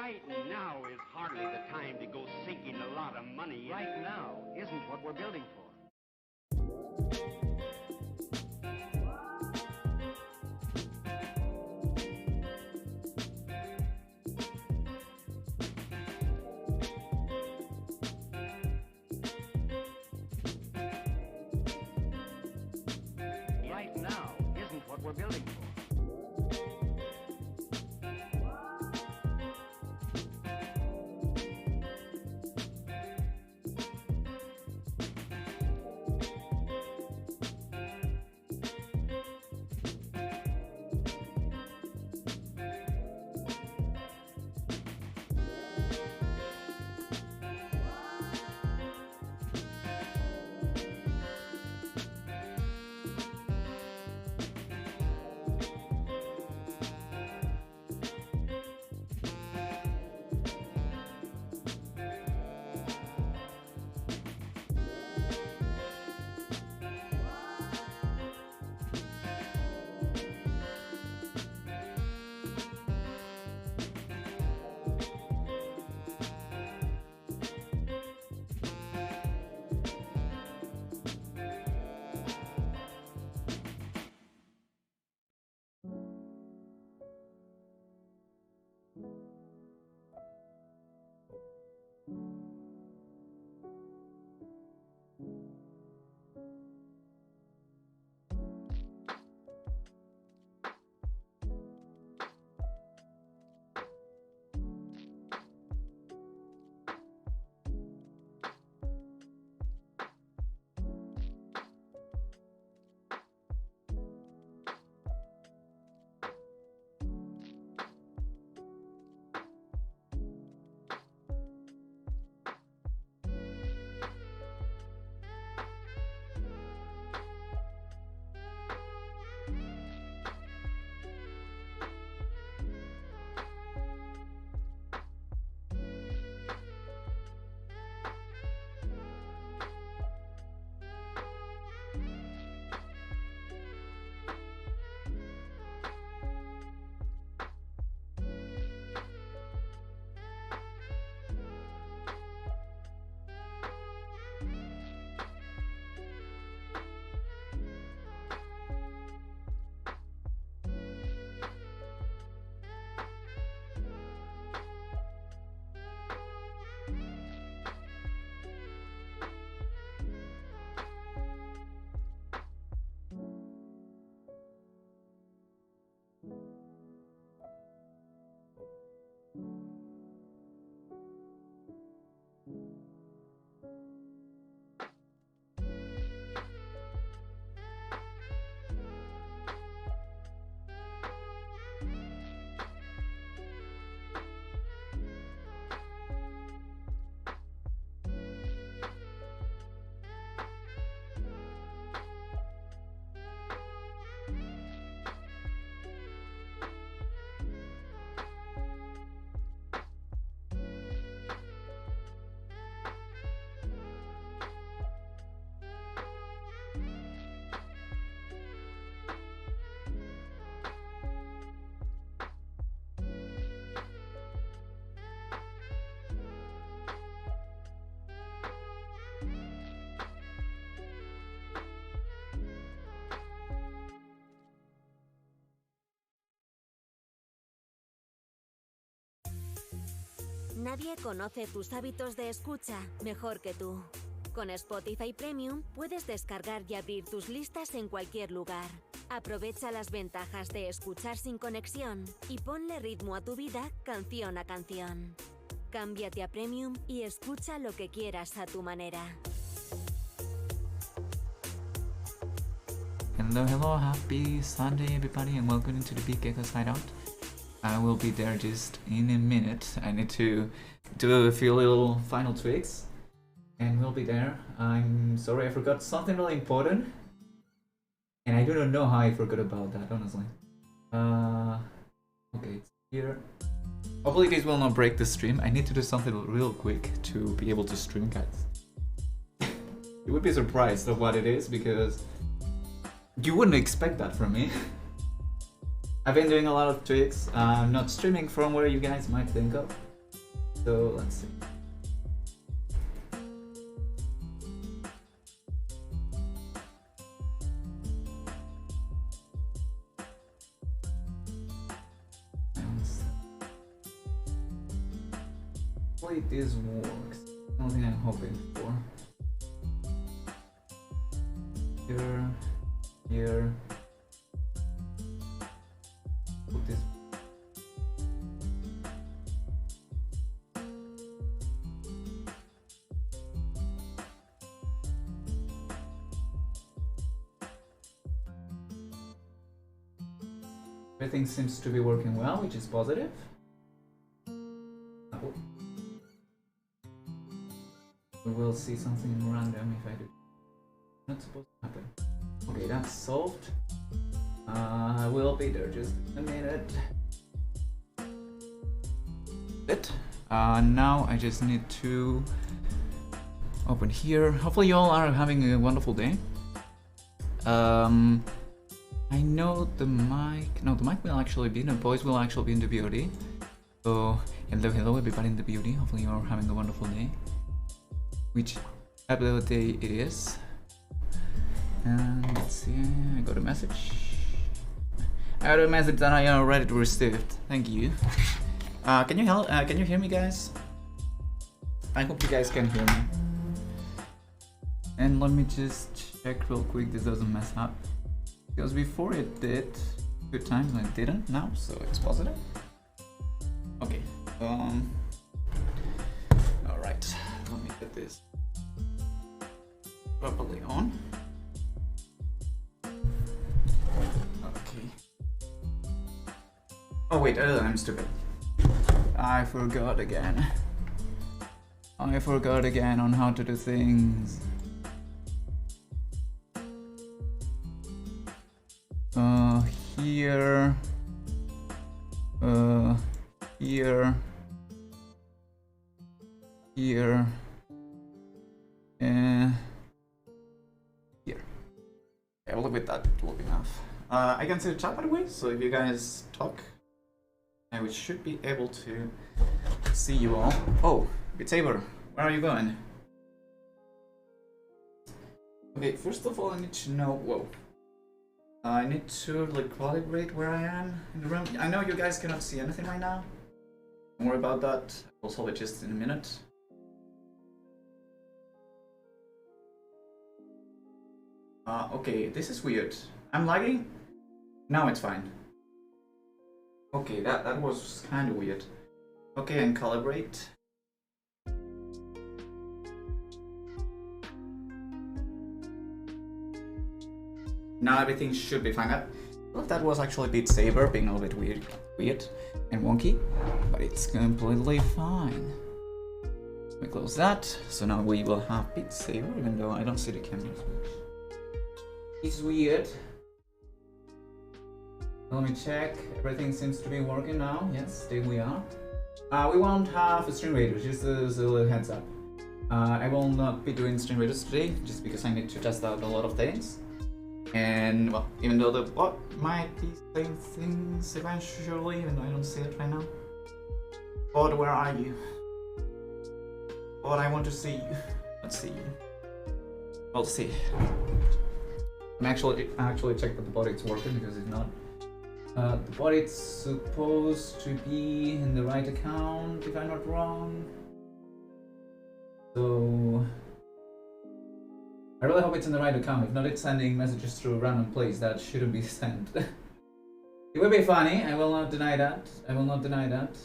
Right now is hardly the time to go sinking a lot of money. Right now isn't what we're building for. Right now isn't what we're building for. Nadie conoce tus hábitos de escucha mejor que tú. Con Spotify Premium puedes descargar y abrir tus listas en cualquier lugar. Aprovecha las ventajas de escuchar sin conexión y ponle ritmo a tu vida canción a canción. Cámbiate a Premium y escucha lo que quieras a tu manera. Hello, happy Sunday everybody and welcome to the Big Gecko's Hideout. I will be there just in a minute. I need to do a few little final tweaks and we'll be there. I'm sorry I forgot something really important and I do not know how I forgot about that, honestly. Okay, it's here. Hopefully this will not break the stream. I need to do something real quick to be able to stream, guys. You would be surprised of what it is because you wouldn't expect that from me. I've been doing a lot of tweaks. I'm not streaming from where you guys might think of. So let's see. Hopefully this works. Something I'm hoping for. Here. Put this. Everything seems to be working well, which is positive. Oh. We will see something random if I do. Not supposed to happen. Okay, that's solved. I will be there just in a minute. It. Now I just need to open here. Hopefully you all are having a wonderful day. I know the mic. No, the mic will actually be. The voice will actually be in the BOD. So hello everybody in the BOD. Hopefully you are having a wonderful day. Which day it is. And let's see, I got a message. I got a message that I already received. Thank you. Can you hear me, guys? I hope you guys can hear me. And let me just check real quick this doesn't mess up. Because before it did 2 times and it didn't now, so it's positive. Okay. Alright. Let me get this properly on. Okay. Oh wait, I'm stupid. I forgot again. I forgot again on how to do things. Here. Here. Here. Here. Yeah, we'll look with that, it will be enough. I can see the chat by the way, so if you guys talk, I should be able to see you all. Oh, Beat Saber, where are you going? Okay, first of all I need to know, whoa. I need to like calibrate where I am in the room. I know you guys cannot see anything right now. Don't worry about that, I'll solve it just in a minute. Okay, this is weird. I'm lagging? Now it's fine. Okay, that was kind of weird. Okay, and calibrate. Now everything should be fine. I thought that was actually Beat Saber being a little bit weird and wonky, but it's completely fine. Let me close that. So now we will have Beat Saber, even though I don't see the cameras. It's weird. Let me check. Everything seems to be working now. Yes, there we are. We won't have a stream raiders, just as a little heads up. I will not be doing stream raiders today, just because I need to test out a lot of things. And well, even though the bot might be saying things eventually, even though I don't see it right now. Bot, where are you? Bot, I want to see you. Let's see you. We'll see. I actually checked that the bot is working because it's not. The bot is supposed to be in the right account, if I'm not wrong. So I really hope it's in the right account. If not, it's sending messages through a random place that shouldn't be sent. It will be funny. I will not deny that. I will not deny that.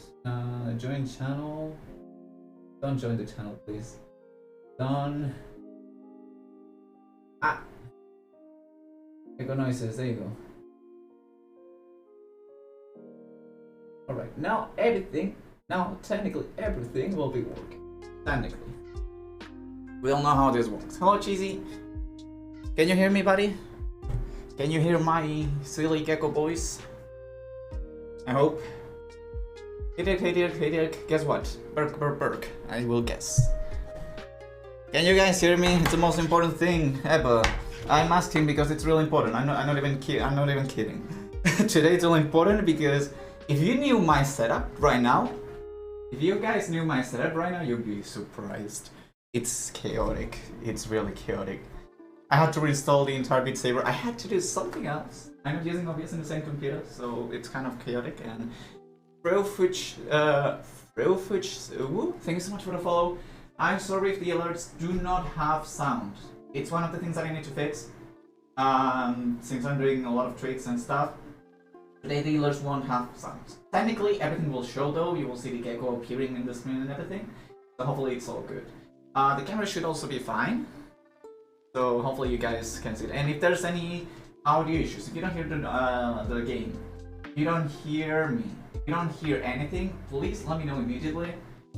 Join channel. Don't join the channel, please. Done. Ah. Echo noises. There you go. Alright, now technically everything will be working. Technically. We'll know how this works. Hello, Cheesy. Can you hear me, buddy? Can you hear my silly gecko voice? I hope. Hey Dirk, guess what? Burk. I will guess. Can you guys hear me? It's the most important thing ever. I'm asking because it's really important. I'm not even kidding. Today it's really important because if you knew my setup right now, If you guys knew my setup right now, you'd be surprised. It's chaotic. It's really chaotic. I had to reinstall the entire Beat Saber. I had to do something else. I'm not using OBS in the same computer, so it's kind of chaotic. And Frofwich, thank you so much for the follow. I'm sorry if the alerts do not have sound. It's one of the things that I need to fix. Since I'm doing a lot of tricks and stuff, today the alerts won't have sound. Technically, everything will show though. You will see the gecko appearing in the screen and everything. So hopefully it's all good. The camera should also be fine. So hopefully you guys can see it. And if there's any audio issues, if you don't hear the game, if you don't hear me, if you don't hear anything, please let me know immediately.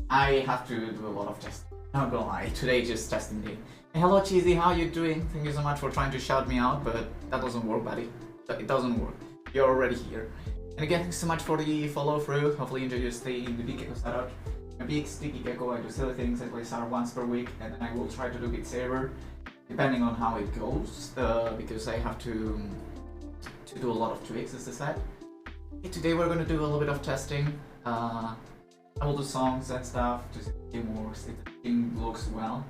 I have to do a lot of testing. Not gonna lie, today just testing day. Hey, hello Cheesy, how you doing? Thank you so much for trying to shout me out, but that doesn't work, buddy. It doesn't work. You're already here. And again, thanks so much for the follow through. Hopefully you enjoy your stay in the Big Gecko Shoutout. I'm a big sticky gecko, I do silly things, I play SAR once per week, and then I will try to do Beat Saber, depending on how it goes, because I have to do a lot of tricks, as I said. Okay, today we're gonna do a little bit of testing. I will do songs and stuff to see if the game works, if the thing looks well,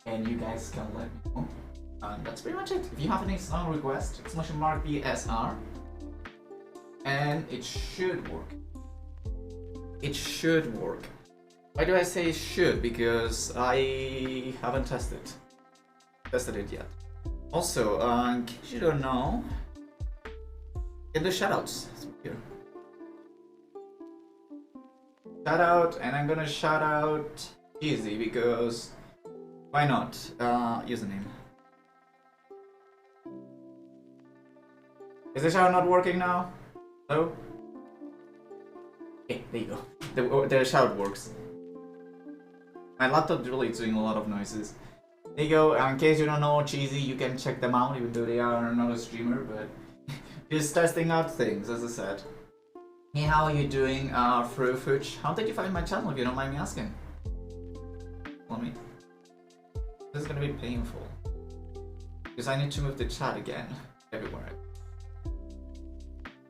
and you guys can let me know. That's pretty much it. If you have any song request, !BSR, and it should work. It should work. Why do I say should? Because I haven't tested it yet. Also, in case you don't know, get the shoutouts here. Shout out, and I'm gonna shout out Easy because why not? Username. Is the shout not working now? No? Okay, there you go. The shout works. My laptop really is doing a lot of noises. There you go. In case you don't know Cheesy, you can check them out, even though they are not a streamer, but just testing out things, as I said. Hey, how are you doing, Frofwich? How did you find my channel, if you don't mind me asking? Let me. This is gonna be painful. Because I need to move the chat again. Everywhere.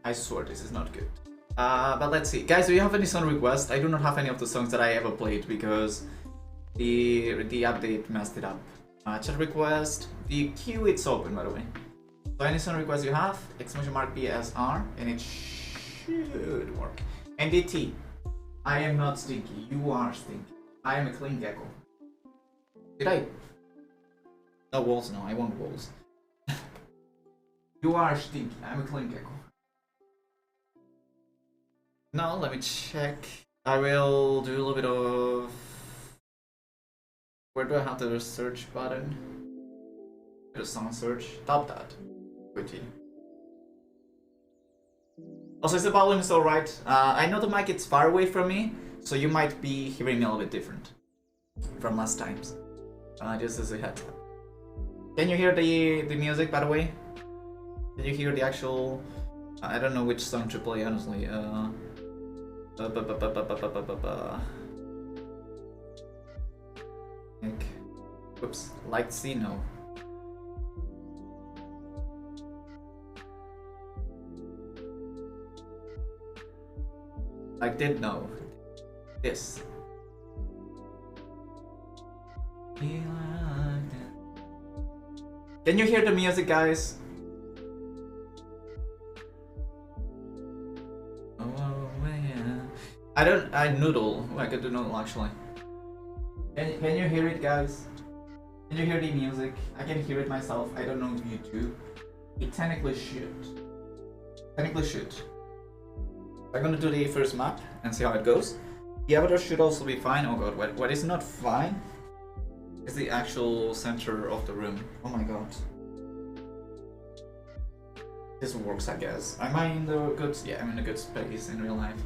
I swear this is not good. But let's see. Guys, do you have any song requests? I do not have any of the songs that I ever played because the update messed it up. Chat request. The queue it's open, by the way. So any song request you have, !BSR, and it should work. NDT. I am not stinky. You are stinky. I am a clean gecko. Did I? No walls, no. I want walls. You are stinky. I'm a clean gecko. Now let me check. I will do a little bit of. Where do I have the search button? The song search. Tap that. Quickly. Also, is the volume still right? I know the mic is far away from me, so you might be hearing me a little bit different from last times. Just as a heads up. Can you hear the music, by the way? Can you hear the actual? I don't know which song to play, honestly. Whoops, like C, no. I did know. This. Can you hear the music, guys? I noodle. Oh, I could do noodle actually. Can you hear it, guys? Can you hear the music? I can hear it myself. I don't know if you do. It technically should. I'm gonna do the first map and see how it goes. The avatar should also be fine. Oh god, what is not fine is the actual center of the room. Oh my god. This works, I guess. Am I in the good? Yeah, I'm in a good space in real life.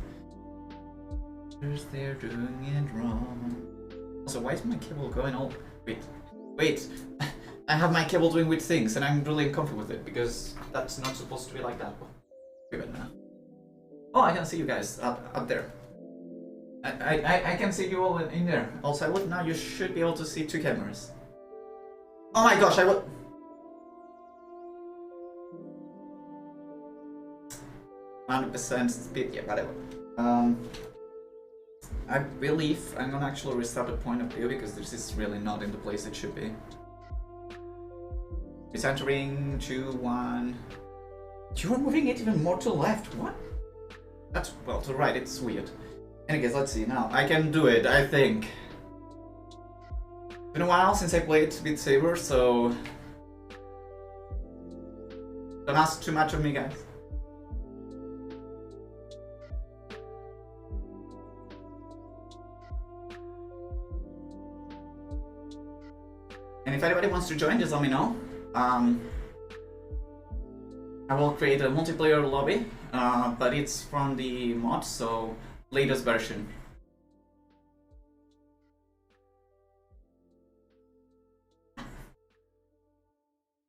They're doing it wrong. Also, why is my cable going all? Wait. I have my cable doing weird things, and I'm really uncomfortable with it because that's not supposed to be like that. Give it now. Oh, I can see you guys up there. I can see you all in there. Also, now you should be able to see two cameras. Oh my gosh, I will. 100% speed, yeah, whatever. I believe I'm gonna actually restart the point of view because this is really not in the place it should be. It's entering 2, 1. You are moving it even more to the left. What? That's, well, to the right. It's weird. Anyways, let's see now. I can do it, I think. It's been a while since I played Beat Saber, so don't ask too much of me, guys. And if anybody wants to join, just let me know. I will create a multiplayer lobby, but it's from the mod, so latest version.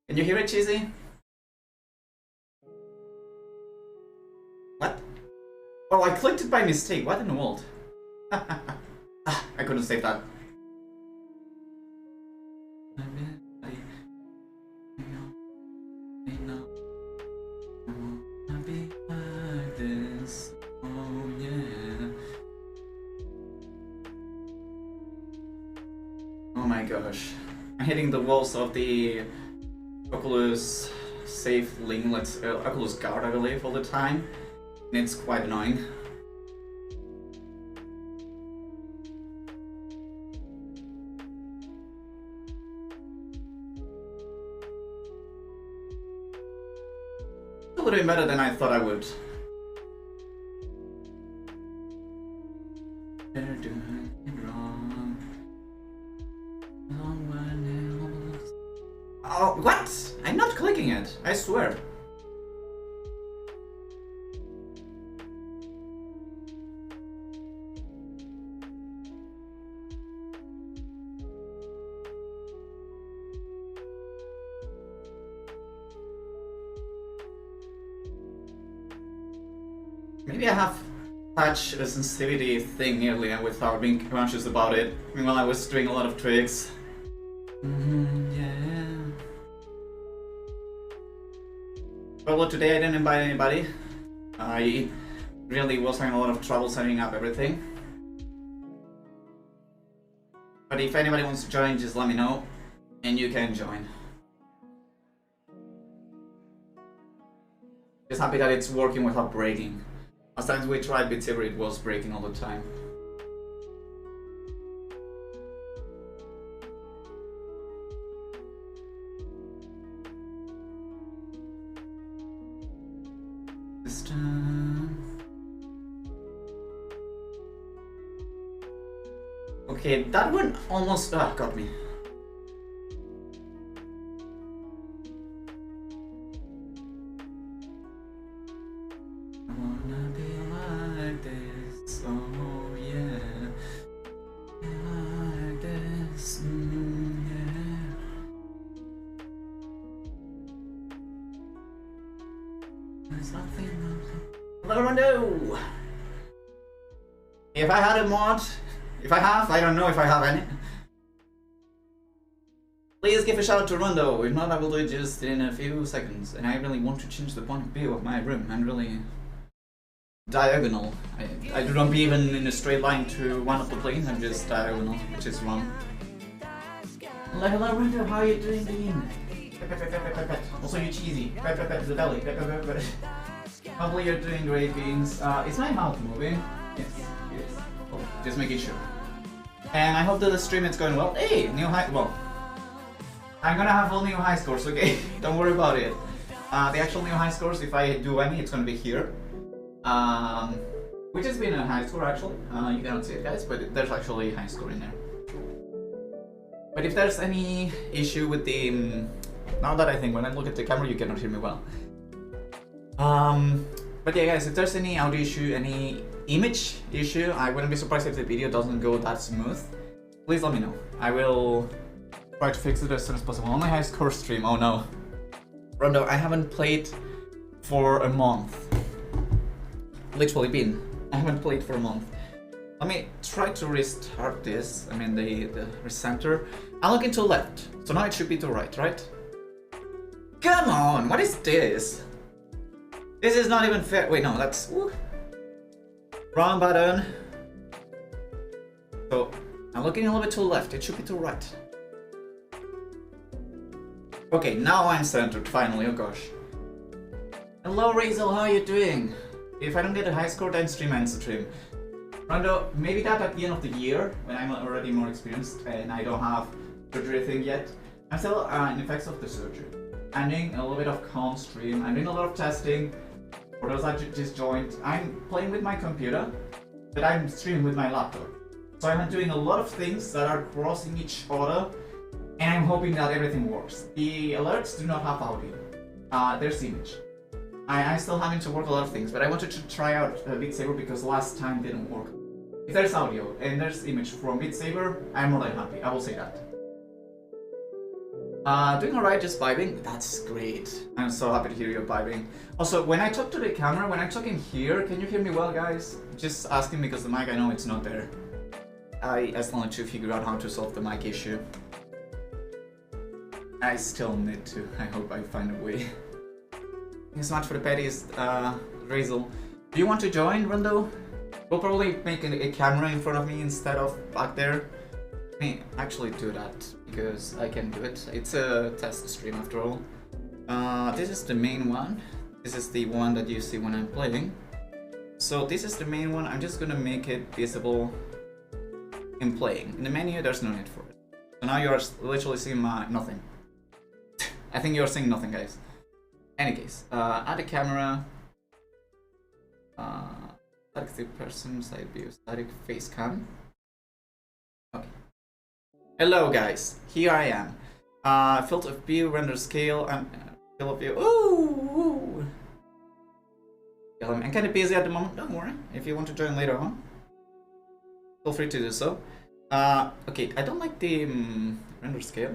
Can you hear it, Cheesy? What? Oh, I clicked it by mistake. What in the world? I couldn't save that. Oh my gosh. I'm hitting the walls of the Oculus Safe Link, Oculus Guard, I believe, all the time. And it's quite annoying. A little bit better than I thought I would. They're doing it wrong. Someone else. Oh, what? I'm not clicking it, I swear. Maybe I have patch a sensitivity thing earlier without being conscious about it. Meanwhile, I was doing a lot of tricks. Yeah. Well, today I didn't invite anybody. I really was having a lot of trouble setting up everything. But if anybody wants to join, just let me know, and you can join. Just happy that it's working without breaking. Last times we tried Beat Saber, it was breaking all the time. This time. Okay, that one almost got me. Rondo! If I had a mod, if I have, I don't know if I have any. Please give a shout out to Rondo, if not I will do it just in a few seconds. And I really want to change the point of view of my room and really diagonal. I do not be even in a straight line to one of the planes, I'm just diagonal, which is wrong. Hello Rondo, how are you doing, Dean? Also you cheesy. The belly. Hopefully you're doing great, Beans. Is my mouth moving? Yes, yes. Oh, just making sure. And I hope that the stream is going well. Hey, new high. Well, I'm gonna have all new high scores, okay? Don't worry about it. The actual new high scores, if I do any, it's gonna be here. Which has been a high score actually. You cannot see it, guys, but there's actually a high score in there. But if there's any issue with the now that I think when I look at the camera, you cannot hear me well. But yeah, guys, if there's any audio issue, any image issue, I wouldn't be surprised if the video doesn't go that smooth. Please let me know. I will try to fix it as soon as possible. On my high score stream, oh no. Rondo, I haven't played for a month. Literally been. I haven't played for a month. Let me try to restart this. I mean the recenter. I'm looking to the left, so now it should be to the right, right? Come on, what is this? This is not even fair. Wait, no, that's wrong button. So I'm looking a little bit to the left, it should be to the right. Okay, now I'm centered finally, oh gosh. Hello Razel, how are you doing? If I don't get a high score, then stream ends the stream. Rondo, maybe that at the end of the year, when I'm already more experienced and I don't have surgery thing yet. I'm still in effects of the surgery. I'm doing a little bit of calm stream, I'm doing a lot of testing. For those that just joined, I'm playing with my computer, but I'm streaming with my laptop. So I'm doing a lot of things that are crossing each other, and I'm hoping that everything works. The alerts do not have audio. There's image. I'm still having to work a lot of things, but I wanted to try out Beat Saber because last time didn't work. If there's audio and there's image from Beat Saber, I'm more than happy, I will say that. Doing alright, just vibing? That's great. I'm so happy to hear you vibing. Also, when I talk to the camera, when I'm talking here, can you hear me well, guys? Just asking because the mic, I know it's not there. I still need to figure out how to solve the mic issue. I still need to. I hope I find a way. Thanks so much for the petties, Razel. Do you want to join, Rondo? We'll probably make a camera in front of me instead of back there. Let me actually do that, because I can do it. It's a test stream after all. This is the main one. This is the one that you see when I'm playing. So this is the main one. I'm just gonna make it visible in playing. In the menu, there's no need for it. So now you're literally seeing nothing. I think you're seeing nothing, guys. Any case, add a camera. Static third person, side view, static face cam. Okay. Hello guys, here I am. Field of view, render scale, and field of view. Ooh! I'm kind of busy at the moment, don't worry. If you want to join later on, feel free to do so. Okay, I don't like the render scale.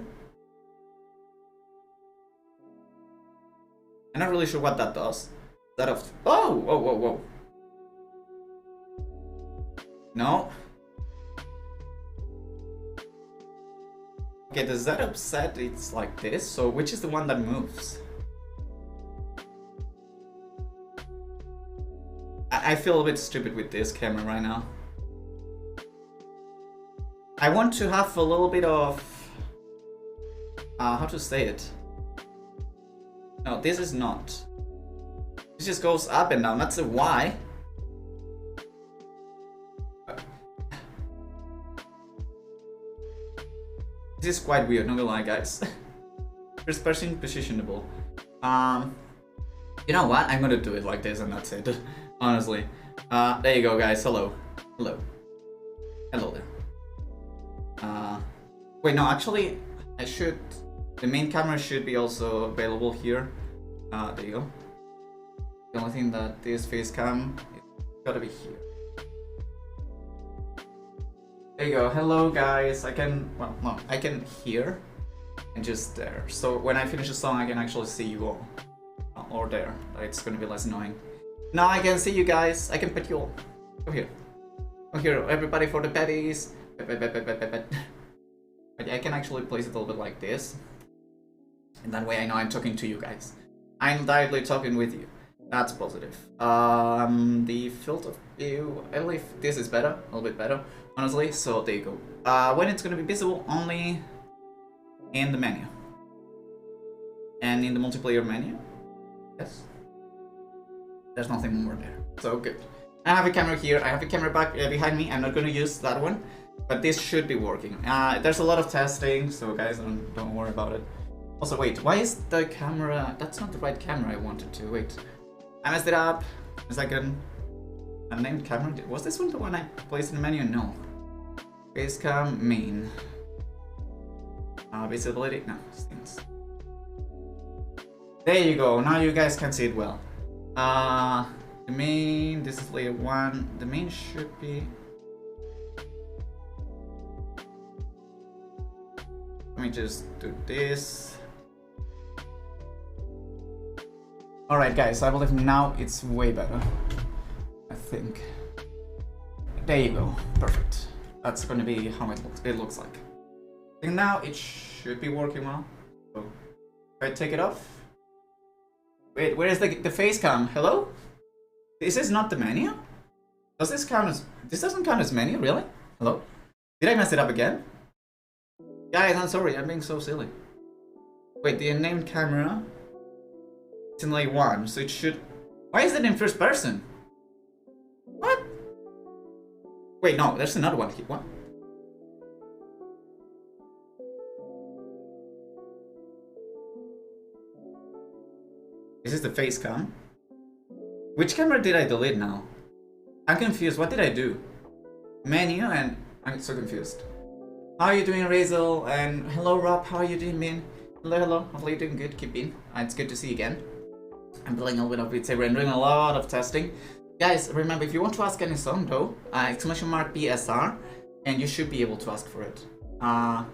I'm not really sure what that does. That of whoa. No. Okay, the setup set it's like this, so which is the one that moves? I feel a bit stupid with this camera right now. I want to have a little bit of how to say it? No, this is not. This just goes up and down, that's a Y. This is quite weird, not gonna lie, guys. First person positionable. You know what? I'm gonna do it like this and that's it. Honestly. There you go, guys. Hello. Hello. Hello there. Wait, no, actually, I should. The main camera should be also available here. There you go. The only thing that this face cam, it's gotta be here. There you go. Hello guys. I can, well, no, I can hear and just there. So when I finish the song, I can actually see you all. Or there. It's gonna be less annoying. Now I can see you guys. I can pet you all. Come here. Come here, everybody, for the petties. But I can actually place it a little bit like this. And that way I know I'm talking to you guys. I'm directly talking with you. That's positive. The field of view, I believe this is better, a little bit better, honestly. So there you go. When it's gonna be visible only in the menu and in the multiplayer menu. Yes. There's nothing more there. So good. I have a camera here. I have a camera back behind me. I'm not gonna use that one, but this should be working. There's a lot of testing, so guys, don't worry about it. Also, wait, why is the camera? That's not the right camera I wanted to. Wait. I messed it up. A second. Unnamed camera. Was this one the one I placed in the menu? No. Facecam main. Visibility. No. Things. There you go. Now you guys can see it well. The main. This is layer 1. The main should be. Let me just do this. Alright guys, I believe now it's way better. I think. There you go. Perfect. That's gonna be how it looks like. I think now it should be working well. So if I take it off. Wait, where is the face cam? Hello? This is not the menu? Does this count as, this doesn't count as menu, really? Hello? Did I mess it up again? Guys, I'm sorry, I'm being so silly. Wait, the unnamed camera, it's in layer 1, so it should... Why is it in first person? What? Wait, no, there's another one here. What? This is the face cam. Which camera did I delete now? I'm confused. What did I do? Menu, and I'm so confused. How are you doing, Razel? And hello, Rob. How are you doing, man? Hello, hello. Hopefully you're doing good. Keep in. It's good to see you again. I'm playing a little bit of Beat Saber and doing a lot of testing. Guys, remember, if you want to ask any song, though, exclamation mark BSR, and you should be able to ask for it. I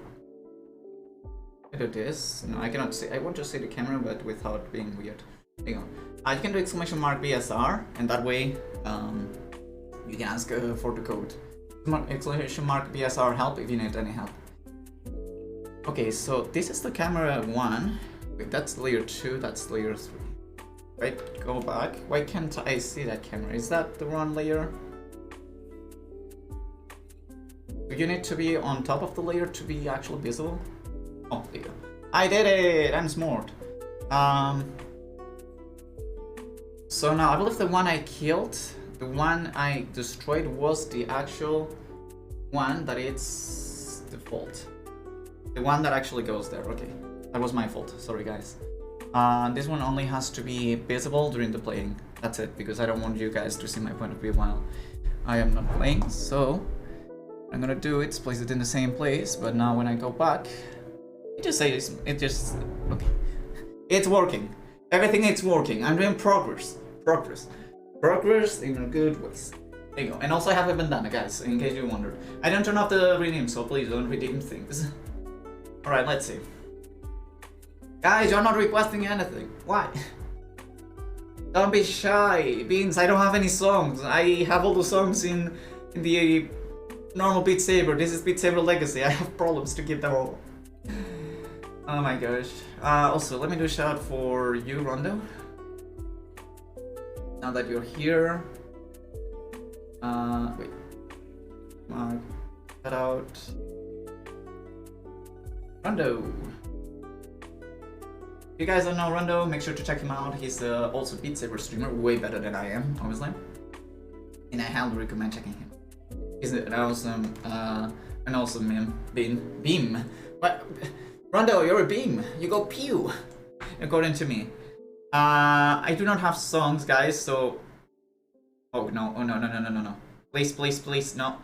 do this. No, I cannot see. I want to see the camera, but without being weird. There you go. You can do exclamation mark BSR, and that way, you can ask for the code. Exclamation mark BSR help if you need any help. Okay, so this is the camera 1. Wait, that's layer 2, that's layer 3. Right, go back. Why can't I see that camera? Is that the wrong layer? Do you need to be on top of the layer to be actually visible? Oh, there you go. I did it! I'm smart. So now, I believe the one I killed, the one I destroyed was the actual one that it's default. The one that actually goes there, okay. That was my fault, sorry guys. This one only has to be visible during the playing. That's it, because I don't want you guys to see my point of view while I am not playing. So, what I'm gonna do is place it in the same place, but now when I go back, it just says, okay. It's working. Everything is working. I'm doing progress. Progress in a good ways. There you go. And also I have a bandana, guys, in case you wondered. I don't turn off the redeem, so please don't redeem things. Alright, let's see. Guys, you're not requesting anything. Why? Don't be shy, Beans. I don't have any songs. I have all the songs in the normal Beat Saber. This is Beat Saber Legacy. I have problems to keep them all. Oh my gosh. Also, let me do a shout for you, Rondo. Now that you're here. Wait. Shout out. Rondo. If you guys don't know Rondo, make sure to check him out. He's also Beat Saber streamer, way better than I am, obviously. And I highly recommend checking him. He's an awesome beam. What? Rondo, you're a beam. You go pew. According to me. I do not have songs, guys, so... Oh, no. Oh, no. Please, no.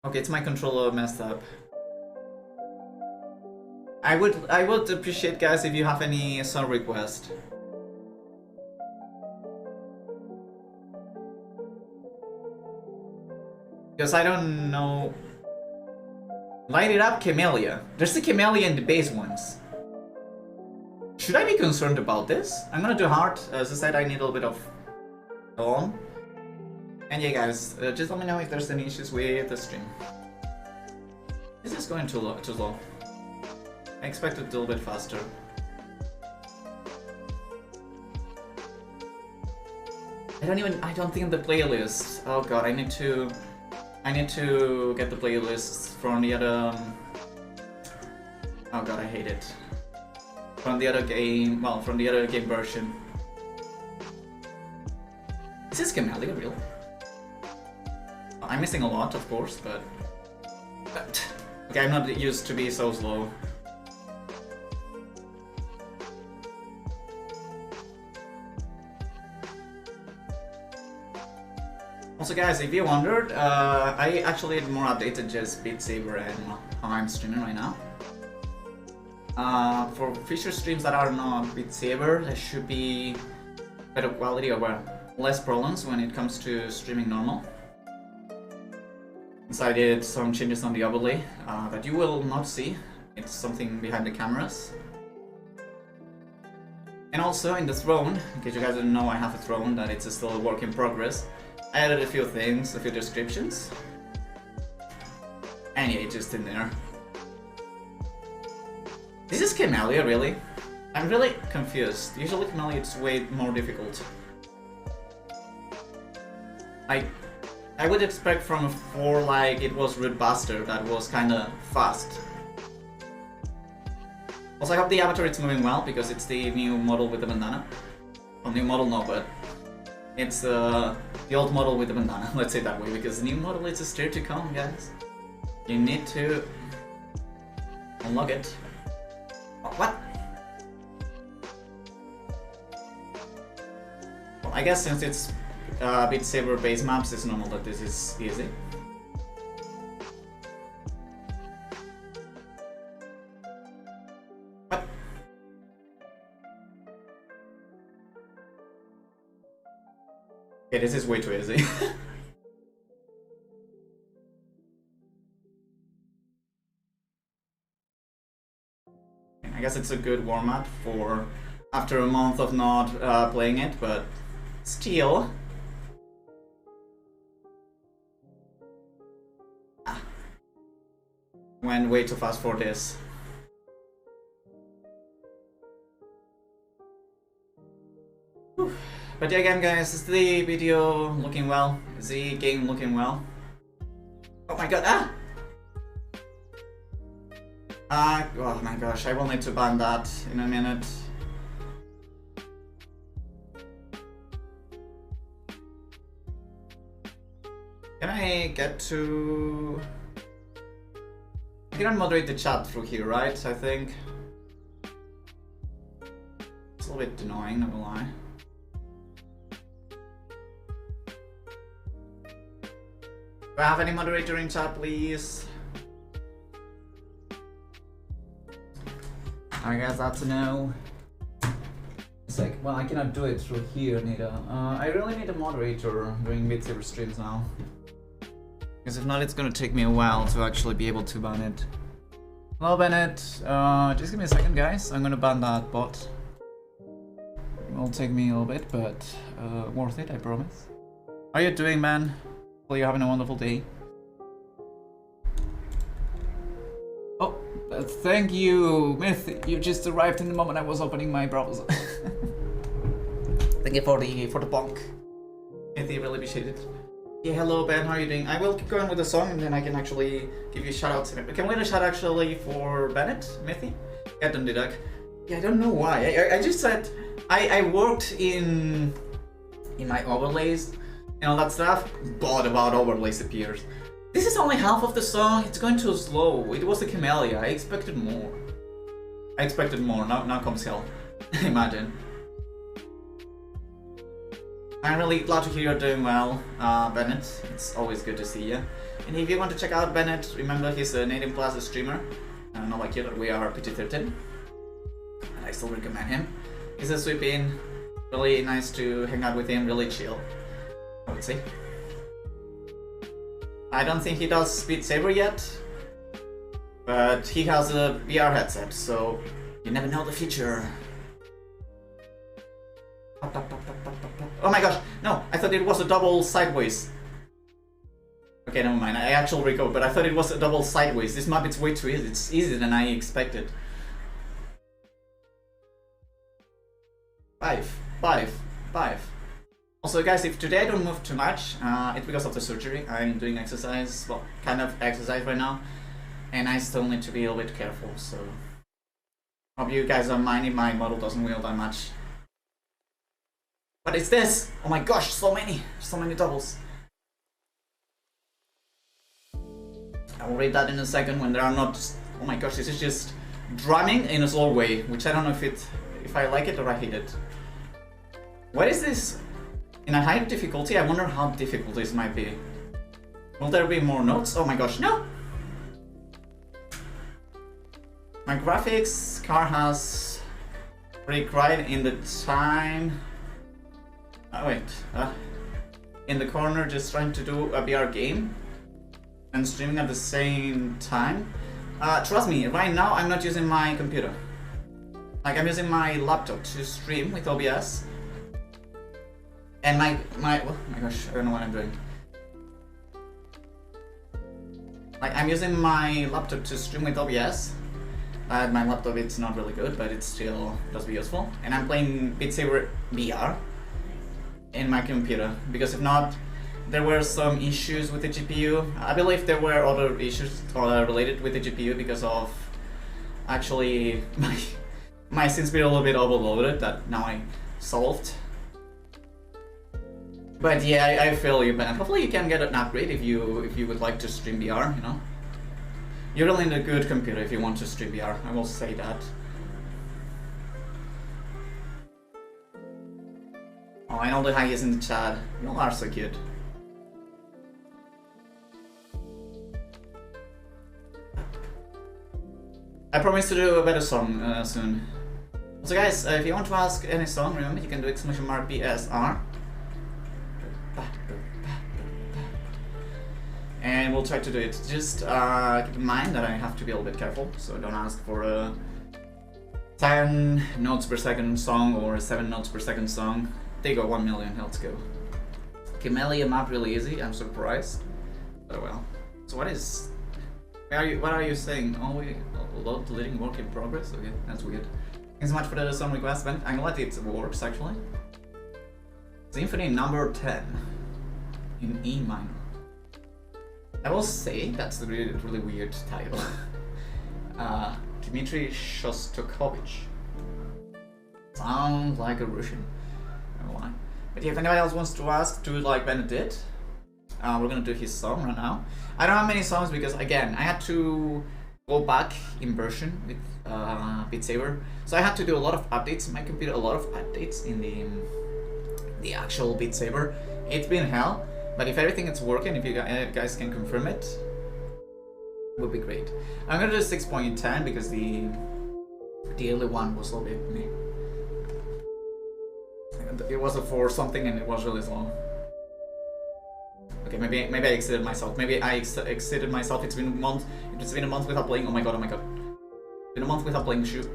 Okay, it's my controller messed up. I would appreciate, guys, if you have any song request. Because I don't know... Light it up, Camellia. There's the Camellia in the base ones. Should I be concerned about this? I'm gonna do hard. As I said, I need a little bit of on. And yeah, guys, just let me know if there's any issues with the stream. This is going too low. I expected a little bit faster. I don't think the playlist. Oh god, I need to get the playlists from the other. Oh god, I hate it. From the other game, from the other game version. Is this Camellia real? I'm missing a lot, of course, but okay, I'm not used to be so slow. Also, guys, if you wondered, I actually had more updated just Beat Saber and how I'm streaming right now. For future streams that are not Beat Saber, there should be better quality or less problems when it comes to streaming normal. So I did some changes on the overlay that you will not see. It's something behind the cameras. And also in the throne, in case you guys don't know, I have a throne that it's still a work in progress. I added a few things, a few descriptions. And yeah, it's just in there. This is Camellia, really? I'm really confused. Usually Camellia is way more difficult. I would expect from a 4 like it was Rootbuster that was kinda fast. Also, I hope the avatar is moving well because it's the new model with the bandana. Well, new model no, but it's the old model with the bandana, let's say it that way, because the new model is still to come, guys. You need to unlock it. Oh, what? Well, I guess since it's Beat Saber base maps, it's normal that this is easy. What? Okay, this is way too easy. I guess it's a good warm-up for after a month of not playing it, but still. Went way too fast for this. Whew. But yeah, again guys, is the video looking well? Is the game looking well? Oh my god, ah! Oh my gosh, I will need to ban that in a minute. Can I get to... I cannot moderate the chat through here, right? I think. It's a little bit annoying, not gonna lie. Do I have any moderator in chat, please? I guess that's a no. It's like, well, I cannot do it through here, neither. I really need a moderator during Beat Saber streams now. Because if not, it's gonna take me a while to actually be able to ban it. Hello, Bennett. Just give me a second, guys. I'm gonna ban that bot. It will take me a little bit, but worth it, I promise. How are you doing, man? Hopefully you're having a wonderful day. Oh, thank you, Myth. You just arrived in the moment I was opening my browser. Thank you for the bonk. Myth, I really appreciate it. Yeah, hello Ben, how are you doing? I will keep going with the song and then I can actually give you shoutouts in it. Can we get a shout actually for Bennett, Mithy? Yeah, don't do that. Yeah, I don't know why. I just said I worked in my overlays and all that stuff, but about overlays appears. This is only half of the song, it's going too slow. It was the Camellia, I expected more. Now comes hell. Imagine. I'm really glad to hear you're doing well, Bennett. It's always good to see you. And if you want to check out Bennett, remember he's a native Plaza streamer. Not like you, that we are PG-13. And I still recommend him. He's a sweep in, really nice to hang out with him, really chill, I would say. I don't think he does Beat Saber yet, but he has a VR headset, so you never know the future. Oh my gosh, no, I thought it was a double sideways. Okay, never mind, I actually recovered, but I thought it was a double sideways. This map is way too easy, it's easier than I expected. Five. Also guys, if today I don't move too much, it's because of the surgery. I'm doing exercise, well, kind of exercise right now, and I still need to be a little bit careful, so... Hope you guys don't mind if my model doesn't wheel that much. What is this? Oh my gosh, so many doubles. I will read that in a second when there are not just, oh my gosh, this is just drumming in a slow way, which I don't know if I like it or I hate it. What is this? In a high difficulty, I wonder how difficult this might be. Will there be more notes? Oh my gosh, no! My graphics car has recried in the time... Oh wait, in the corner just trying to do a VR game and streaming at the same time. Trust me, right now I'm not using my computer. Like, I'm using my laptop to stream with OBS. And oh my gosh, I don't know what I'm doing. Like, I'm using my laptop to stream with OBS. My laptop, it's not really good, but it still does be useful. And I'm playing Beat Saber VR in my computer, because if not, there were some issues with the GPU. I believe there were other issues related with the GPU because of actually my seems to be a little bit overloaded that now I solved. But yeah, I feel you, Ben. Hopefully you can get an upgrade if you would like to stream VR, you know? You're really in a good computer if you want to stream VR, I will say that. Oh, I know the high is in the chat. You all are so cute. I promise to do a better song soon. So guys, if you want to ask any song, remember you can do !BSR. And we'll try to do it. Just keep in mind that I have to be a little bit careful, so don't ask for a 10 notes per second song or a 7 notes per second song. They go 1 million, let's go. Camellia map really easy, I'm surprised. Oh well. So what are you saying? Oh, load deleting work in progress? Okay, that's weird. Thanks so much for the song request, Ben. I'm glad it works actually. Symphony number 10 in E minor. I will say that's a really weird title. Dmitry Shostakovich. Sounds like a Russian. I don't know why. But yeah, if anybody else wants to ask, do it like Ben did. We're gonna do his song right now. I don't have many songs because again, I had to go back in version with Beat Saber. So I had to do a lot of updates in my computer, a lot of updates in the actual Beat Saber. It's been hell. But if everything is working, if you guys can confirm it, would be great. I'm gonna do 6.10 because the early one was a little bit meh. It was a 4 something and it was really slow. Okay, maybe I exceeded myself. Maybe I exceeded myself. It's been a month. It's been a month without playing. Oh my god! Oh my god! It's been a month without playing. Shoot.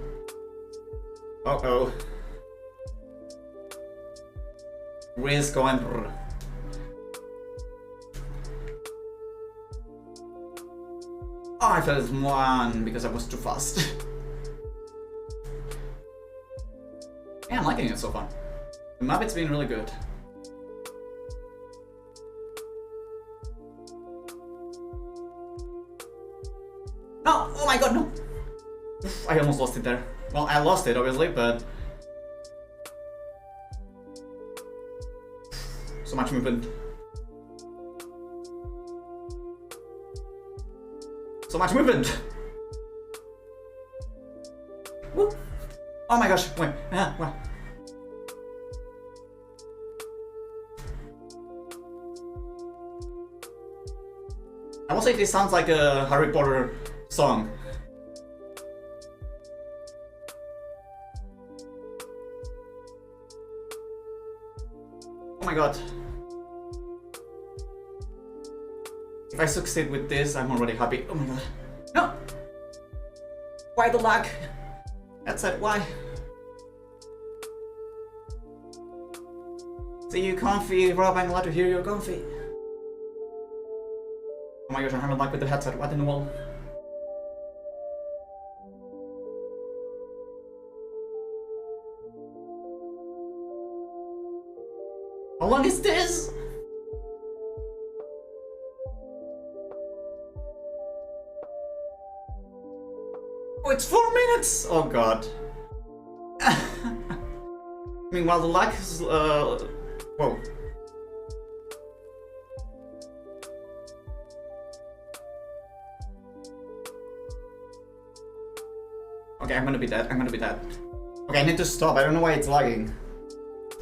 Uh oh. Risk going. Oh, I fell one because I was too fast. Yeah, I'm liking it so far. The map it's been really good. No! Oh my god, no! Oof, I almost lost it there. Well, I lost it obviously, but so much movement. So much movement! Woo. Oh my gosh, wait, wow. I will say this sounds like a Harry Potter song. Oh my god. If I succeed with this, I'm already happy. Oh my god. No! Why the lag? That's it, why? See you comfy, Rob, I'm glad to hear you're comfy. Oh my gosh, I'm having luck with the headset, what in the world? How long is this? Oh, it's 4 minutes! Oh god. Meanwhile, the lag is, whoa. Okay, I'm gonna be dead, I'm gonna be dead. Okay, I need to stop, I don't know why it's lagging.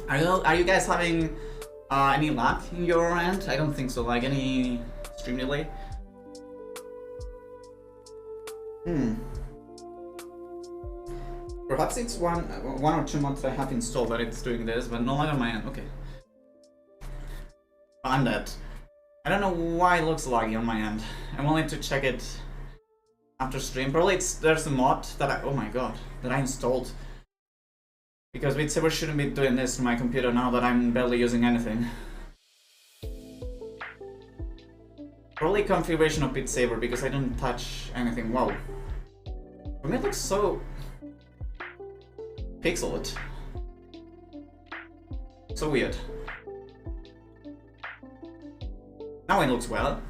Are you guys having any lag in your end? I don't think so, like any stream delay? Perhaps it's one or 2 months I have installed that it's doing this, but no lag on my end. Okay. I'm dead. I don't know why it looks laggy on my end. I wanted to check it after stream. Probably there's a mod that oh my god, that I installed. Because Beat Saber shouldn't be doing this to my computer now that I'm barely using anything. Probably configuration of Beat Saber because I didn't touch anything. Wow. For me it looks so pixeled. So weird. Now it looks well.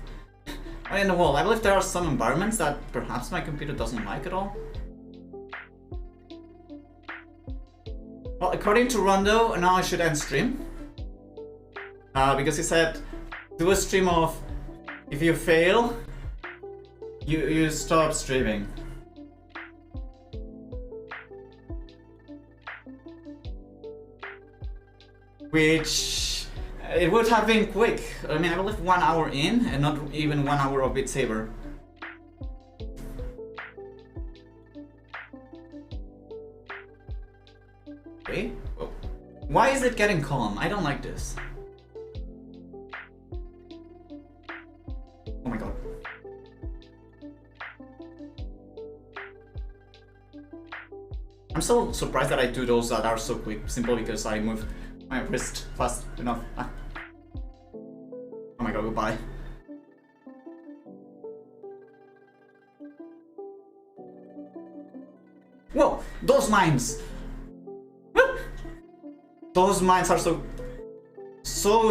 But in the wall, I believe there are some environments that perhaps my computer doesn't like at all. Well, according to Rondo, now I should end stream. Because he said, do a stream of, if you fail, you stop streaming. Which, it would have been quick. I mean, I believe 1 hour in, and not even 1 hour of Beat Saber. Okay. Oh. Why is it getting calm? I don't like this. Oh my god. I'm so surprised that I do those that are so quick, simply because I move my wrist fast enough. Ah. Oh my god, goodbye. Whoa! Those mines! Those mines are so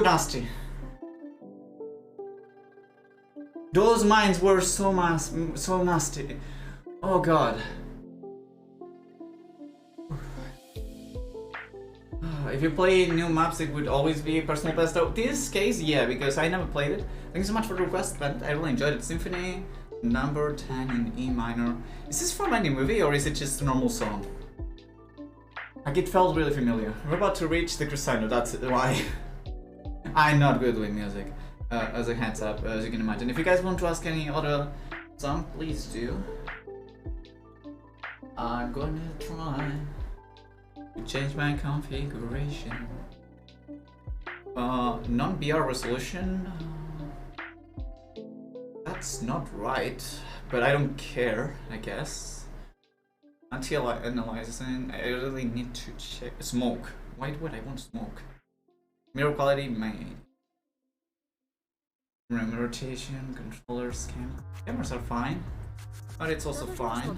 nasty. Those mines were so nasty. Oh god. If you play new maps, it would always be a personal best. Oh, this case, yeah, because I never played it. Thank you so much for the request, but I really enjoyed it. Symphony number 10 in E minor. Is this from any movie or is it just a normal song? Like, it felt really familiar. We're about to reach the crescendo, that's why. I'm not good with music, as a heads up, as you can imagine. If you guys want to ask any other song, please do. I'm gonna try to change my configuration. Non-BR resolution? That's not right, but I don't care, I guess. Until I analyzing, I really need to check. Smoke. Why would I want smoke? Mirror quality, main. Rotation, controllers, cameras are fine. But it's also fine.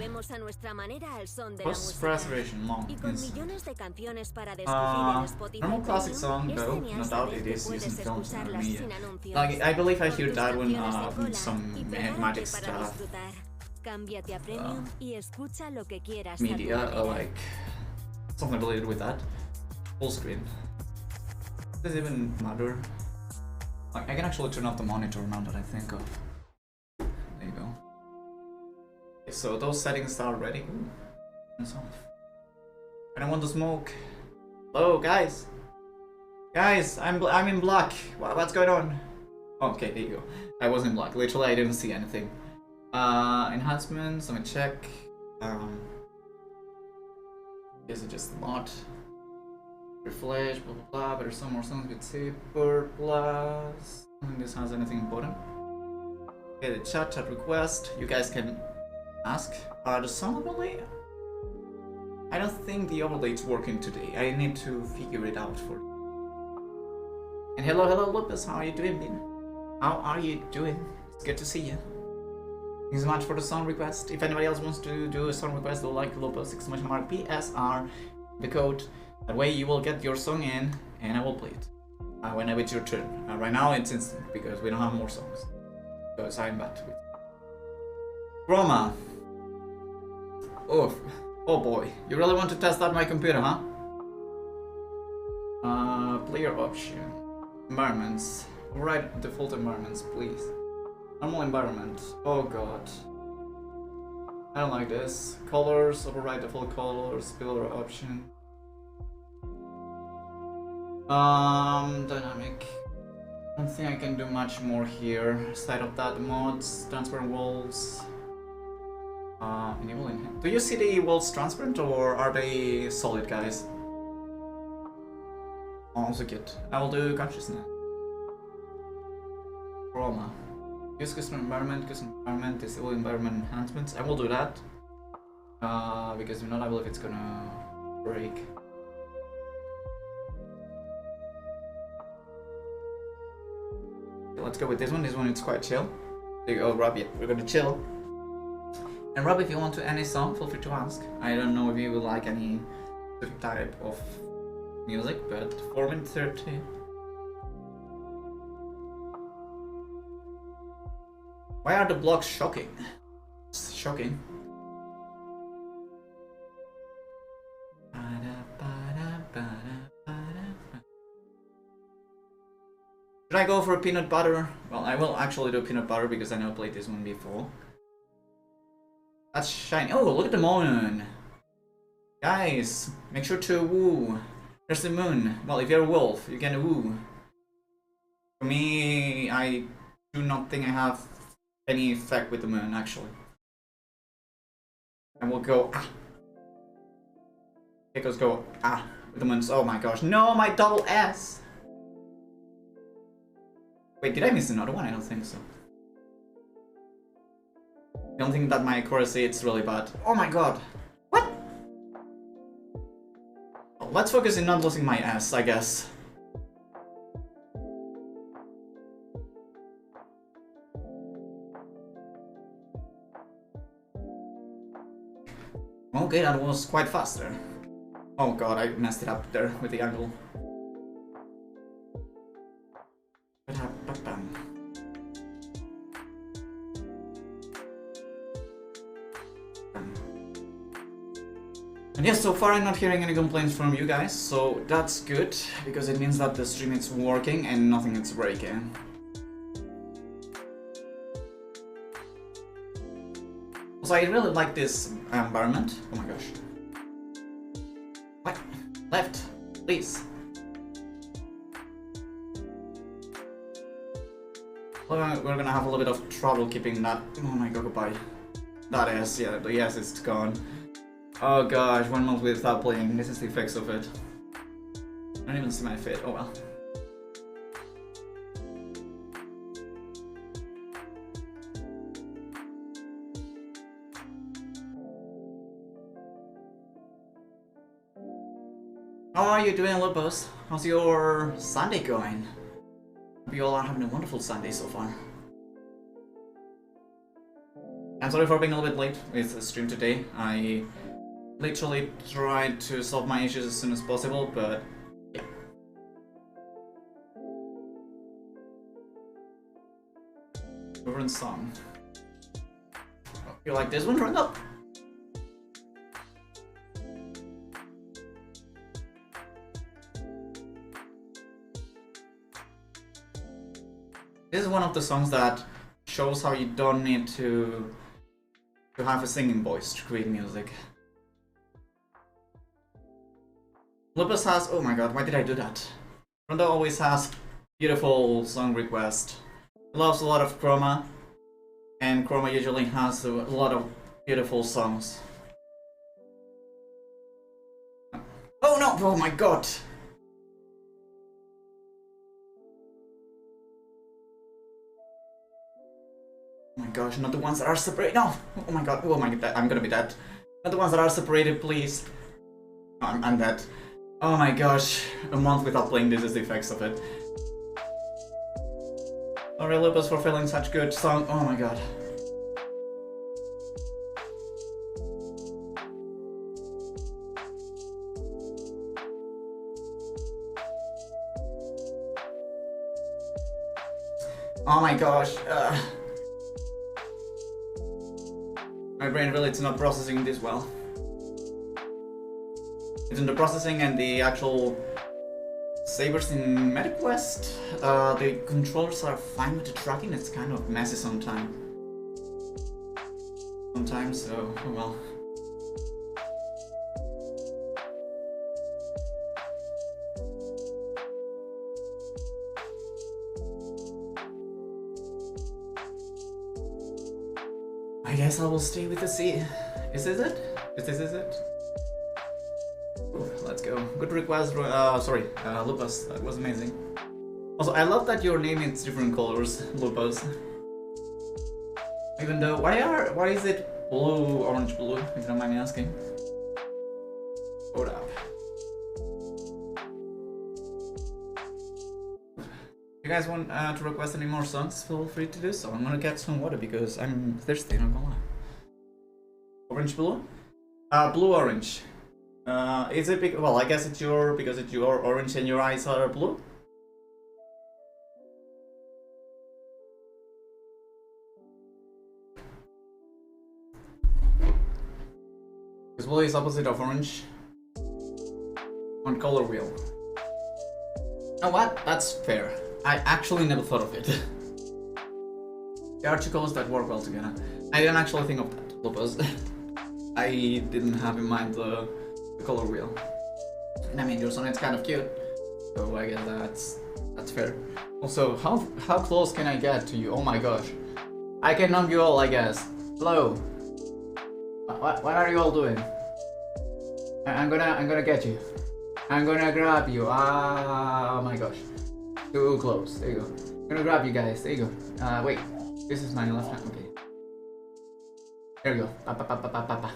Post preservation, long. Normal classic song though, no doubt it is using films and media. Like, I believe I hear that when some magic stuff. Media, like something related with that. Full screen. Does it even matter? Like, I can actually turn off the monitor now that I think of. There you go. Okay, so those settings are ready. Ooh, it's off. I don't want to smoke. Hello, guys. Guys, I'm in black. What's going on? Okay, there you go. I was in black. Literally, I didn't see anything. Enhancements, let me check. Is it just not? Refresh, blah blah blah, but there's some more songs with Saber plus. I don't think this has anything important. Okay, the chat request. You guys can ask. The song overlay? I don't think the overlay is working today. I need to figure it out for you. And hello Lopez, how are you doing, man? How are you doing? It's good to see you. Thanks so much for the song request. If anybody else wants to do a song request, they'll like Lopez !PSR, the code. That way you will get your song in, and I will play it whenever it's your turn. Right now it's instant because we don't have more songs. Because I'm bad with Roma. Oh boy, you really want to test out my computer, huh? Player option, environments. Override default environments, please. Normal environment. Oh god. I don't like this. Colors, override default colors, pillar option. Dynamic. I don't think I can do much more here. Aside of that, mods, transparent walls. Enable enhance. Do you see the walls transparent or are they solid, guys? Also good. I will do consciousness. Chroma. Use custom environment, disable environment enhancements. I will do that. Because if not, I believe it's gonna break. Okay, let's go with this one. This one is quite chill. There you go, Rob. Yeah, we're gonna chill. And Rob, if you want to any song, feel free to ask. I don't know if you would like any specific type of music, but 4 minutes 30. Why are the blocks shocking? It's shocking. Should I go for a peanut butter? Well, I will actually do peanut butter because I never played this one before. That's shiny. Oh, look at the moon! Guys, make sure to woo. There's the moon. Well, if you're a wolf, you can woo. For me, I do not think I have any effect with the moon, actually. And we'll go ah. Geckos go ah with the moons. Oh my gosh, no, my double S! Wait, did I miss another one? I don't think so. I don't think that my accuracy is really bad. Oh my god! What? Well, let's focus on not losing my S, I guess. Okay, that was quite fast there. Oh god, I messed it up there with the angle. And yes, so far I'm not hearing any complaints from you guys, so that's good, because it means that the stream is working and nothing is breaking. So I really like this environment. Oh my gosh. What? Left, please. Well, we're gonna have a little bit of trouble keeping that. Oh my god, goodbye. That is, yeah, the yes, it's gone. Oh gosh, 1 month without playing. This is the effects of it. I don't even see my fit. Oh well. How are you doing, Lupus? How's your Sunday going? Hope you all are having a wonderful Sunday so far. I'm sorry for being a little bit late with the stream today. I literally tried to solve my issues as soon as possible, but yeah. Different song. You like this one? Run up! This is one of the songs that shows how you don't need to have a singing voice to create music. Lupus has, oh my god, why did I do that? Ronda always has beautiful song requests. He loves a lot of Chroma, and Chroma usually has a lot of beautiful songs. Oh no, oh my god! Oh my gosh, not the ones that are separated. No! Oh my god, I'm gonna be dead. Not the ones that are separated, please. No, I'm dead. Oh my gosh, a month without playing this is the effects of it. Sorry, Lupus, for feeling such good song. Oh my god. Oh my gosh. My brain really is not processing this well. It's in the processing and the actual sabers in Medic West. The controllers are fine with the tracking, it's kind of messy sometimes. So, oh well. I guess I will stay with the C. Is this it? Is this it? Ooh, let's go. Good request, Lupus. That was amazing. Also, I love that your name is different colors, Lupus. Even though, why is it blue, orange, blue? If you don't mind me asking. Hold up. If you guys want to request any more songs, feel free to do so. I'm gonna get some water because I'm thirsty, not gonna lie. Orange, blue? Blue, orange. Is it well, I guess it's because it's your orange and your eyes are blue? blue is opposite of orange. On color wheel. You know what? That's fair. I actually never thought of it. There are two colors that work well together. I didn't actually think of that, Lopez. I didn't have in mind the color wheel. And I mean, your Sonet's kind of cute, so I guess that's fair. Also, how close can I get to you? Oh my gosh. I can numb you all, I guess. Hello. What are you all doing? I'm gonna get you. I'm gonna grab you. Oh my gosh. Too close. There you go. I'm gonna grab you guys. There you go. Wait. This is my left hand. Okay. There we go. Pa, pa, pa, pa, pa, pa.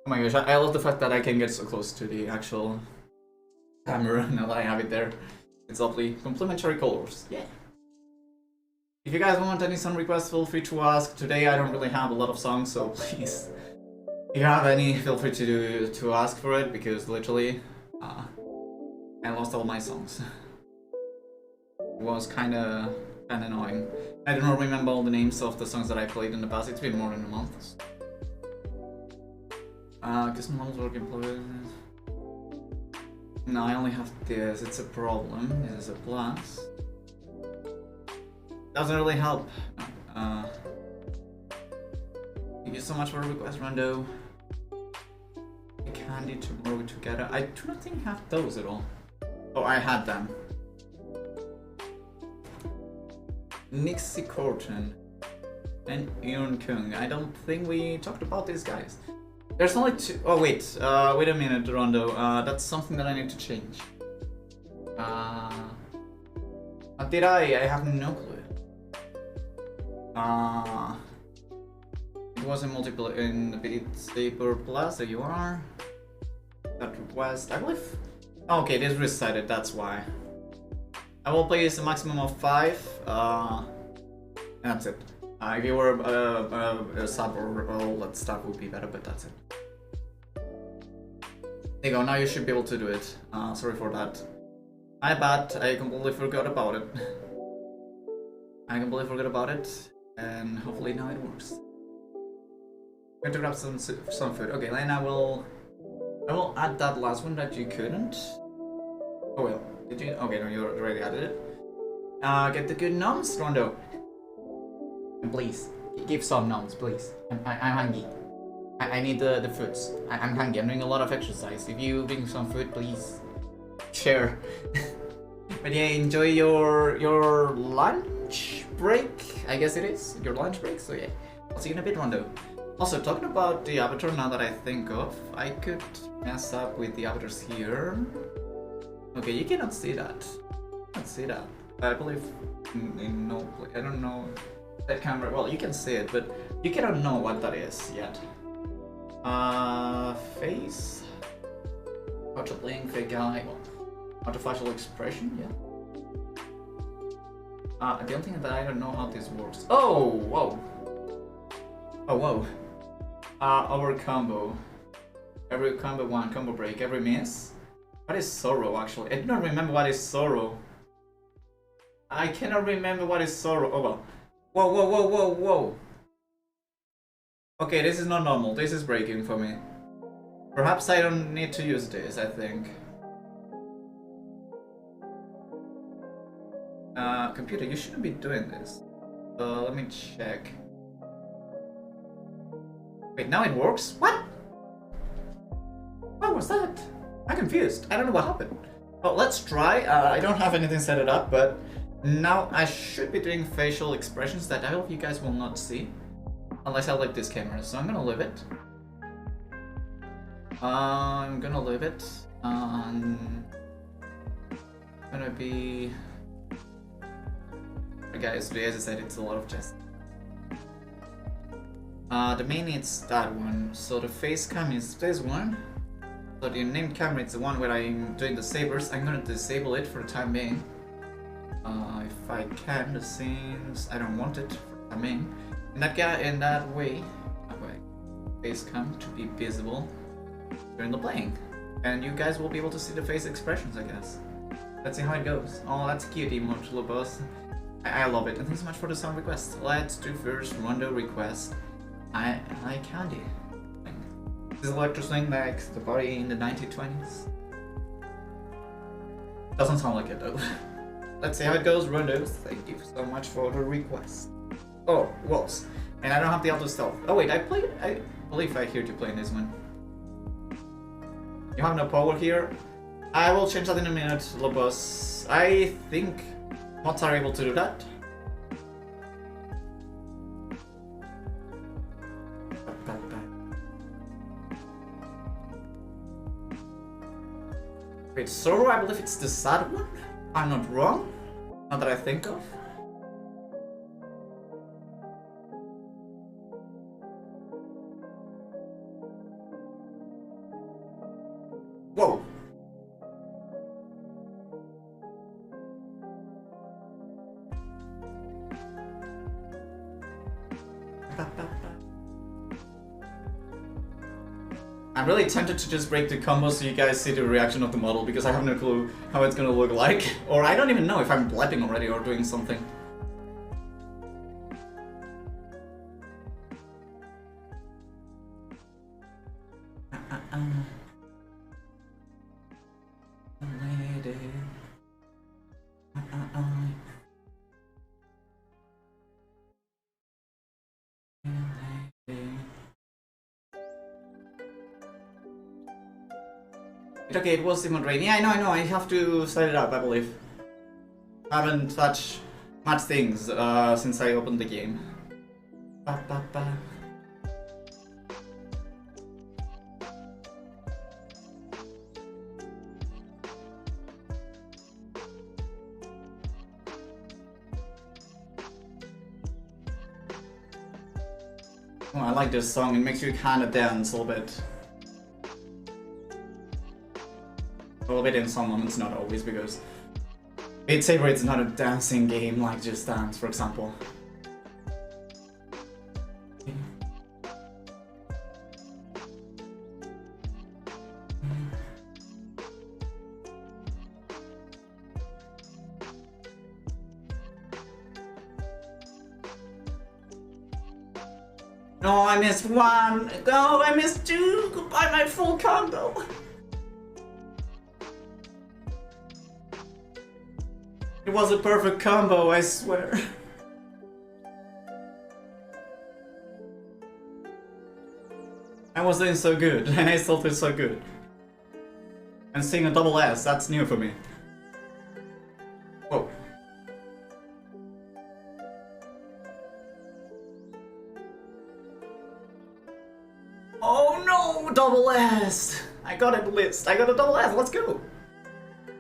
Oh my gosh. I love the fact that I can get so close to the actual camera now that I have it there. It's lovely. Complementary colors. Yeah. If you guys want any song requests, feel free to ask. Today I don't really have a lot of songs, so please, if you have any, feel free to ask for it, because literally, I lost all my songs. It was kinda annoying. I don't remember all the names of the songs that I played in the past. It's been more than a month. Custom models work employment. No, I only have this. It's a problem. This is a plus. Doesn't really help. Thank you so much for the request, Rondo. Candy tomorrow together. I do not think I have those at all. Oh, I had them. Nixie Corton and Ian Kung. I don't think we talked about these guys. There's only two. Oh wait, wait a minute, Rondo. That's something that I need to change. Did I have no clue. It was in multiple in the Beat Saber Plus. There you are. That request, I believe. Okay, this recited. That's why. I will play this a maximum of 5. That's it. If you were a sub or all that stuff would be better, but that's it. There you go. Now you should be able to do it. Sorry for that. My bad. I completely forgot about it. And hopefully now it works. I'm going to grab some food. Okay, then I will add that last one that you couldn't. Oh well, did you? Okay, no, you already added it. Get the good noms, Rondo. And please, give some noms, please. I'm hungry. I need the foods. I'm hungry. I'm doing a lot of exercise. If you bring some food, please share. But yeah, enjoy your lunch break. I guess it is your lunch break. So yeah, I'll see you in a bit, Rondo. Also, talking about the avatar, now that I think of, I could mess up with the avatars here. Okay, you cannot see that. I believe in no place. I don't know that camera. Well, you can see it, but you cannot know what that is yet. Face. Auto-playing fake eye. Artificial expression, yeah. The only thing that I don't know how this works. Oh, whoa. Oh, whoa. Our combo. Every combo 1, combo break, every miss. What is sorrow, actually? I do not remember what is sorrow. I cannot remember what is sorrow. Oh, well. Whoa. Okay, this is not normal. This is breaking for me. Perhaps I don't need to use this, I think. Computer, you shouldn't be doing this. Let me check. Wait, now it works? What? What was that? I'm confused. I don't know what happened. Well, let's try. I don't have anything set it up, but now I should be doing facial expressions that I hope you guys will not see. Unless I leave this camera, so I'm gonna leave it. I'm gonna leave it. Gonna be... Guys, as I said, it's a lot of chess. The main is that one, so the face cam is this one. So the named camera is the one where I'm doing the sabers. I'm gonna disable it for the time being. If I can, the scenes, I don't want it for the time being. In that way, face cam to be visible during the playing. And you guys will be able to see the face expressions, I guess. Let's see how it goes. Oh, that's cute emote, Lobos. I love it, and thanks so much for the song request. Let's do first Rondo request. I like candy. This electro swing like the party in the 1920s. Doesn't sound like it though. Let's see how it goes, Rondos. Thank you so much for the request. Oh, wolves. And I don't have the auto stealth. Oh wait, I believe I heard you playing this one. You have no power here. I will change that in a minute, Lobos. I think mods are able to do that. Wait, Zoro, I believe it's the sad one? I'm not wrong? Not that I think of. Whoa! I'm really tempted to just break the combo so you guys see the reaction of the model, because I have no clue how it's gonna look like. Or I don't even know if I'm blapping already or doing something. Lady. Okay, it was Demon Rain. Yeah, I know, I have to set it up, I believe. I haven't touched much things since I opened the game. Ba, ba, ba. Oh, I like this song, it makes you kind of dance a little bit. A little bit in some moments, not always, because Beat Saber is not a dancing game like Just Dance, for example. No, I missed one! No, I missed two! Goodbye, my full combo! It was a perfect combo, I swear. I was doing so good, and I still did so good. And seeing a double S, that's new for me. Whoa. Oh no, double S! I got it list, I got a double S, let's go!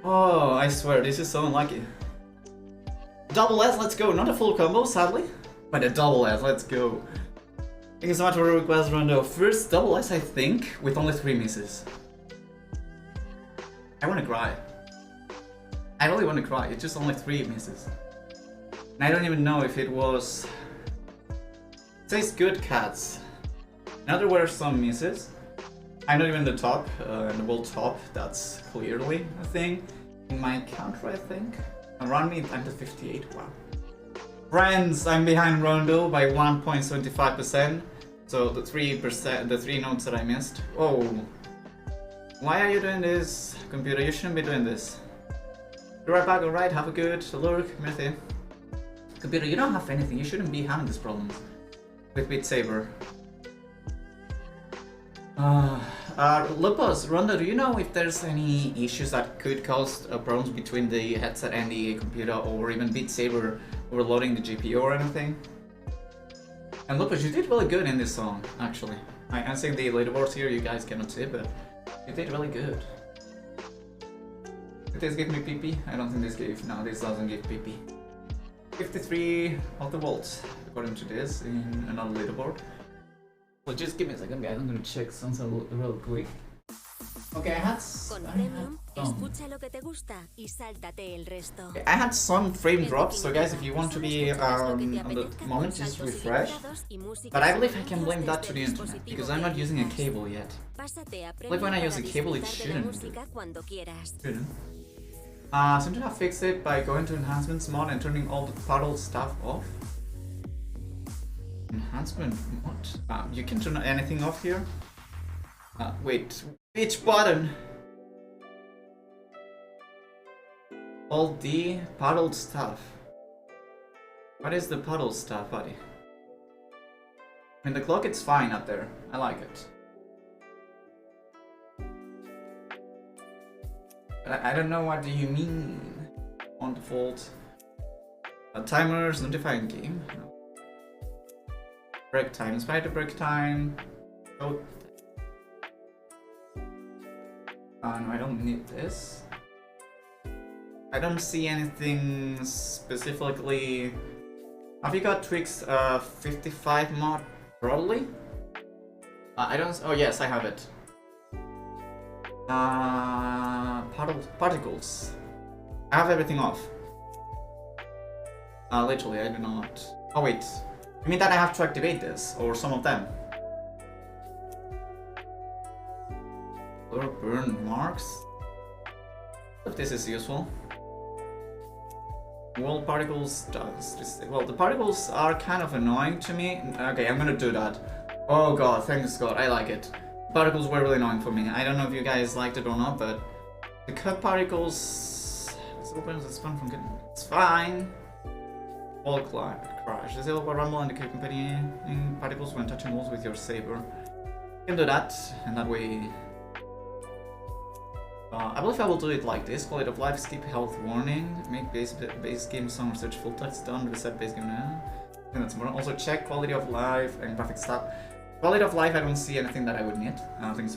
Oh, I swear, this is so unlucky. Double S, let's go. Not a full combo, sadly. But a double S, let's go. Thank you so much for the request, Rondo. First double S, I think, with only 3 misses. I wanna cry. I really wanna cry. It's just only 3 misses. And I don't even know if it was... It says good cats. Now there were some misses. I'm not even the top, in the world top. That's clearly a thing. In my counter, I think. Around me, I'm to 58, wow. Friends, I'm behind Rondo by 1.75%. So the 3%, the 3 notes that I missed. Oh. Why are you doing this? Computer, you shouldn't be doing this. Be right back, alright, have a good look, Mirthi. Computer, you don't have anything, you shouldn't be having these problems. With Beat Saber. Lupus, Rondo, do you know if there's any issues that could cause problems between the headset and the computer, or even Beat Saber overloading the GPU or anything? And Lupus, you did really good in this song, actually. I'm seeing the leaderboards here, you guys cannot see, but you did really good. Did this give me PP? I don't think this gave, no, this doesn't give PP. 53 of the volts, according to this, in another leaderboard. So just give me a second, guys. I'm gonna check something real quick. Okay, I had some frame drops, so guys, if you want to be on the moment, just refresh. But I believe I can blame that to the internet, because I'm not using a cable yet. Like when I use a cable, it shouldn't. Seem to have fixed it by going to enhancements mod and turning all the puddle stuff off. Enhancement mod? You can turn anything off here. Wait, which button? All D, puddled stuff. What is the puddled stuff, buddy? I mean, the clock is fine up there. I like it. But I don't know what do you mean. On default. Timers, notifying game. No. Break time, spider break time. Oh. No, I don't need this. I don't see anything specifically. Have you got Twix 55 mod? Probably? I don't. Oh, yes, I have it. Particles. I have everything off. Literally, I do not. Oh, wait. You mean that I have to activate this? Or some of them? Or burn marks? If this is useful. Well, particles does. Well, the particles are kind of annoying to me. Okay, I'm gonna do that. Oh god, thanks god, I like it. Particles were really annoying for me. I don't know if you guys liked it or not, but the cut particles. This opens the spawn from getting. It's fine. Wall crash. Disable rumble and the accompanying particles when touching walls with your saber. You can do that, and that way. I believe I will do it like this. Quality of life, skip health warning, make base game song search full text done, reset base game now. I think that's more. Also check quality of life and graphic stuff. Quality of life, I don't see anything that I would need. Thank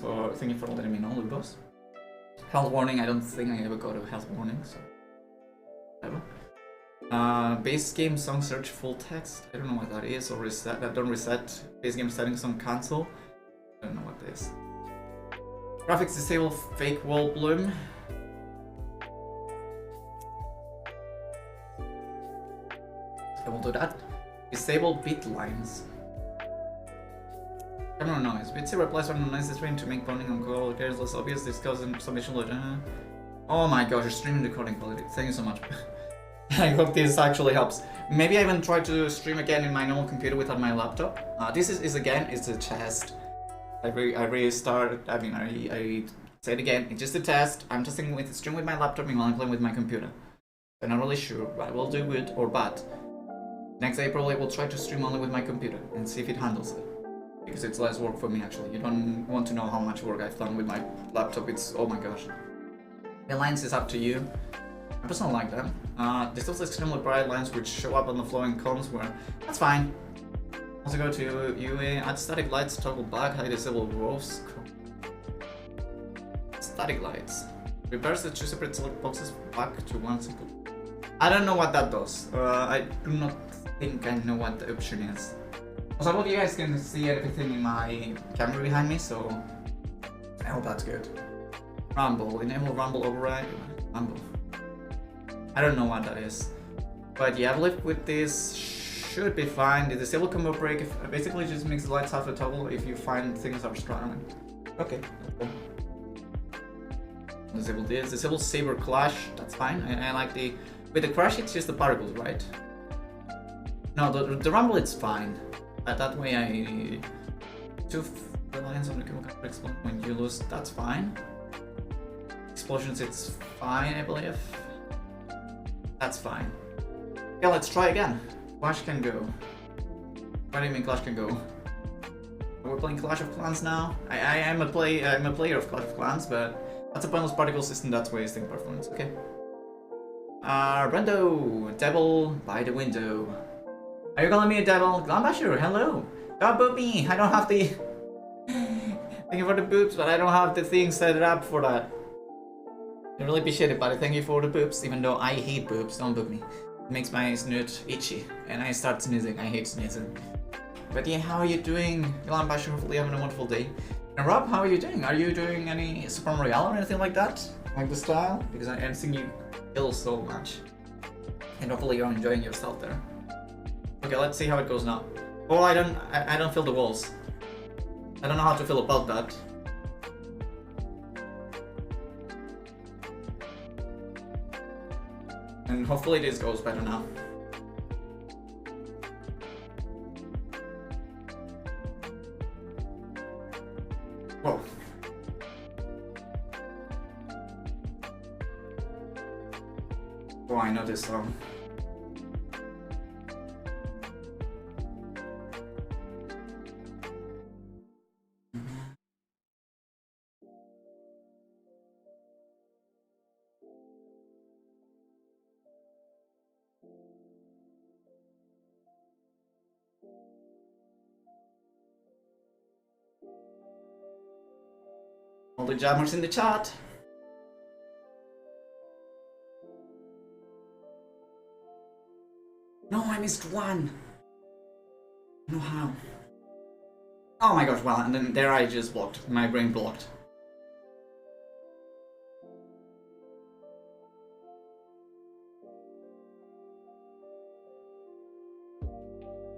you for letting me know, Lubos. Health warning, I don't think I ever got a health warning, so whatever. Base game song search full text. I don't know what that is, or reset. Don't reset base game settings on cancel. I don't know what this is. Graphics disable fake wall bloom. I will do that. Disable beat lines. Camera noise. Beat Saber applies on a nice screen to make bonding on call players less obvious. This causes submission load. Oh my gosh, you're streaming recording quality. Thank you so much. I hope this actually helps. Maybe I even try to stream again in my normal computer without my laptop. This is again, it's a test. I restarted. I mean, I say it again. It's just a test. I'm testing with stream with my laptop and while I'm playing with my computer. I'm not really sure. I will do good or bad. Next April, I will try to stream only with my computer and see if it handles it. Because it's less work for me actually. You don't want to know how much work I've done with my laptop. It's oh my gosh. The lines is up to you. I personally like them. There's also extremely bright lines which show up on the flowing columns where that's fine. Also go to UA, add static lights, toggle black, hide disable rows. Static lights. Reverse the two separate select boxes back to one simple. I don't know what that does. I do not think I know what the option is. Also, I hope you guys can see everything in my camera behind me, so I hope that's good. Rumble, enable rumble override. Rumble. I don't know what that is. But yeah, I believe with this should be fine. The disable combo break basically just makes the lights half a toggle if you find things are strong. Okay. Disable this. Disable saber clash. That's fine. I like the. With the crash, it's just the particles, right? No, the rumble it's fine. That way I. Two lines on the chemical explode when you lose. That's fine. Explosions, it's fine, I believe. That's fine. Yeah, let's try again. Clash can go. What do you mean Clash can go? We're playing Clash of Clans now. I'm a player of Clash of Clans, but that's a pointless particle system. That's wasting performance. Okay. Brendo, devil by the window. Are you calling me a devil? Glambasher, hello. God boop me. I don't have the. Thank you for the boops, but I don't have the thing set up for that. I really appreciate it, buddy. Thank you for the boops, even though I hate boops. Don't boop me. It makes my snoot itchy, and I start sneezing. I hate sneezing. But yeah, how are you doing? Glambasher, hopefully having a wonderful day. And Rob, how are you doing? Are you doing any Super Mario or anything like that? Like the style? Because I'm seeing you kill so much. And hopefully you're enjoying yourself there. Okay, let's see how it goes now. Oh, I don't feel the walls. I don't know how to feel about that. And hopefully this goes better now. Whoa, Oh, I know this song. All the jammers in the chat. No, I missed one. No, how? Oh my gosh, well, and then there I just blocked. My brain blocked.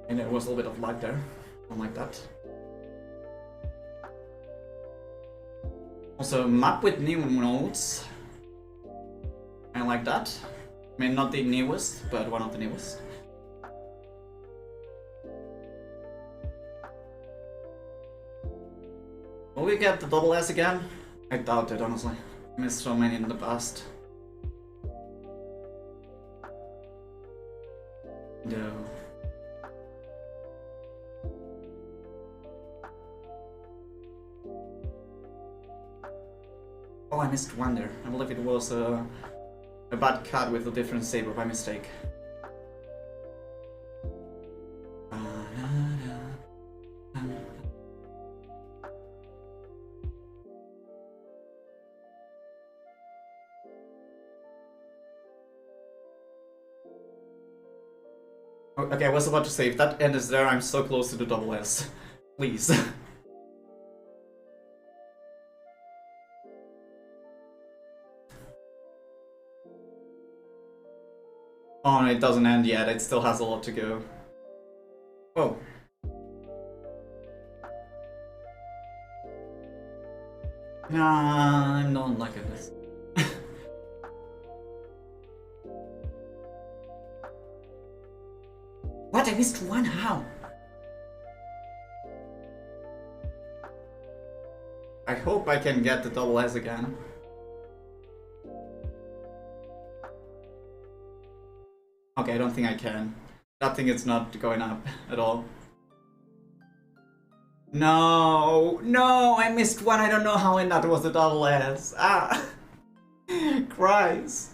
And there was a little bit of lag there. Don't like that. Also, map with new nodes. I like that. I mean, not the newest, but one of the newest. Will we get the double S again? I doubt it, honestly. I missed so many in the past. No. Oh, I missed one there. I believe it was a bad cut with a different saber by mistake. Okay, I was about to say, if that end is there, I'm so close to the double S. Please. Oh, no, it doesn't end yet. It still has a lot to go. Oh. Nah, I'm not liking this. What? I missed one? How? I hope I can get the double S again. Okay, I don't think I can. That thing is not going up at all. No, no, I missed one. I don't know how, and that was the double S. Ah, cries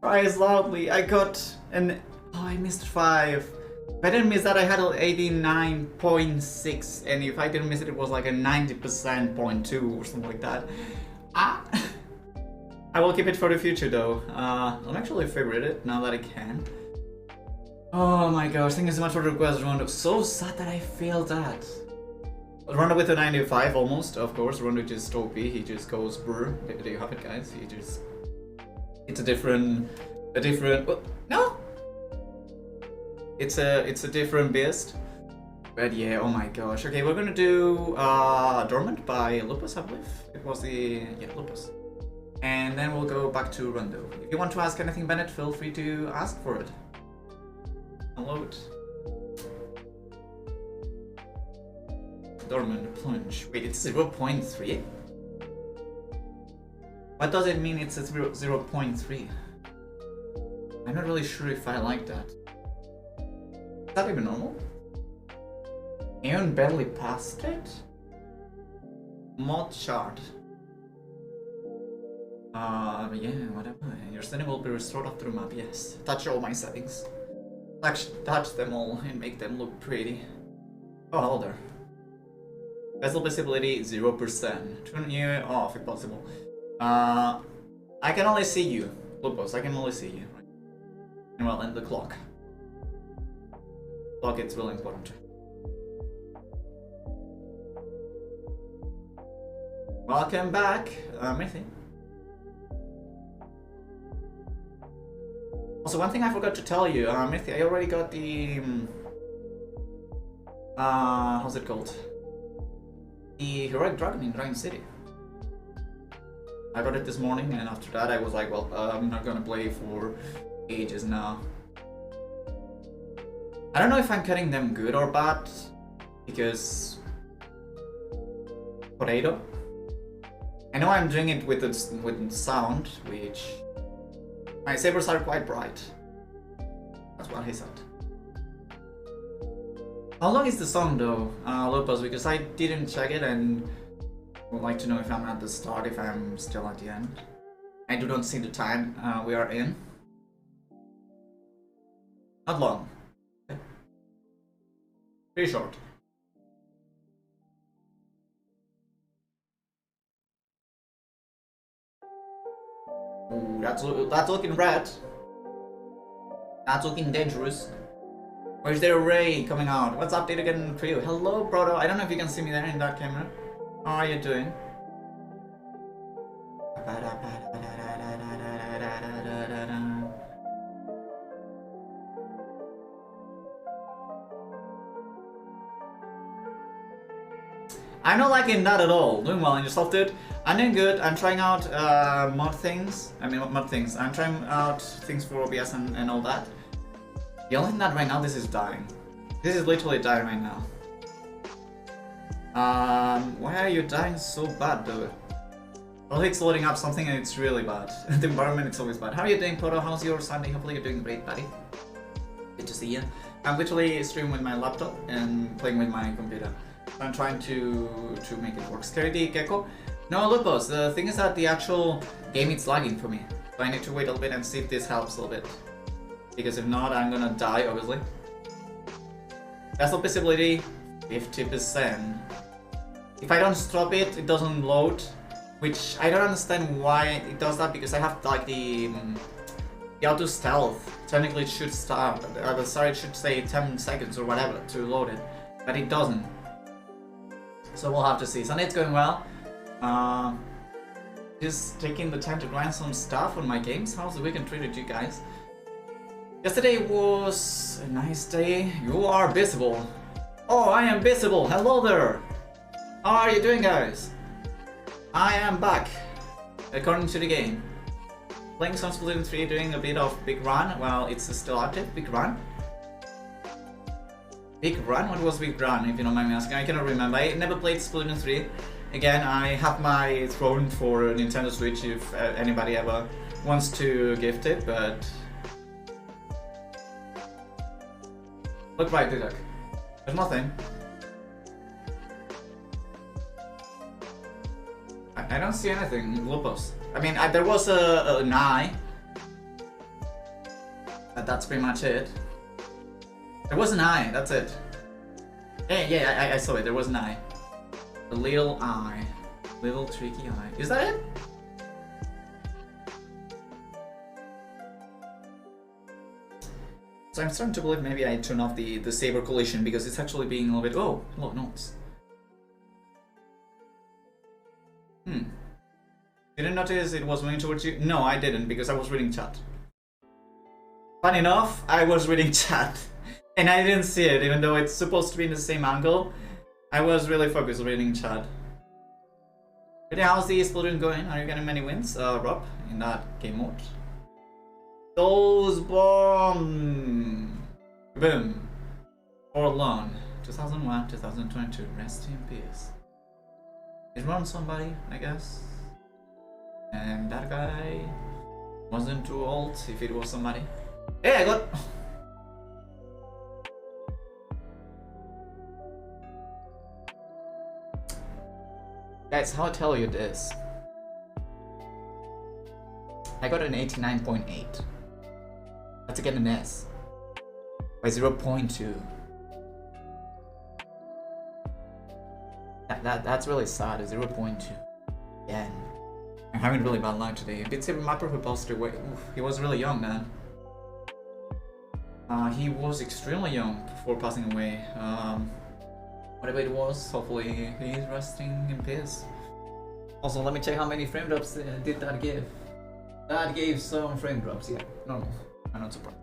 loudly. I got an. Oh, I missed 5. If I didn't miss that, I had an 89.6, and if I didn't miss it, it was like a 90% .2 or something like that. Ah. I will keep it for the future though. I'll actually favorite it now that I can. Oh my gosh, thank you so much for the request, Rondo. So sad that I failed that. Rondo with a 95 almost, of course. Rondo just OP, he just goes brr. There you have it, guys. He just... It's a different... Oh, no! It's a different beast. But yeah, oh my gosh. Okay, we're gonna do Dormant by Lupus, I believe. It was the... yeah, Lupus. And then we'll go back to Rondo. If you want to ask anything, Bennett, feel free to ask for it. Download. Dormant plunge. Wait, it's 0.3? What does it mean it's a 0.3? I'm not really sure if I like that. Is that even normal? Aeon barely passed it? Mod chart. Yeah, whatever. Your setting will be restored after the map, yes. Touch all my settings. Touch them all and make them look pretty. Oh, hello there. Vessel visibility 0%. Turn you off if possible. I can only see you, Lupus. I can only see you. And well, and the clock. Clock is really important. Welcome back, Mithy. Also, one thing I forgot to tell you, Mithy, I already got the how's it called? The Heroic Dragon in Dragon City. I got it this morning, and after that I was like, well, I'm not gonna play for ages now. I don't know if I'm cutting them good or bad, because... Potato? I know I'm doing it with sound, which My sabers are quite bright. That's what he said. How long is the song though, Lopez? Because I didn't check it and would like to know if I'm at the start, if I'm still at the end. I do not see the time we are in. Not long. Okay. Pretty short. Ooh, that's looking red. That's looking dangerous. Or is there a ray coming out? What's update again for you? Hello, Proto. I don't know if you can see me there in that camera. How are you doing? I'm not liking that at all. Doing well in yourself, dude. I'm doing good. I'm trying out mod things. I mean, mod things. I'm trying out things for OBS and all that. The only thing that right now, this is dying. This is literally dying right now. Why are you dying so bad, dude? Well, it's loading up something and it's really bad. The environment is always bad. How are you doing, Proto? How's your Sunday? Hopefully you're doing great, buddy. Good to see you. I'm literally streaming with my laptop and playing with my computer. I'm trying to make it work. Scary Gecko? No, Lupus, the thing is that the actual game is lagging for me. So I need to wait a little bit and see if this helps a little bit. Because if not, I'm gonna die, obviously. Castle visibility, 50%. If I don't stop it, it doesn't load. Which I don't understand why it does that, because I have like the auto stealth. Technically it should start, at the start it should say 10 seconds or whatever to load it. But it doesn't. So we'll have to see. Sunday's going well. Just taking the time to grind some stuff on my games. How's the weekend treated you guys? Yesterday was a nice day. You are visible. Oh, I am visible. Hello there. How are you doing, guys? I am back, according to the game. Playing some Splatoon 3, doing a bit of Big Run. Well, it's still active. Big Run. Big Run? What was Big Run, if you don't mind me asking? I cannot remember. I never played Splatoon 3. Again, I have my throne for Nintendo Switch if anybody ever wants to gift it, but... Look right, Dudok. There's nothing. I don't see anything, Lupus. I mean, there was an eye. But that's pretty much it. There was an eye, that's it. Yeah, I saw it, there was an eye. A little eye. Little tricky eye. Is that it? So I'm starting to believe maybe I turn off the saber collision because it's actually being a little bit... Oh, hello, notes. Didn't notice it was moving towards you? No, I didn't, because I was reading chat. Funny enough, I was reading chat. And I didn't see it, even though it's supposed to be in the same angle. I was really focused reading chat. But yeah, how's the Splatoon going? Are you getting many wins, Rob, in that game mode? Those bomb! Boom. Forlorn. 2001, 2022. Rest in peace. It runs somebody, I guess. And that guy wasn't too old if it was somebody. Hey, I got... Guys, how I tell you this? I got an 89.8. Let's get an S. By 0.2. That's really sad, 0.2. Again. I'm having really bad luck today. Beat Saber Mapper who passed away. Oof, he was really young, man. He was extremely young before passing away. Whatever it was, hopefully he's resting in peace. Also, let me check how many frame drops did that give. That gave some frame drops, yeah. Normal. I'm not surprised.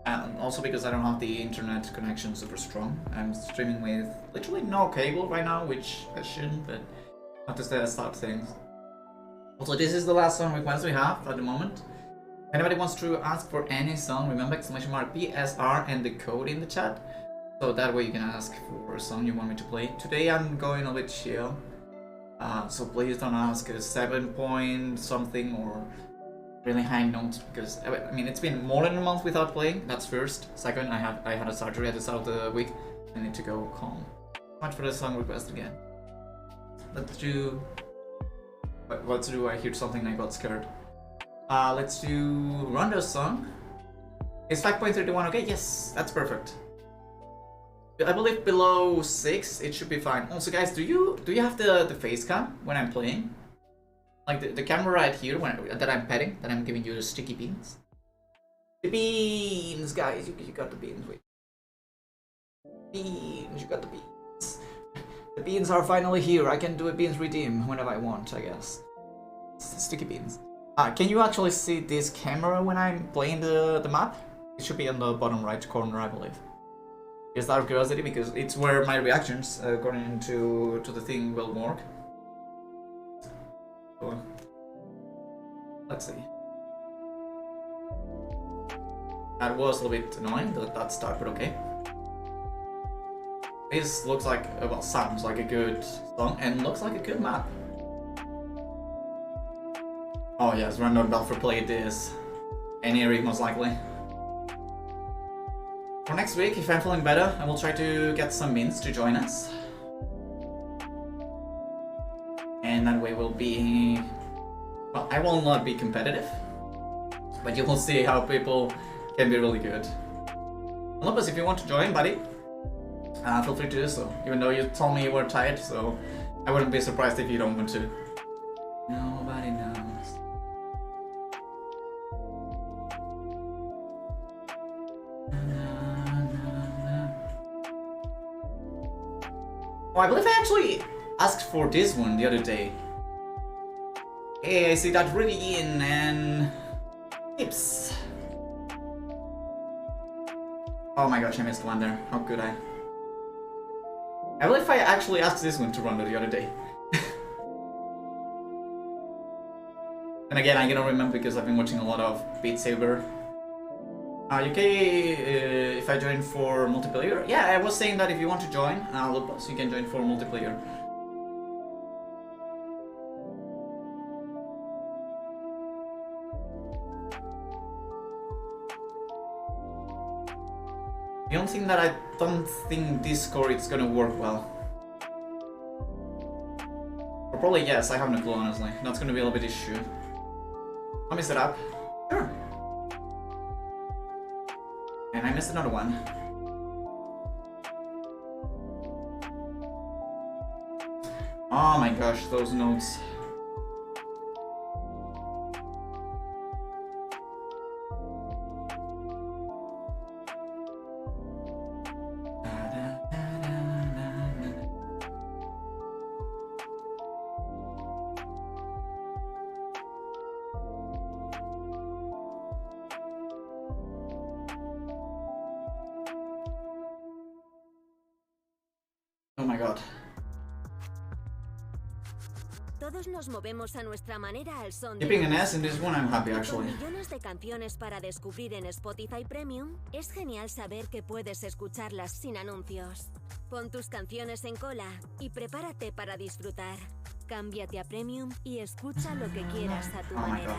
And also because I don't have the internet connection super strong. I'm streaming with literally no cable right now, which I shouldn't, but I have to start things. Also, this is the last song request we have at the moment. If anybody wants to ask for any song, remember !PSR and the code in the chat. So that way you can ask for a song you want me to play. Today I'm going a bit chill. So please don't ask a 7 point something or really high notes because I mean it's been more than a month without playing. That's first. Second, I had a surgery at the start of the week. I need to go calm. Much for the song request again. Let's do. What to do? I heard something. I got scared. Let's do Rondo's song. Is 5.31 okay? Yes, that's perfect. I believe below 6 it should be fine. Also, guys, do you have the face cam when I'm playing? Like the camera right here that I'm petting, that I'm giving you the sticky beans. The beans, guys, you got the beans. Wait, beans, you got the beans. The beans are finally here. I can do a beans redeem whenever I want, I guess. Sticky beans. Can you actually see this camera when I'm playing the map? It should be on the bottom right corner, I believe. Just out of curiosity, because it's where my reactions, according to the thing, will work. So, let's see. That was a little bit annoying, that start, but okay. This looks like, well, sounds like a good song, and looks like a good map. Oh yes, Random Buffer played this. And Eric, most likely. For next week, if I'm feeling better, I will try to get some mints to join us. And that way we'll be... Well, I will not be competitive. But you will see how people can be really good. Lopez, if you want to join, buddy, feel free to do so. Even though you told me you were tired, so I wouldn't be surprised if you don't want to. Nobody knows. Oh, I believe I actually asked for this one the other day. Hey, I see that really in and tips. Oh my gosh, I missed one there. How could I? I believe I actually asked this one to run the other day. And again, I cannot remember because I've been watching a lot of Beat Saber. Okay, if I join for multiplayer? Yeah, I was saying that if you want to join, Lupus, you can join for multiplayer. The only thing that I don't think Discord is gonna work well. Or probably yes, I have no clue honestly. That's gonna be a little bit issue. Let me set up. Sure. And I missed another one. Oh my gosh, those notes. Oh my god. Todos nos movemos a nuestra manera al son de... Keeping an S in this one, I'm happy actually. Con millones de canciones para descubrir en Spotify Premium, es genial saber que puedes escucharlas sin anuncios. Pon tus canciones en cola y prepárate para disfrutar. Cámbiate a Premium y escucha lo que quieras a tu manera.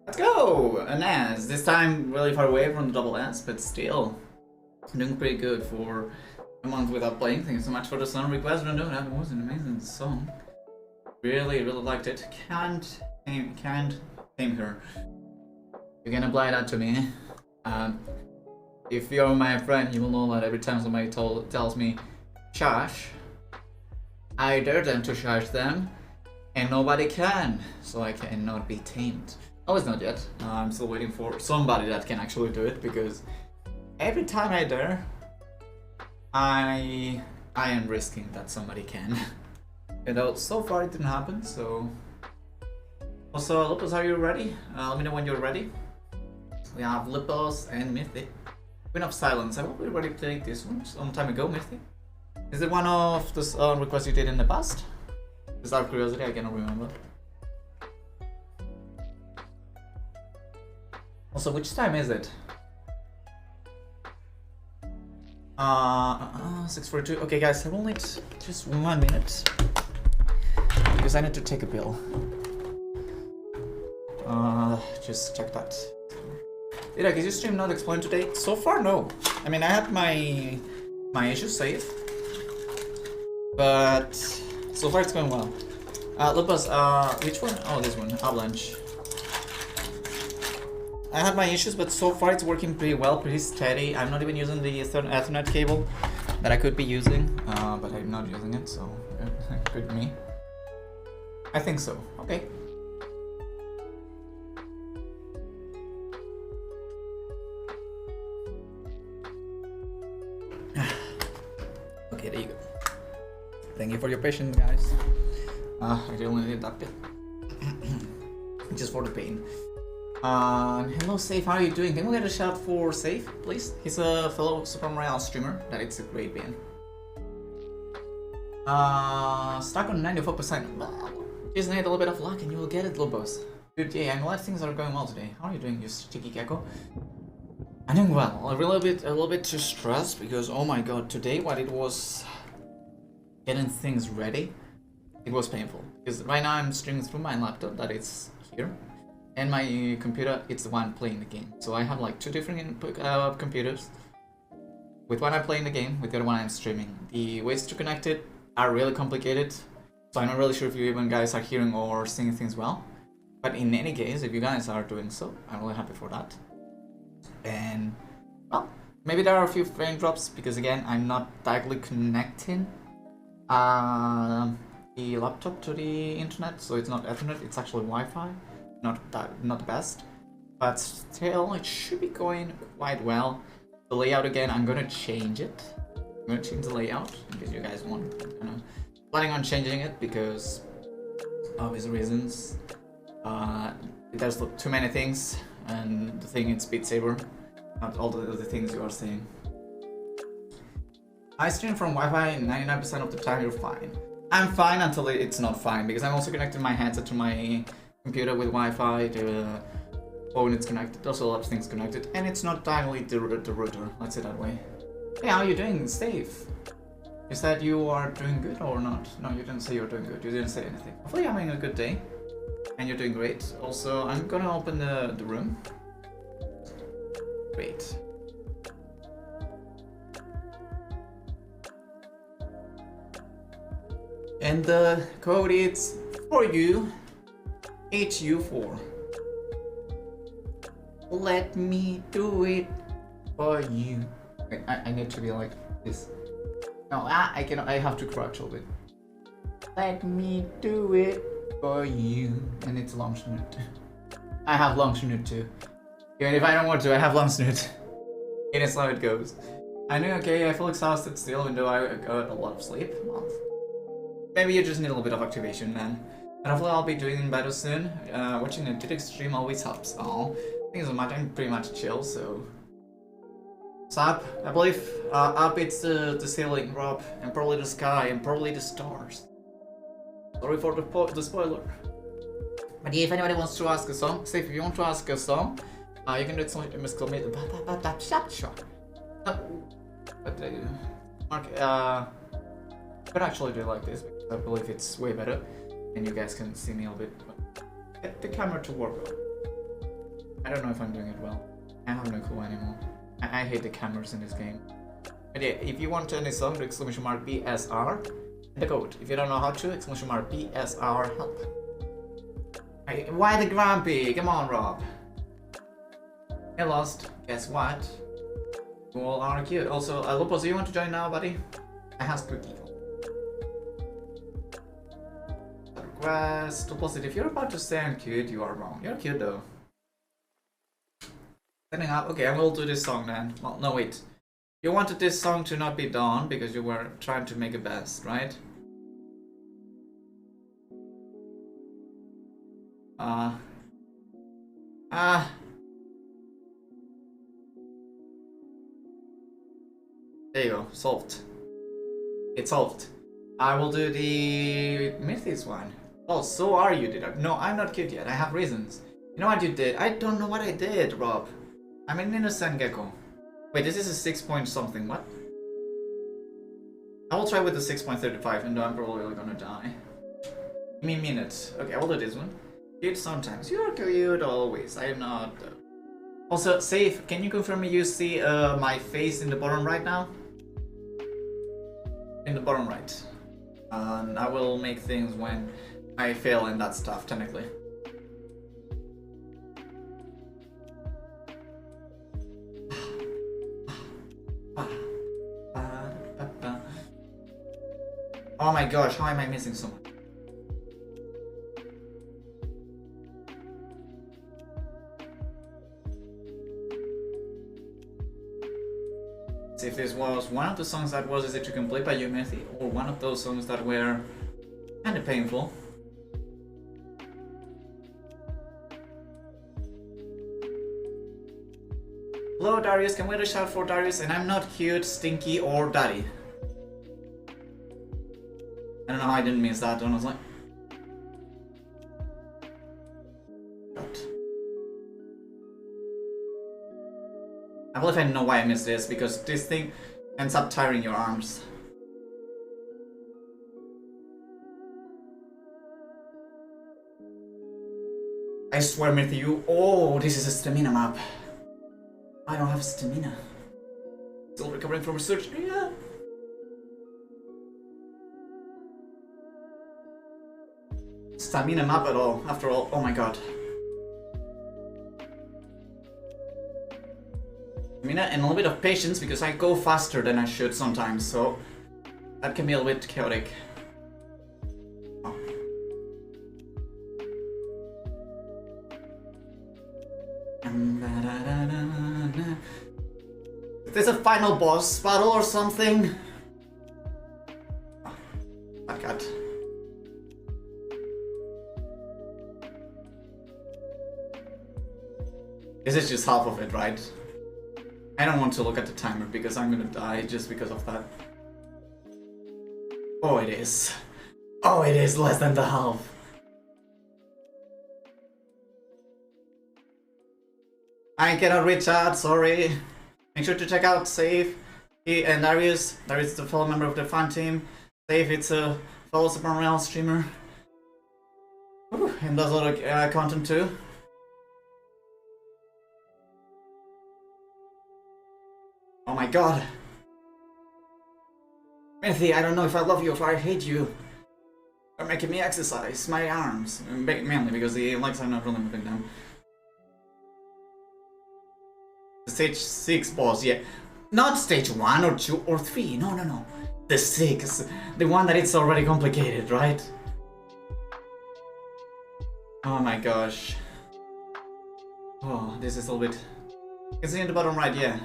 Let's go! An S. This time really far away from the double S, but still doing pretty good for a month without playing. Thank you so much for the song request. No, that was an amazing song. Really liked it. Can't tame her. You can apply that to me. If you're my friend, you will know that every time somebody tells me shush, I dare them to shush them, and nobody can, so I cannot be tamed. Oh, it's not yet. I'm still waiting for somebody that can actually do it, because every time I dare, I am risking that somebody can. You know, so far it didn't happen, so... Also, Lupus, are you ready? Let me know when you're ready. We have Lupus and Mythic. Queen of Silence. I hope we already played this one some time ago, maybe. Is it one of the requests you did in the past? Just out of curiosity, I cannot remember. Also, which time is it? 6:42. Okay, guys, I will need just 1 minute because I need to take a pill. Just check that. Did your stream not explain today? So far, no. I mean, I had my issues saved, but so far it's going well. Lupus, which one? Oh, this one, Avalanche. I had my issues, but so far it's working pretty well, pretty steady. I'm not even using the Ethernet cable that I could be using, but I'm not using it, so good me. I think so. Okay. Okay, there you go. Thank you for your patience, guys. I only did that bit. Just for the pain. Hello, Safe, how are you doing? Can we get a shout for Safe, please? He's a fellow Super Mario streamer. That it's a great band. Stuck on 94%. Well, just need a little bit of luck and you will get it, Lobos. Good, yeah, I'm glad things are going well today. How are you doing, you sticky gecko? I'm doing well. A little bit too stressed because, oh my god, today what it was getting things ready, it was painful. Because right now I'm streaming through my laptop that is here. And my computer, it's the one playing the game. So I have like two different computers. With one I'm playing the game, with the other one I'm streaming. The ways to connect it are really complicated. So I'm not really sure if you even guys are hearing or seeing things well. But in any case, if you guys are doing so, I'm really happy for that. And, well, maybe there are a few frame drops because again, I'm not directly connecting the laptop to the internet. So it's not Ethernet, it's actually Wi-Fi. Not the best, but still it should be going quite well. The layout again, I'm gonna change it. I'm gonna change the layout in case you guys want. I'm planning on changing it because obvious reasons. There's too many things, and the thing it's Beat Saber, not all the other things you are saying. I stream from Wi-Fi 99% of the time. You're fine. I'm fine until it's not fine because I'm also connecting my headset to my computer with Wi-Fi, the phone it's connected, also a lot of things connected, and it's not directly the router, let's say that way. Hey, how are you doing, Steve? You said you are doing good or not? No, you didn't say you're doing good, you didn't say anything. Hopefully you're having a good day, and you're doing great. Also, I'm gonna open the room. Great. And the code is for you. HU4. Let me do it for you. I need to be like this. No, I cannot. I have to crouch a bit. Let me do it for you. And it's long snoot. I have long snoot too. Even if I don't want to, I have long snoot. It is how it goes. I know, okay, I feel exhausted still, even though I got a lot of sleep. Well, maybe you just need a little bit of activation, man. And hopefully I'll be doing better soon. Watching a Diddy stream always helps. Oh, things are much. I'm pretty much chill, so. What's up? I believe up it's the ceiling, Rob, and probably the sky, and probably the stars. Sorry for the spoiler. But yeah, if anybody wants to ask a song, say if you want to ask a song, you can do it so but Mark, could actually do it like this because I believe it's way better. And you guys can see me a little bit. Get the camera to work well. I don't know if I'm doing it well. I have no clue anymore. I hate the cameras in this game. But yeah, if you want any song, do exclamation mark BSR. And the code. If you don't know how to, exclamation mark BSR help. Hey, why the grumpy? Come on, Rob. I lost. Guess what? You all are cute. Also, Lupos, do you want to join now, buddy? I have cookie. Request. Opposite, if you're about to say I'm cute, you are wrong. You're cute though. Setting up. Okay, I will do this song then. Well, no, wait. You wanted this song to not be done because you were trying to make a best, right? There you go. Solved. It's solved. I will do the Mythis one. Oh, so are you, did I? No, I'm not cute yet. I have reasons. You know what you did? I don't know what I did, Rob. I'm an innocent gecko. Wait, this is a 6 point something. What? I will try with the 6.35 and I'm probably gonna die. Give me a minute. Okay, I will do this one. Cute sometimes. You're cute always. I am not. Also, Safe, can you confirm you see my face in the bottom right now? In the bottom right. I will make things when I fail in that stuff, technically. Oh my gosh, how am I missing so much? See if this was one of the songs that was easy to complete by you, Matthew, or one of those songs that were kinda painful. Hello Darius, can we do a shout for Darius? And I'm not cute, stinky, or daddy. I don't know how I didn't miss that, honestly. God. I believe I know why I missed this, because this thing ends up tiring your arms. I swear, Matthew. Oh, this is a stamina map. I don't have stamina. Still recovering from surgery. Yeah. Stamina map at all, after all. Oh my god. Stamina and a little bit of patience because I go faster than I should sometimes, so that can be a little bit chaotic. Oh. Is this a final boss battle or something? Oh, bad god. This is just half of it, right? I don't want to look at the timer because I'm gonna die just because of that. Oh, it is. Oh, it is less than the half. I cannot reach out, sorry. Make sure to check out Safe and Darius. Darius is a fellow member of the fan team. Safe, it's a fellow Super Mario streamer. Whew, and does a lot of content too. Oh my god. Matthew, I don't know if I love you or if I hate you. You're making me exercise my arms. Mainly because the legs are not really moving them. Stage 6 boss, yeah. Not stage 1 or 2 or 3, no, no, no. The 6. The one that it's already complicated, right? Oh my gosh. Oh, this is a little bit... You can see in the bottom right, yeah.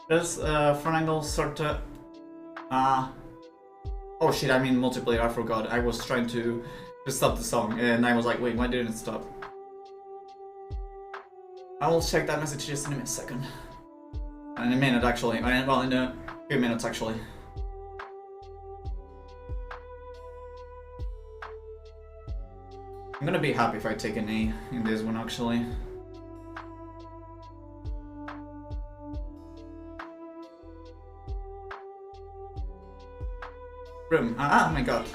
There's front angle sort of... Oh shit, I mean multiplayer, I forgot. I was trying to stop the song and I was like, wait, why didn't it stop? I will check that message just in a second. In a minute actually, well in a few minutes actually. I'm gonna be happy if I take an A in this one actually. Room. Oh my god.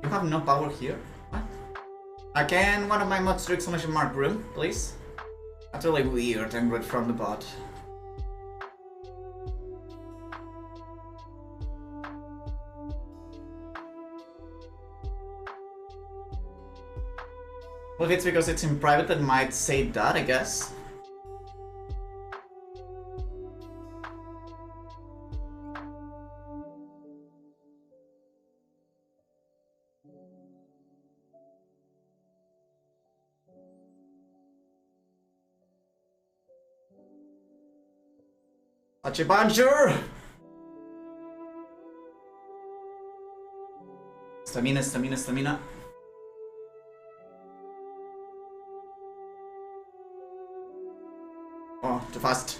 You have no power here? What? Again, one of my mods to exclamation mark room, please. That's really weird and read from the bot. Well, if it's because it's in private, that might say that, I guess. Such a buncher! Stamina, stamina, stamina. too fast.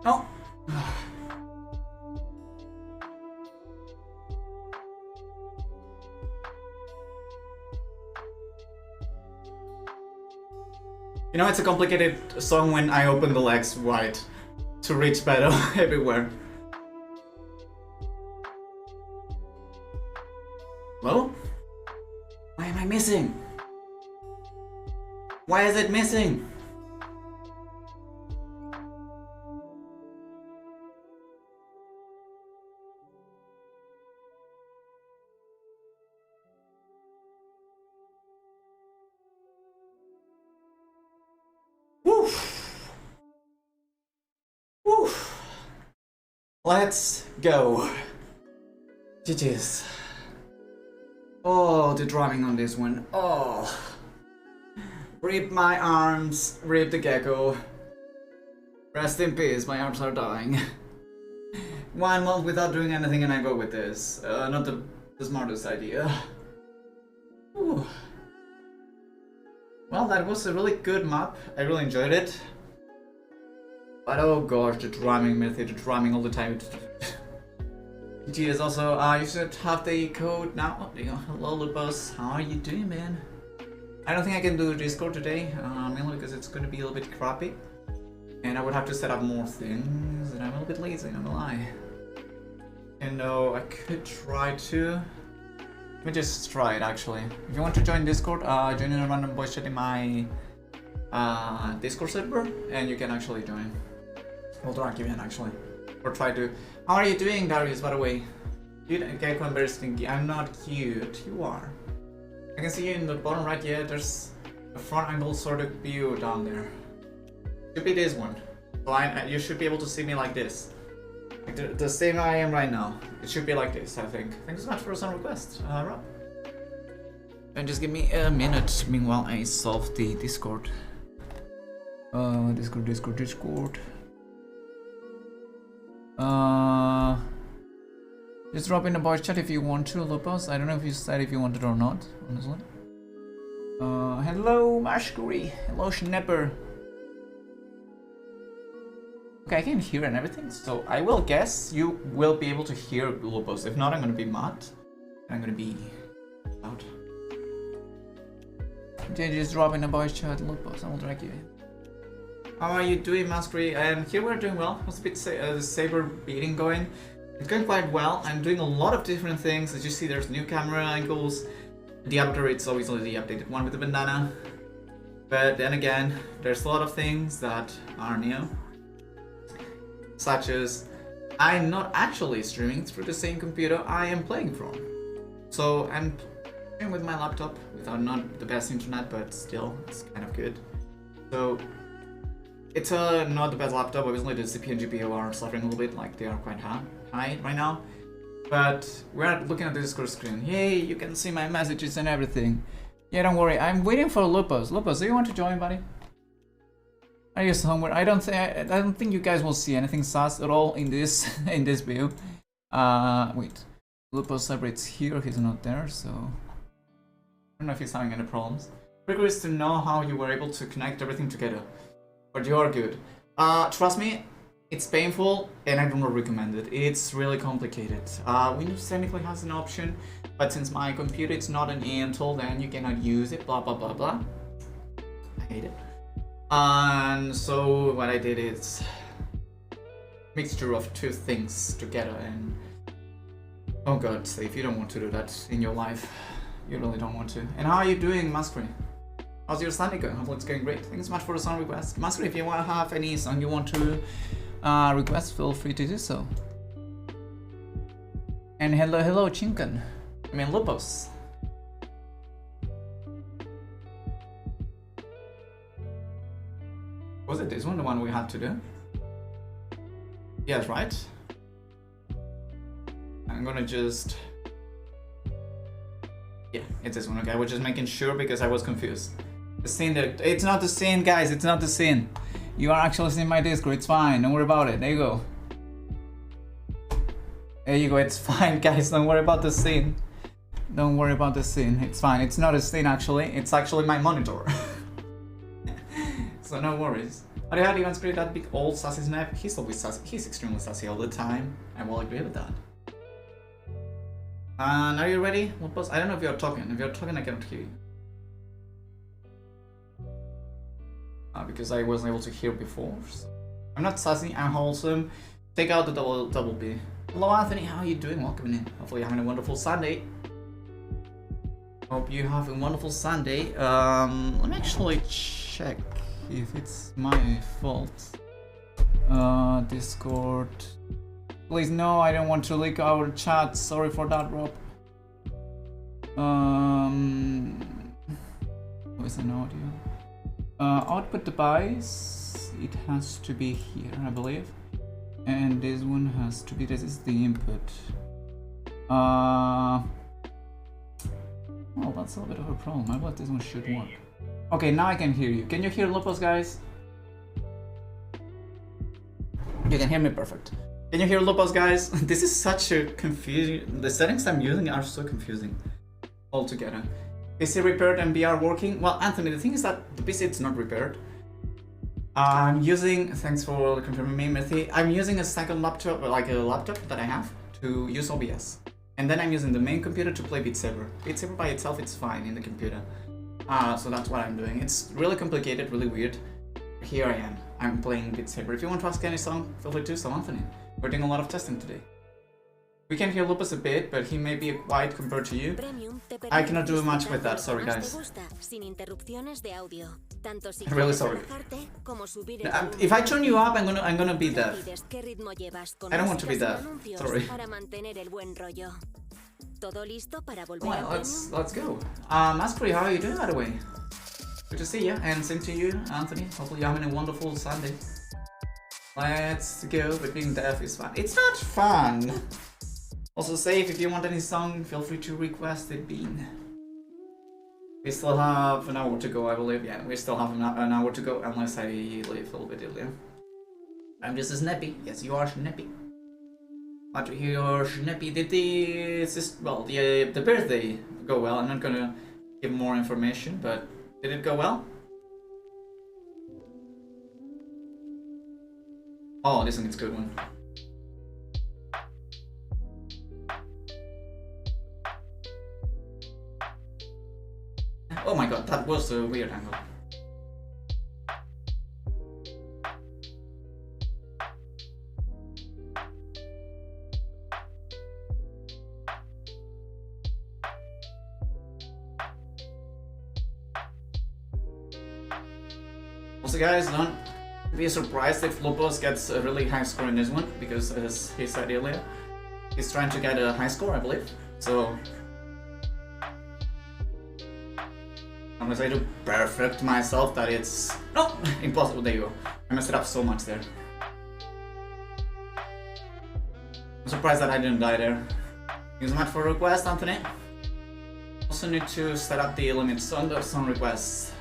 Oh. You know, it's a complicated song when I open the legs wide to reach better everywhere. Hello? Why am I missing? Why is it missing? Woof. Woof. Let's go. GG's. Oh, the drumming on this one. Oh. Rip my arms, rip the gecko. Rest in peace, my arms are dying. 1 month without doing anything and I go with this. Not the smartest idea. Whew. Well, that was a really good map. I really enjoyed it. But oh gosh, the drumming method, the drumming all the time. GG's also, you should have the code now. Hello, Lupus. How are you doing, man? I don't think I can do Discord today, mainly because it's going to be a little bit crappy. And I would have to set up more things, and I'm a little bit lazy, not gonna lie. And no, I could try to... Let me just try it, actually. If you want to join Discord, join in a random voice chat in my Discord server, and you can actually join. We'll try to in, actually. Or try to... How are you doing, Darius, by the way? Cute and Gecko and very stinky. I'm not cute. You are. I can see you in the bottom right. Yeah, there's a front angle sort of view down there. Should be this one. So you should be able to see me like this. Like the same I am right now. It should be like this, I think. Thanks so much for a song request, Rob. And just give me a minute meanwhile I solve the Discord. Discord. Just drop in the voice chat if you want to, Lupus. I don't know if you said if you wanted or not, honestly. Hello, Mashkuri. Hello, Schnepper. Okay, I can hear and everything, so I will guess you will be able to hear Lupus. If not, I'm gonna be mad. I'm gonna be out. Just drop in the voice chat, Lupus. I will drag you in. How are you doing, Masquerade? And here we're doing well. What's a bit saber beating going? It's going quite well. I'm doing a lot of different things. As you see, there's new camera angles. The avatar, it's obviously the updated one with the bandana. But then again, there's a lot of things that are new. Such as, I'm not actually streaming through the same computer I am playing from. So I'm playing with my laptop without not the best internet, but still, it's kind of good. So it's not the best laptop. Obviously the CPU and GPU are suffering a little bit, like they are quite high right now. But we're looking at the Discord screen. Yay, you can see my messages and everything. Yeah, don't worry, I'm waiting for Lupus. Lupus, do you want to join, buddy? Are you somewhere? I don't think you guys will see anything sus at all in this in this view. Wait. Lupus celebrates here, he's not there, so I don't know if he's having any problems. Pretty curious to know how you were able to connect everything together. But you are good. Trust me, it's painful and I do not recommend it. It's really complicated. Windows technically has an option, but since my computer is not an Intel, then you cannot use it, blah blah blah blah. I hate it. And so what I did is mixture of two things together, and oh god, Steve, you don't want to do that in your life. You really don't want to. And how are you doing, Masquerade? How's your Sunday going? Hopefully it's going great. Thanks so much for the song request. Masquerade, if you want to have any song you want to request, feel free to do so. And hello, Chinkan. I mean, Lupus. Was it this one, the one we had to do? Yes, right? I'm gonna just... Yeah, it's this one, okay? I was just making sure because I was confused. The scene that... It's not the scene, guys, it's not the scene. You are actually seeing my Discord, it's fine, don't worry about it. There you go. There you go, it's fine, guys, don't worry about the scene. Don't worry about the scene, it's fine. It's not a scene, actually, it's actually my monitor. So no worries. But yeah, do you want to create that big old sassy snap? He's always sassy, he's extremely sassy all the time. I will agree with that. Are you ready? I don't know if you're talking. If you're talking, I cannot hear you. Because I wasn't able to hear before. So. I'm not sassy, I'm wholesome. Take out the double B. Hello Anthony, how are you doing? Welcome in. Hopefully you're having a wonderful Sunday. Hope you have a wonderful Sunday. Let me actually check if it's my fault. Discord. Please no, I don't want to leak our chat. Sorry for that, Rob. Where's an audio? Output device. It has to be here, I believe. And this one has to be. This is the input. Well, that's a little bit of a problem. I thought this one should work. Okay, now I can hear you. Can you hear Lupus, guys? You can hear me perfect. Can you hear Lupus, guys? This is such a confusing... The settings I'm using are so confusing altogether. PC repaired and VR working? Well, Anthony, the thing is that the PC is not repaired. I'm using... Thanks for confirming me, Matthew. I'm using a second laptop, like a laptop that I have, to use OBS. And then I'm using the main computer to play Beat Saber. Beat Saber by itself, it's fine in the computer. So that's what I'm doing. It's really complicated, really weird. Here I am. I'm playing Beat Saber. If you want to ask any song, feel free to, so Anthony. We're doing a lot of testing today. We can hear Lupus a bit, but he may be quiet compared to you. I cannot do much with that, sorry guys. I'm really sorry. If I turn you up, I'm gonna be deaf. I don't want to be deaf. Sorry. Well, let's go. Asprey, how are you doing, by the way? Good to see you, and same to you, Anthony. Hopefully you're having a wonderful Sunday. Let's go, but being deaf is fun. It's not fun! Also, Safe, if you want any song, feel free to request it, Bean. We still have an hour to go, I believe. Yeah, we still have an hour to go, unless I leave a little bit earlier. I'm just a snappy. Yes, you are snappy. Glad to hear you're snappy. Did the birthday go well? I'm not gonna give more information, but did it go well? Oh, this one is a good one. Oh my god, that was a weird angle. Also guys, don't be surprised if Lupus gets a really high score in this one, because as he said earlier, he's trying to get a high score, I believe. So unless I do perfect myself, that it's... No! Impossible, there you go. I messed it up so much there. I'm surprised that I didn't die there. Thank you so much for a request, Anthony. Also need to set up the limits on the song requests.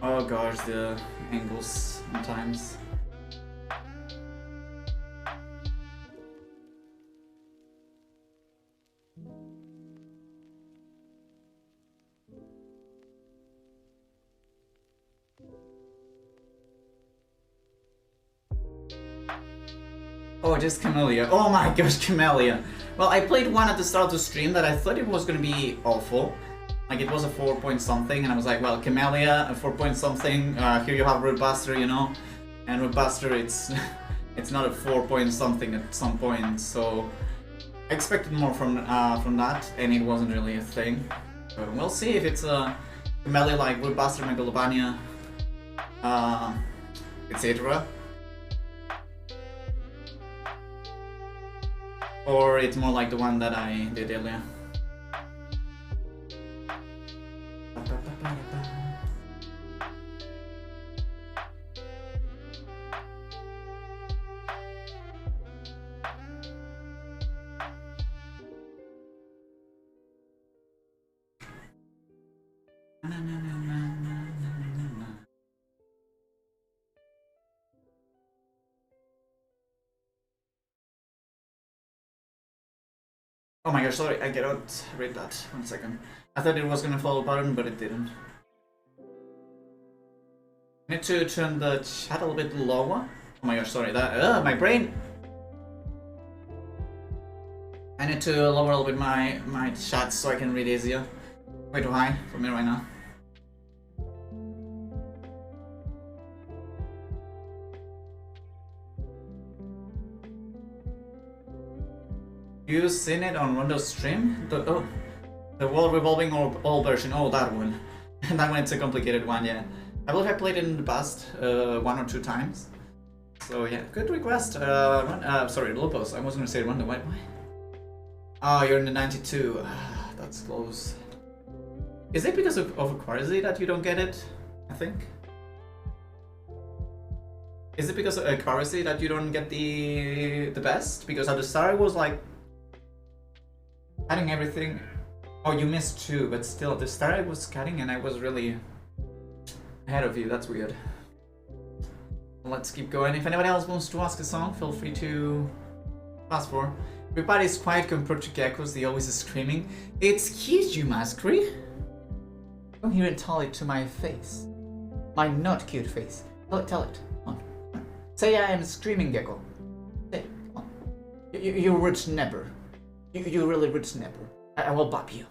Oh gosh, the angles sometimes. Oh, just Camellia. Oh my gosh, Camellia. Well, I played one at the start of the stream that I thought it was gonna be awful. Like it was a 4 point something, and I was like, well, Camellia, a 4 point something. Here you have Rootbuster, you know, and Rootbuster, it's not a 4 point something at some point. So I expected more from that, and it wasn't really a thing. But we'll see if it's a Camellia like Rootbuster, Megalobania, etc. Or it's more like the one that I did earlier. Oh my gosh, sorry, I cannot read that. 1 second. I thought it was gonna follow a button, but it didn't. I need to turn the chat a little bit lower. Oh my gosh, sorry, that, my brain! I need to lower a little bit my chat so I can read easier. Way too high for me right now. You seen it on Rondo's stream? The wall revolving all version. Oh, that one. That one, it's a complicated one, yeah. I believe I played it in the past 1 or 2 times. So yeah, good request. Sorry, Lupus. I was gonna say Rondo. Why? Oh, you're in the 92. That's close. Is it because of Aquarius that you don't get it? I think. Is it because of Aquarius that you don't get the best? Because at the start I was like cutting everything. Oh, you missed 2, but still at the start I was cutting and I was really ahead of you. That's weird. Let's keep going. If anyone else wants to ask a song, feel free to ask for. Everybody's quiet compared to geckos, they always screaming. Excuse you, Maskery. Come here and tell it to my face. My not cute face. Tell it. Come on. Say I am a screaming gecko. Say it. Come on. You're rude snapper. You're really rude snapper. I will bop you.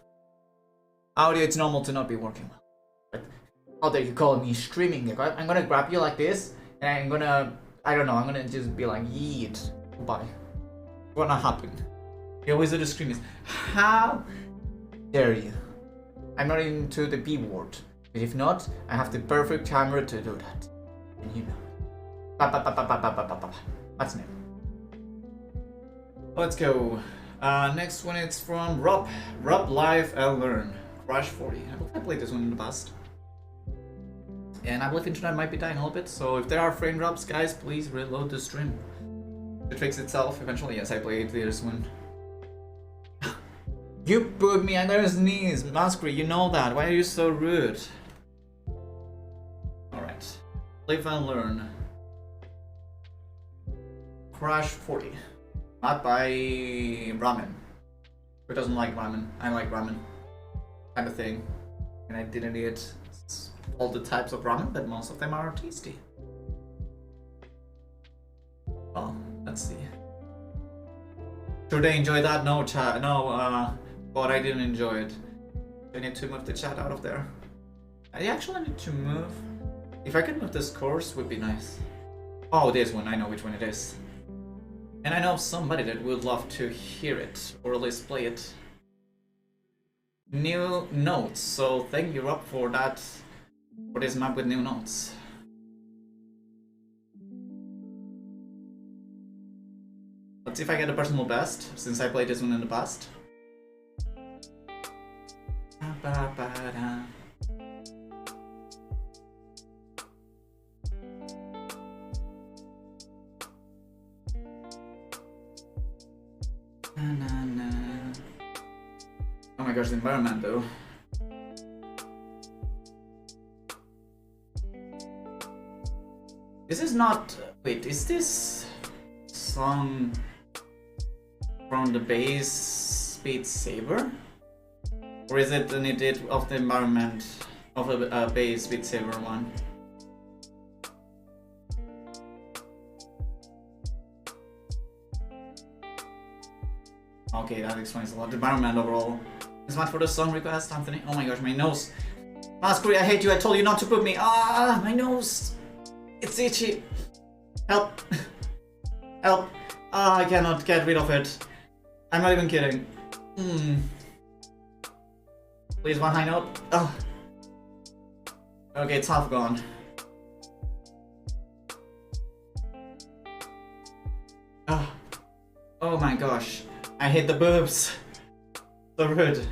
Audio, it's normal to not be working well. But how dare you call me screaming gecko? I'm gonna grab you like this, and I'm gonna, I don't know, I'm gonna just be like, yeet. Bye. What's gonna happen? You always do the screaming. How dare you? I'm not into the B word. But if not, I have the perfect camera to do that. And you know. What's new? Let's go. Next one is from Rob. Rob Live and Learn. Crash 40. I believe I played this one in the past. And I believe internet might be dying a little bit, so if there are frame drops, guys, please reload the stream. To fix itself eventually. Yes, I played this one. You put me under his knees, Maskery, you know that. Why are you so rude? Alright. Live and Learn. Crash 40. Not by ramen. Who doesn't like ramen? I like ramen. Kind of thing. And I didn't eat all the types of ramen, but most of them are tasty. Well, let's see. Should they enjoy that? No, chat. No, but I didn't enjoy it. I need to move the chat out of there. I actually need to move. If I could move this course, would be nice. Oh, this one. I know which one it is. And I know somebody that would love to hear it, or at least play it. New notes. So thank you, Rob, for that. For this map with new notes. Let's see if I get a personal best, since I played this one in the past. Oh my gosh, the environment though. This is not... Wait, is this song from the base Beat Saber? Or is it an edit of the environment of a base Beat Saber one? Okay, that explains a lot. The environment overall. Is much for the song request, Anthony? Oh my gosh, my nose. Maskery, I hate you. I told you not to put me. Ah, my nose. It's itchy. Help. Help. Ah, I cannot get rid of it. I'm not even kidding. Please, one high note. Oh. Okay, it's half gone. Oh. Oh my gosh. I hit the boobs. So rude.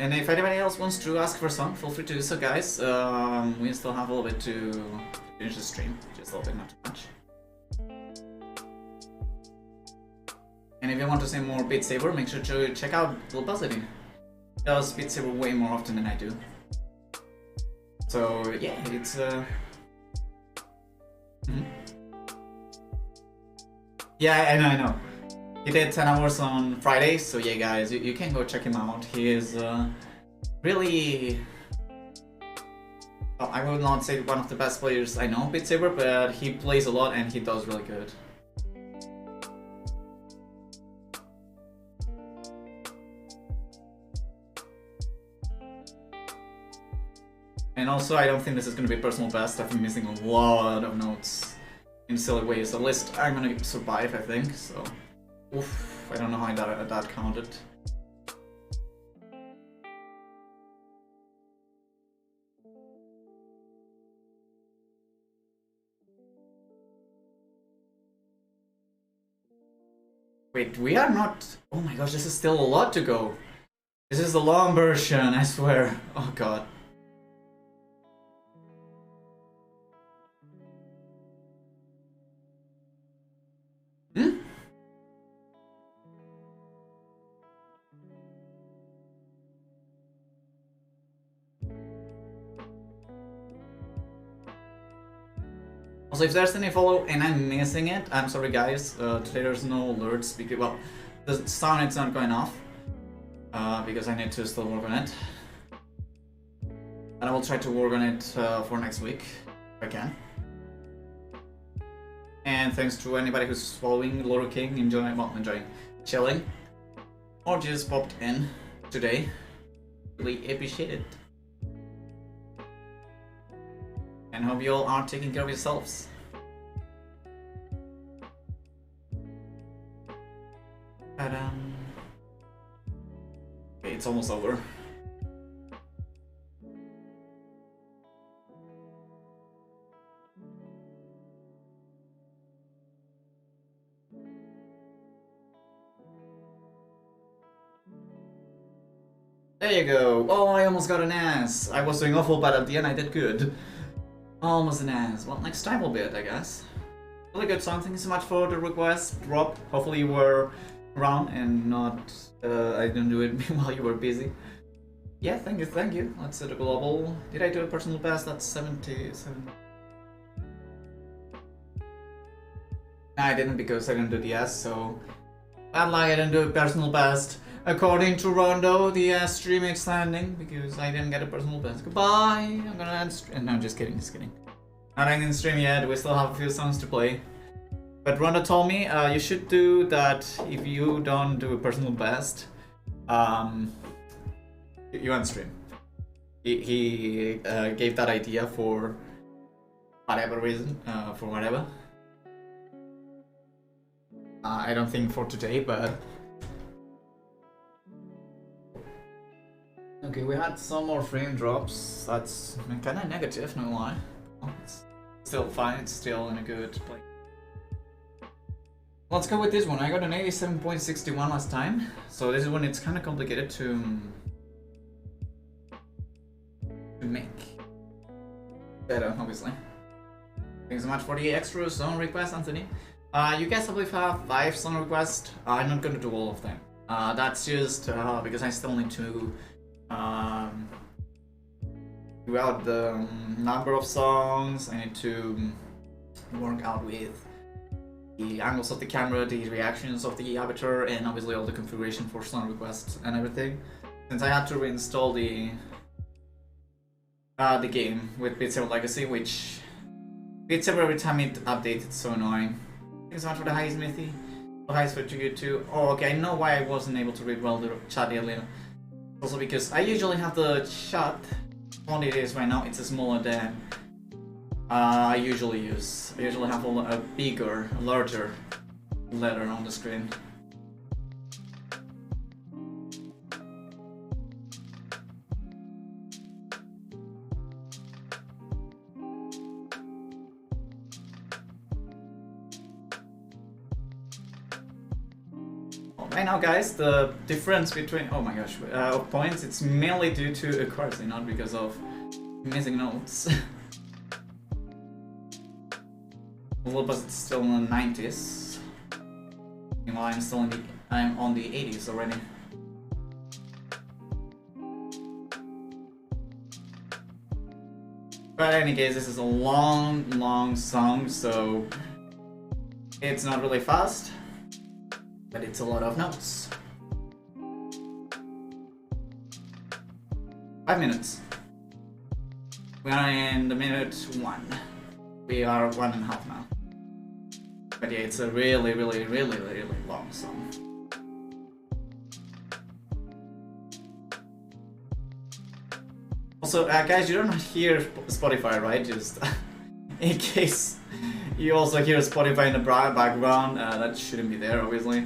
And if anybody else wants to ask for a song, feel free to do so, guys. We still have a little bit to finish the stream, just a little bit, not too much. And if you want to see more Beat Saber, make sure to check out Velocity. He does Beat Saber way more often than I do. So yeah, it's yeah, I know. He did 10 hours on Friday, so yeah, guys, you can go check him out. He is really, well, I would not say one of the best players I know, Beat Saber, but he plays a lot and he does really good. And also, I don't think this is going to be personal best. I've been missing a lot of notes in silly ways. At least I'm going to survive, I think, so... Oof, I don't know how that counted. Wait, we are not... Oh my gosh, this is still a lot to go. This is the long version, I swear. Oh god. Also, if there's any follow and I'm missing it, I'm sorry guys, today there's no alerts because, well, the sound is not going off, because I need to still work on it. And I will try to work on it for next week, if I can. And thanks to anybody who's following Loro King, enjoying, chilling, or just popped in today. Really appreciate it. And hope you all are taking care of yourselves. Okay, it's almost over. There you go. Oh, I almost got an ass. I was doing awful, but at the end I did good. Almost an ass. Well, next time will be it, I guess. Really good song. Thank you so much for the request, Rob. Hopefully you were around and not... I didn't do it while you were busy. Yeah, thank you, thank you. Let's set a global. Did I do a personal best? That's 77. No, I didn't because I didn't do the S, so... Bad luck, I didn't do a personal best. According to Rondo, the stream extending because I didn't get a personal best. Goodbye! I'm gonna end stream. No, just kidding, just kidding. Not ending the stream yet, we still have a few songs to play. But Rondo told me you should do that if you don't do a personal best. You end stream. He gave that idea for whatever reason, for whatever. I don't think for today, but... Okay, we had some more frame drops. That's kind of negative, no lie. Oh, it's still fine, it's still in a good place. Let's go with this one. I got an 87.61 last time, so this is when it's kind of complicated to make better, obviously. Thanks so much for the extra song request, Anthony. You guys, I believe, have 5 song requests. I'm not gonna do all of them. That's just because I still need to figure out the number of songs. I need to work out with the angles of the camera, the reactions of the avatar, and obviously all the configuration for song requests and everything. Since I had to reinstall the game with Beat Saber Legacy, which Beat Saber every time it updates, it's so annoying. Thanks so much for the highs, Mithy. The highs for you too. Oh, okay, I know why I wasn't able to read well the chat earlier. Also because I usually have the chat on it is right now, it's smaller than I usually use. I usually have a bigger, larger letter on the screen. right now, guys, the difference between of points, it's mainly due to accuracy, not because of missing notes. Lopez is still in the 90s. Meanwhile, I'm on the 80s already. But in any case, this is a long song, so it's not really fast, but it's a lot of notes. 5 minutes. We are in the minute 1. We are 1.5 now. But yeah, it's a really long song. Also, guys, you don't hear Spotify, right? Just in case you also hear Spotify in the background, that shouldn't be there, obviously.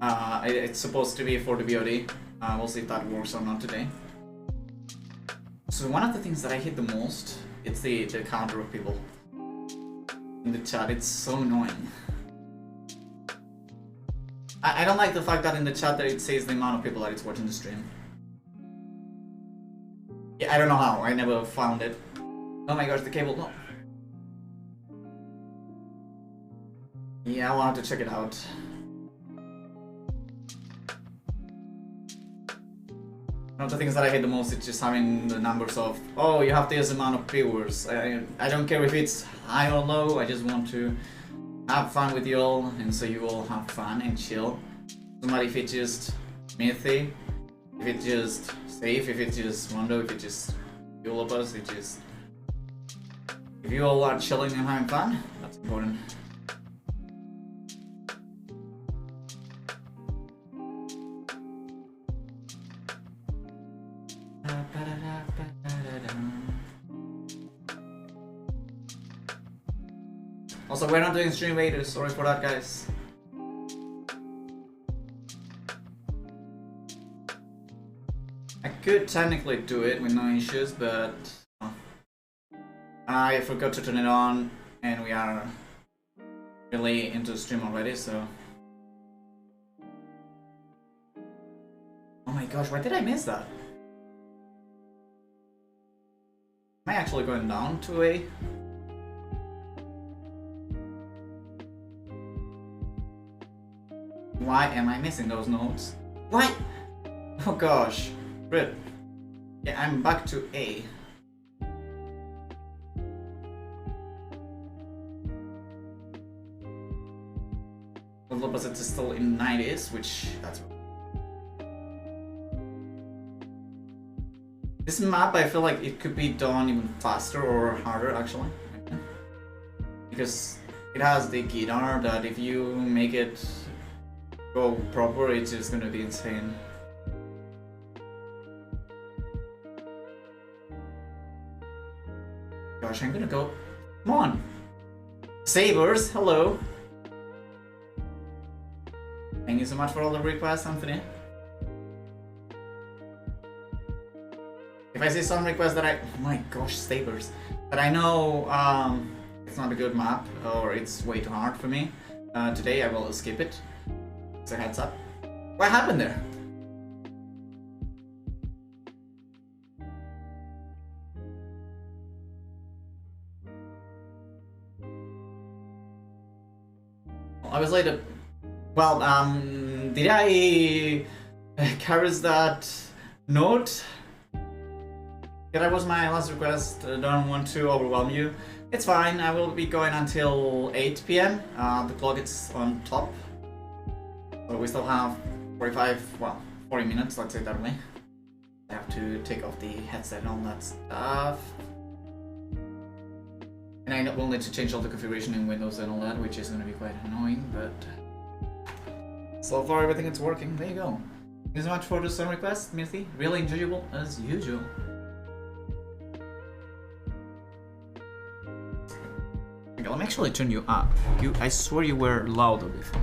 It's supposed to be for the VOD. We'll see if that works or not today. So one of the things that I hate the most, it's the counter of people in the chat. It's so annoying. I don't like the fact that in the chat that it says the amount of people that it's watching the stream. Yeah, I don't know how. I never found it. Oh my gosh, the cable. No. Yeah, I'll have to check it out. One of the things that I hate the most is just having the numbers of, oh, you have this amount of viewers. I don't care if it's high or low, I just want to have fun with you all, and so you all have fun and chill. Somebody, if it's just Mithy, if it's just Safe, if it's just Rondo, if it's just all of us, it's just... If you all are chilling and having fun, that's important. Also, we're not doing stream waiters, sorry for that, guys. I could technically do it with no issues, but I forgot to turn it on, and we are really into the stream already, so... Oh my gosh, why did I miss that? Am I actually going down to A? Why am I missing those notes? Why? Oh gosh. Rip. Yeah, I'm back to A. The opposite is still in 90s, which that's... This map, I feel like it could be done even faster or harder, actually. Because it has the guitar that if you make it go proper, it's just gonna be insane. Gosh, I'm gonna go... Come on! Sabers, hello! Thank you so much for all the requests, Anthony. If I see some requests that oh my gosh, Sabers. That I know it's not a good map, or it's way too hard for me, today I will skip it. So heads up. What happened there? I was late. Well, did I carry that note? Yeah, that was my last request. I don't want to overwhelm you. It's fine. I will be going until 8 PM. The clock is on top. So we still have 40 minutes, let's say it that way. I have to take off the headset and all that stuff. And I will need to change all the configuration in Windows and all that, which is going to be quite annoying, but... So far everything is working, there you go. Thank you so much for the song request, Mithy. Really enjoyable as usual. Okay, let me actually turn you up. I swear you were louder before.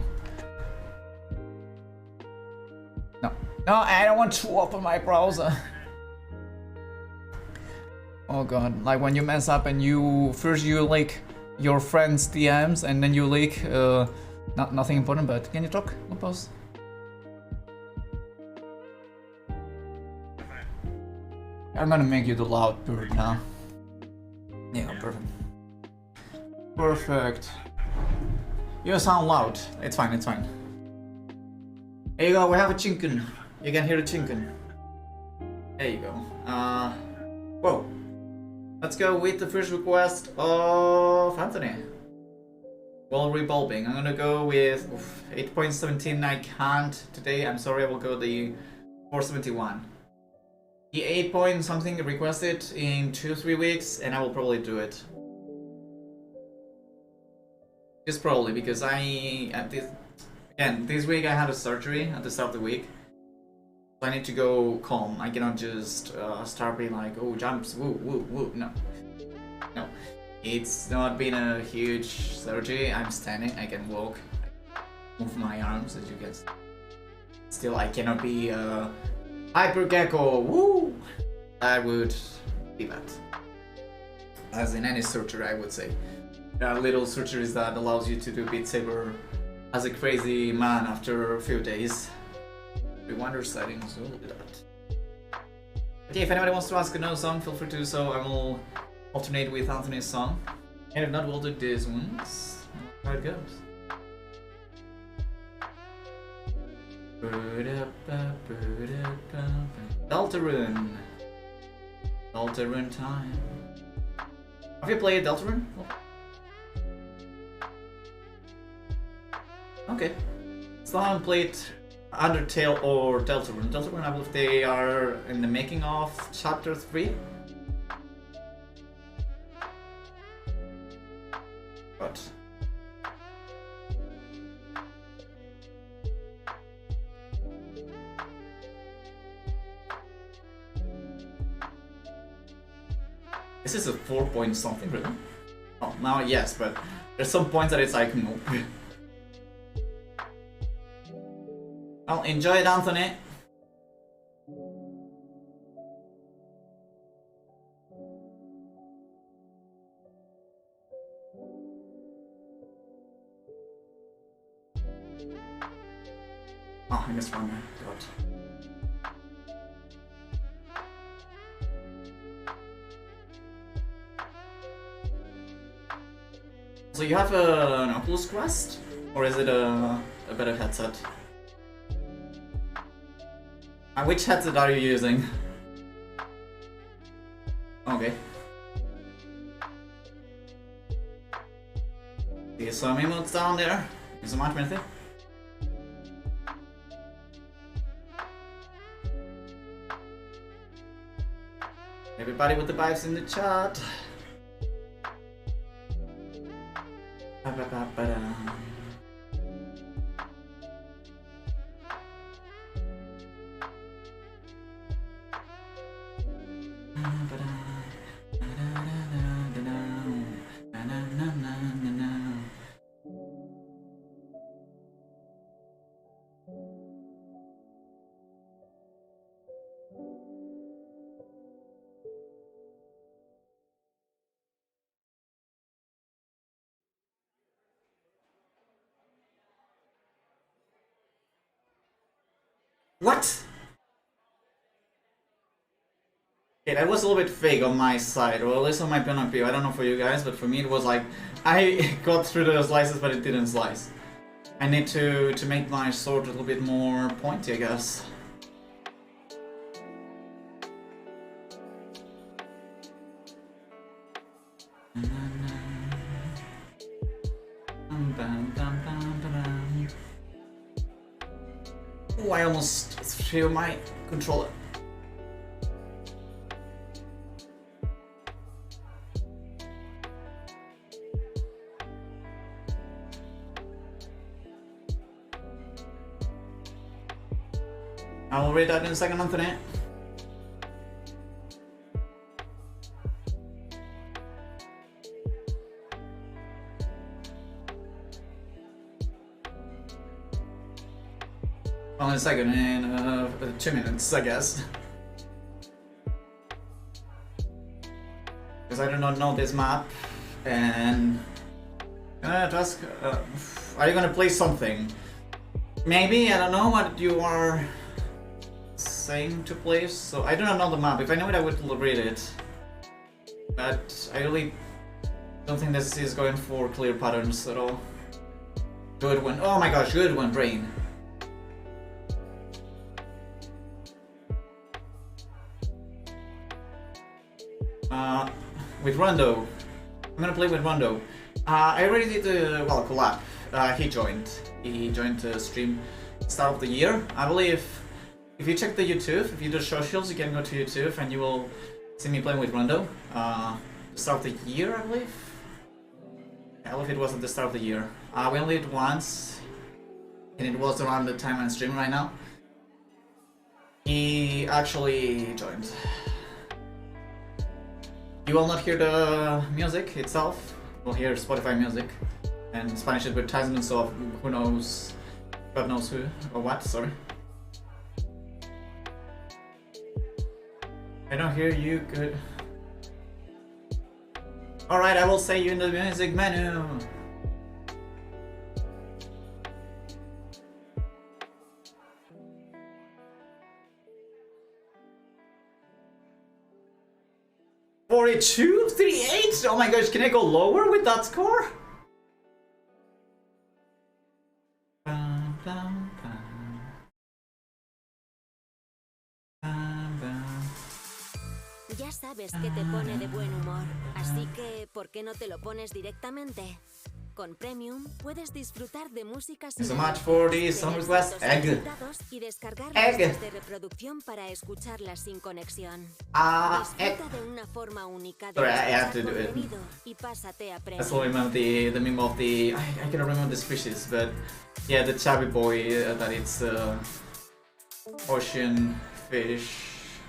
No, I don't want to open my browser. Oh god, like when you mess up and you leak your friend's DMs and then you leak nothing important, but can you talk? No pause. I'm gonna make you the loud bird now. Yeah, perfect. Perfect. You sound loud. It's fine, it's fine. There you go, we have a chinken. You can hear the chinken. There you go. Whoa. Let's go with the first request of Anthony. While rebulbing, I'm gonna go with 8.17. I can't today. I'm sorry. I will go the 471. The 8 point something requested in 2-3 weeks, and I will probably do it. Just probably because this week I had a surgery at the start of the week. So I need to go calm. I cannot just start being like, oh, jumps, woo, woo, woo. No. No. It's not been a huge surgery. I'm standing, I can walk, I move my arms as you can see. Still, I cannot be a hyper gecko, woo! I would be that. As in any surgery, I would say. There are little surgeries that allows you to do Beat Saber as a crazy man after a few days. Rewinder settings, we'll do that. Okay, if anybody wants to ask another song, feel free to do so. I will alternate with Anthony's song. And if not, we'll do this ones. How it goes. Deltarune. Deltarune time. Have you played Deltarune? Okay. Still haven't played Undertale or Deltarune. Deltarune, I believe they are in the making of Chapter 3. But this is a 4 point something, really? Oh, now yes, but there's some points that it's like nope. Well, enjoy it, Anthony. Oh, I missed one there. God. So you have an Oculus Quest? Or is it a better headset? And which headset are you using? Okay. See some emotes down there. Thank you so much, Timothy. Everybody with the vibes in the chat. What? Okay, that was a little bit fake on my side, or at least on my point of view. I don't know for you guys, but for me it was like I got through the slices, but it didn't slice. I need to make my sword a little bit more pointy, I guess. Oh, I almost threw my controller. I will read that in a second, Anthony. Well, in a second, in 2 minutes, I guess. Because I do not know this map, and I'm gonna ask, are you gonna play something? Maybe, I don't know what you are saying to play, so I do not know the map. If I knew it, I would read it. But I really don't think this is going for clear patterns at all. Good one. Oh my gosh, good one, Brain. With Rondo. I'm gonna play with Rondo. I already did the, well, collab. He joined the stream start of the year. I believe if you check the YouTube, if you do socials, you can go to YouTube and you will see me playing with Rondo. Start of the year, I believe. I believe it was at the start of the year. We only did it once, and it was around the time I'm streaming right now. He actually joined. You will not hear the music itself. You'll hear Spotify music and Spanish advertisements of who knows, God knows who or what. Sorry. I don't hear you good. Alright, I will say you in the music menu. $42, $38? Oh my gosh, can I go lower with that score? Ya sabes que te pone de buen humor, así que ¿por qué no te lo pones directamente? Con Premium puedes disfrutar de música sin so much for the song request. Egg. Y descargar listas de reproducción para escucharlas sin conexión. Disfruta de una forma única de contenido y pásate a Premium. That's what I remember the meme of the I cannot remember the species, but yeah, the chubby boy that it's ocean fish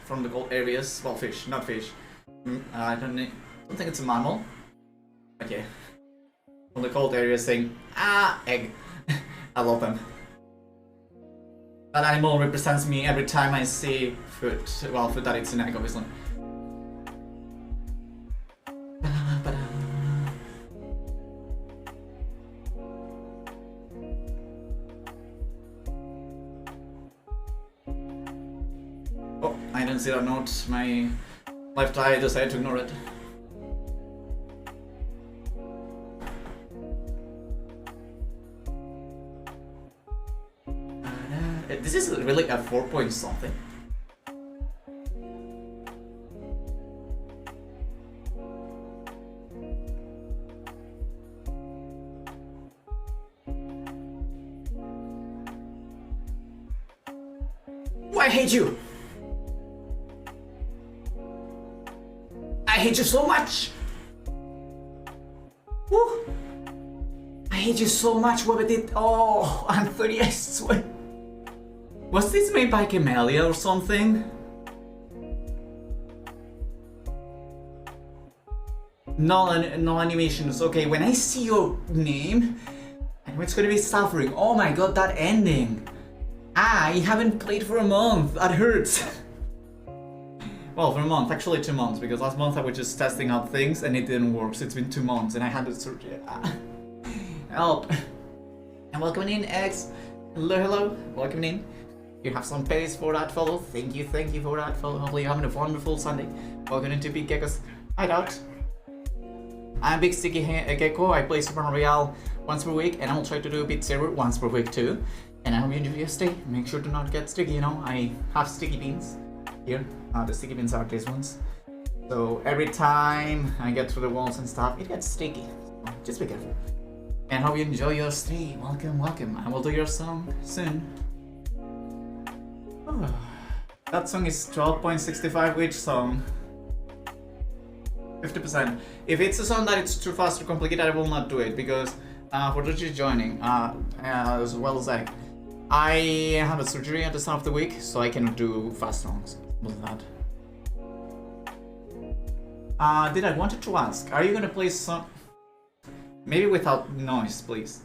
from the cold areas. Well, fish, not fish. I don't think it's a mammal. Okay. From the cold areas saying, egg. I love them. That animal represents me every time I see food. Well, food that it's an egg, obviously. Oh, I didn't see that note. My left eye decided to ignore it. This is really a 4 point something. Oh, I hate you! I hate you so much! Woo! I hate you so much, what I did. Oh, I'm 30, I swear. Was this made by Camellia or something? No animations. Okay, when I see your name, I know it's gonna be suffering. Oh my god, that ending. I haven't played for a month. That hurts. Well, for a month, actually 2 months, because last month I was just testing out things and it didn't work. So it's been 2 months and I had the surgery. Help. And welcome in, X. Hello, welcome in. You have some pace for that follow. Thank you for that follow. Hopefully you're having a wonderful Sunday. Welcome into Big Gecko's Hideout. I'm Big Sticky Gecko. I play Super Royale once per week, and I will try to do Beat Saber once per week too. And I hope you enjoy your stay. Make sure to not get sticky, you know. I have sticky beans here. The sticky beans are these ones. So every time I get through the walls and stuff, it gets sticky. So just be careful. And hope you enjoy your stay. Welcome, welcome. I will do your song soon. That song is 12.65. Which song? 50%. If it's a song that it's too fast or complicated, I will not do it, because for those just joining, as well as I had a surgery at the start of the week, so I cannot do fast songs. With that. Did I wanted to ask? Are you gonna play some? Maybe without noise, please.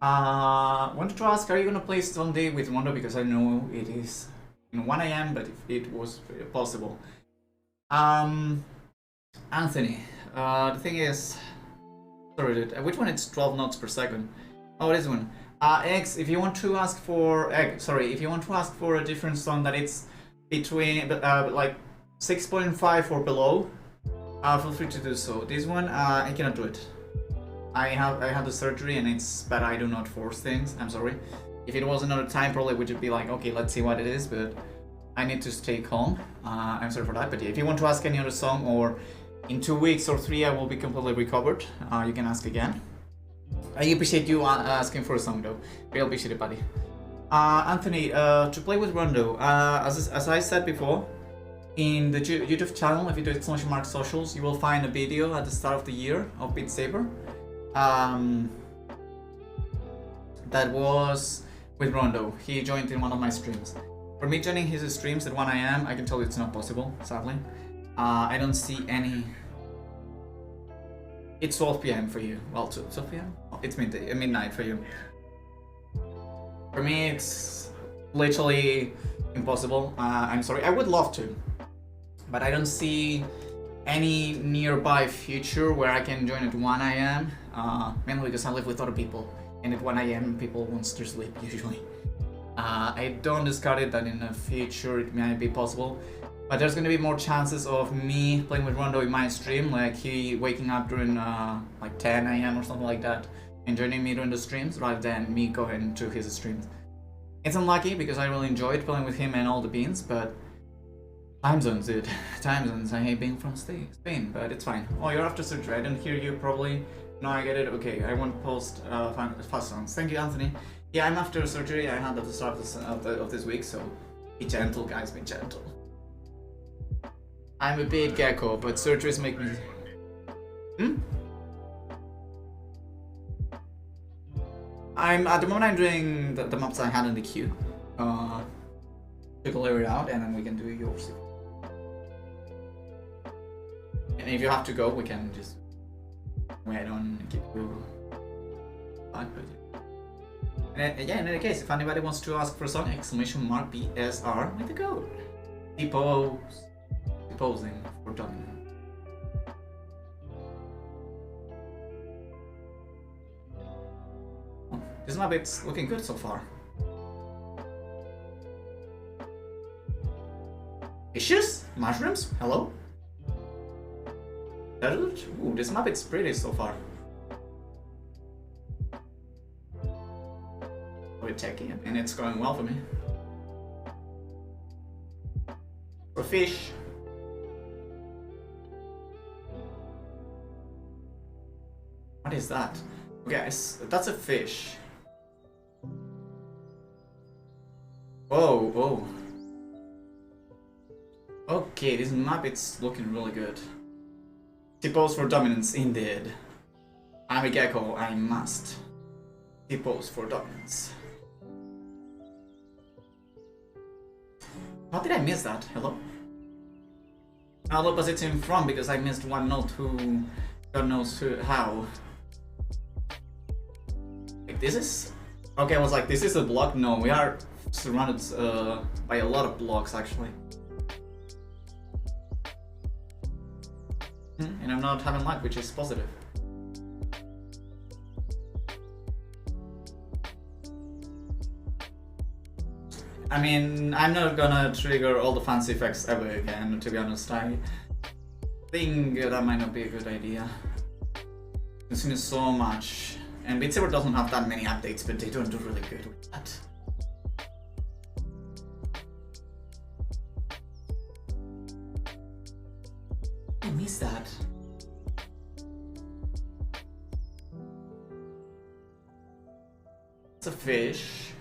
Wanted to ask, are you gonna play Sunday with Rondo, because I know it is 1 AM, but if it was possible. Anthony, the thing is, sorry dude, which one? It's 12 knots per second. Oh, this one. X, if you want to ask for if you want to ask for a different song that it's between like 6.5 or below, feel free to do so. This one, I cannot do it. I had the surgery and it's but I do not force things. I'm sorry. If it was another time, probably would just be like, okay, let's see what it is, but I need to stay calm. I'm sorry for that. But yeah, if you want to ask any other song, or in 2 weeks or 3 I will be completely recovered, you can ask again. I appreciate you asking for a song though. Really appreciate it, buddy. Anthony, to play with Rondo, as I said before, in the YouTube channel, if you do / socials, you will find a video at the start of the year of Beat Saber. That was with Rondo. He joined in one of my streams. For me joining his streams at 1 AM, I can tell you it's not possible, sadly. I don't see any... It's 12 PM for you. Well, 12 PM? Oh, it's midnight for you. For me, it's literally impossible. I'm sorry, I would love to, but I don't see any nearby future where I can join at 1 AM, mainly because I live with other people, and at 1 AM people want to sleep usually. I don't discard it that in the future it might be possible, but there's gonna be more chances of me playing with Rondo in my stream, like he waking up during like 10 AM or something like that and joining me during the streams, rather than me going to his streams. It's unlucky because I really enjoyed playing with him and all the beans, but time zones, dude. Time zones. I hate being from Spain, but it's fine. Oh, you're after surgery. I didn't hear you probably. No, I get it. Okay, I won't post fast songs. Thank you, Anthony. Yeah, I'm after surgery. I had at the start of this week, so be gentle, guys. Be gentle. I'm a big gecko, but surgeries make me... At the moment I'm doing the maps I had in the queue. Figure it out and then we can do yours. And if you have to go, we can just wait on and keep you back. And yeah, in any case, if anybody wants to ask for a song, !BSR with the code. Deposing for dominant. This map, it's looking good so far. Fishes? Mushrooms? Hello? Ooh, this map, it's pretty so far. Very techy, and it's going well for me. For fish. What is that? Okay, that's a fish. Whoa. Okay, this map, it's looking really good. T-pose for dominance, indeed. I'm a gecko, I must. T-pose for dominance. How did I miss that? Hello? I'll opposite him from because I missed one note who... God knows how. Like, this is... Okay, I was like, this is a block? No, we are surrounded by a lot of blocks actually. And I'm not having luck, which is positive. I mean, I'm not gonna trigger all the fancy effects ever again, to be honest. I think that might not be a good idea. Consuming so much. And Beat Saber doesn't have that many updates, but they don't do really good with that. I miss that. It's a fish.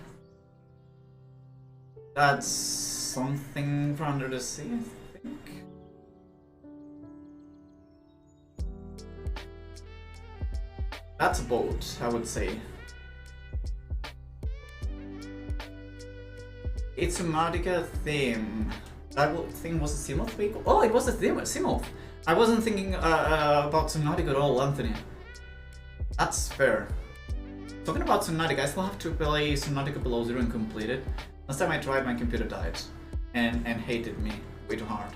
That's something from under the sea, I think. That's a boat, I would say. It's a Mardica theme. That thing was a Seamoth vehicle? Oh, it was a Seamoth. I wasn't thinking about Subnautica at all, Anthony. That's fair. Talking about Subnautica, I still have to play Subnautica Below Zero and complete it. Last time I tried, my computer died and hated me way too hard.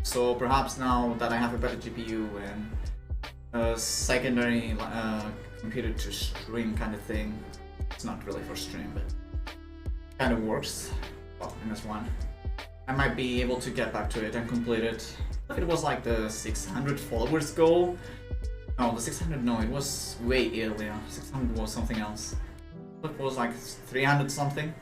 So perhaps now that I have a better GPU and a secondary computer to stream kind of thing, It's not really for stream, but kind of works. Well, MS1. I might be able to get back to it and complete it. It was like the 600 followers goal. No, the 600, no, it was way earlier. 600 was something else. It was like 300 something.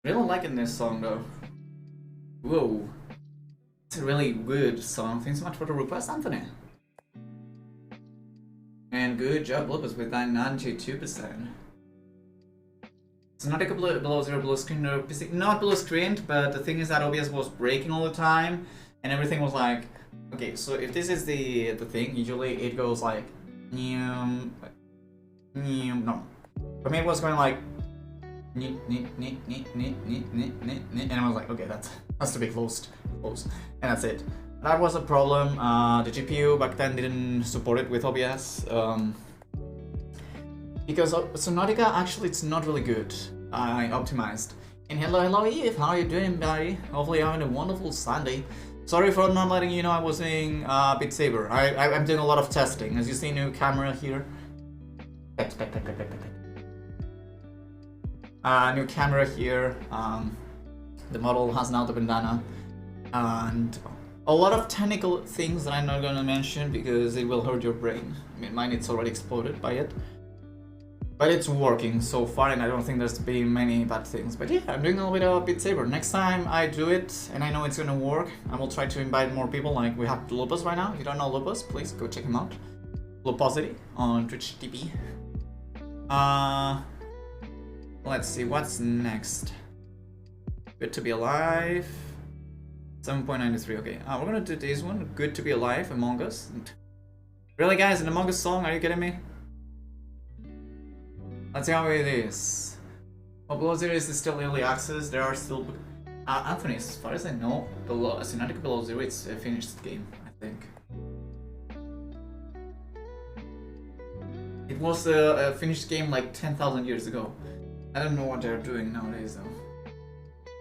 Really liking this song though. Whoa. It's a really good song. Thanks so much for the request, Anthony. And good job, Lopez, with that 92%. It's not a below zero blue screen or PC. Not blue screened, but the thing is that OBS was breaking all the time, and everything was like, okay, so if this is the thing, usually it goes like, no. For me, it was going like, and I was like, okay, that has to be closed, and that's it. That was a problem. The GPU back then didn't support it with OBS. Because Subnautica actually it's not really good. I optimized. And hello Eve, how are you doing, buddy? Hopefully you're having a wonderful Sunday. Sorry for not letting you know I was doing Beat Saber. I'm doing a lot of testing. As you see, new camera here. New camera here. The model has now the bandana. And a lot of technical things that I'm not gonna mention because it will hurt your brain. I mean, mine it's already exploded by it. But it's working so far and I don't think there's been many bad things. But yeah, I'm doing a little bit of Beat Saber. Next time I do it and I know it's gonna work, I will try to invite more people. Like we have Lupus right now. If you don't know Lupus, please go check him out. Luposity on Twitch TV. Let's see, what's next? Good to be alive. 7.93, okay. We're gonna do this one. Good to be alive, Among Us. Really, guys, an Among Us song? Are you kidding me? Let's see how it is. Well, Below Zero is still early access. There are still... Anthony, as far as I know, Subnautica Below Zero, it's a finished game, I think. It was a finished game like 10,000 years ago. I don't know what they're doing nowadays, though.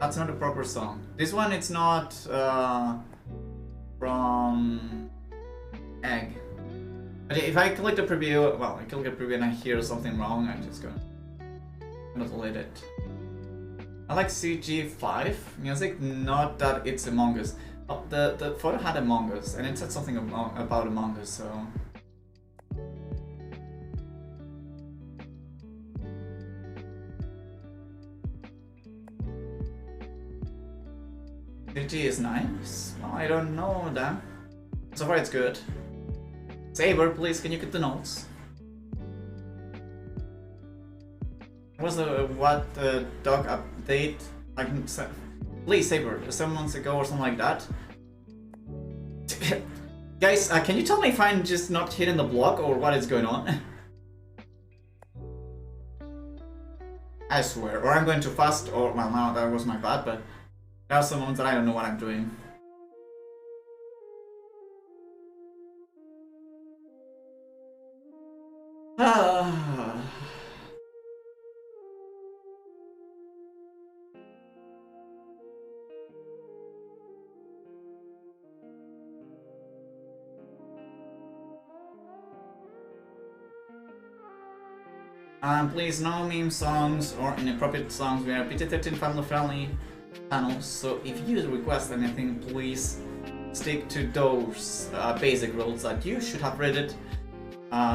That's not a proper song. This one, it's not from Egg. But if I click the preview, well, I click the preview and I hear something wrong, I'm just gonna delete it. I like CG5 music, not that it's Among Us. Oh, the photo had Among Us, and it said something about Among Us, so... CG is nice. Well, I don't know that. So far it's good. Saber, please, can you get the notes? Was the what the dog update? Like, please, Saber, 7 months ago or something like that. Guys, can you tell me if I'm just not hitting the block or what is going on? I swear, or I'm going too fast, or well, no, that was my bad, but there are some moments that I don't know what I'm doing. Please, no meme songs or inappropriate songs. We are PG-13 family friendly channels, so if you request anything, please stick to those basic rules that you should have read it.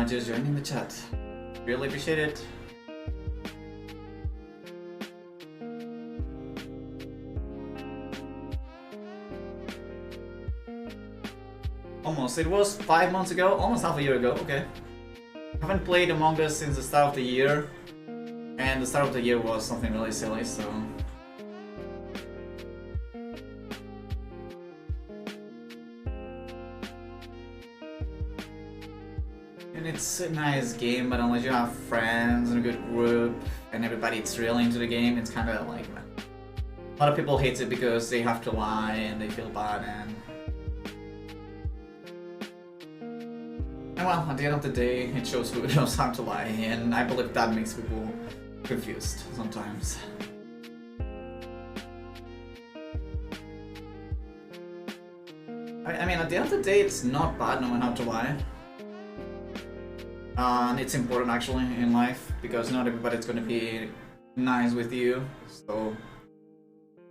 Just join in the chat. Really appreciate it. Almost. It was 5 months ago, almost half a year ago. Okay. I haven't played Among Us since the start of the year, and the start of the year was something really silly, so... And it's a nice game, but unless you have friends and a good group, and everybody's really into the game, it's kind of like... A lot of people hate it because they have to lie, and they feel bad, and well, at the end of the day, it shows who knows how to lie, and I believe that makes people confused sometimes. at the end of the day, it's not bad, no one have to lie. And it's important actually in life, because not everybody's gonna be nice with you. So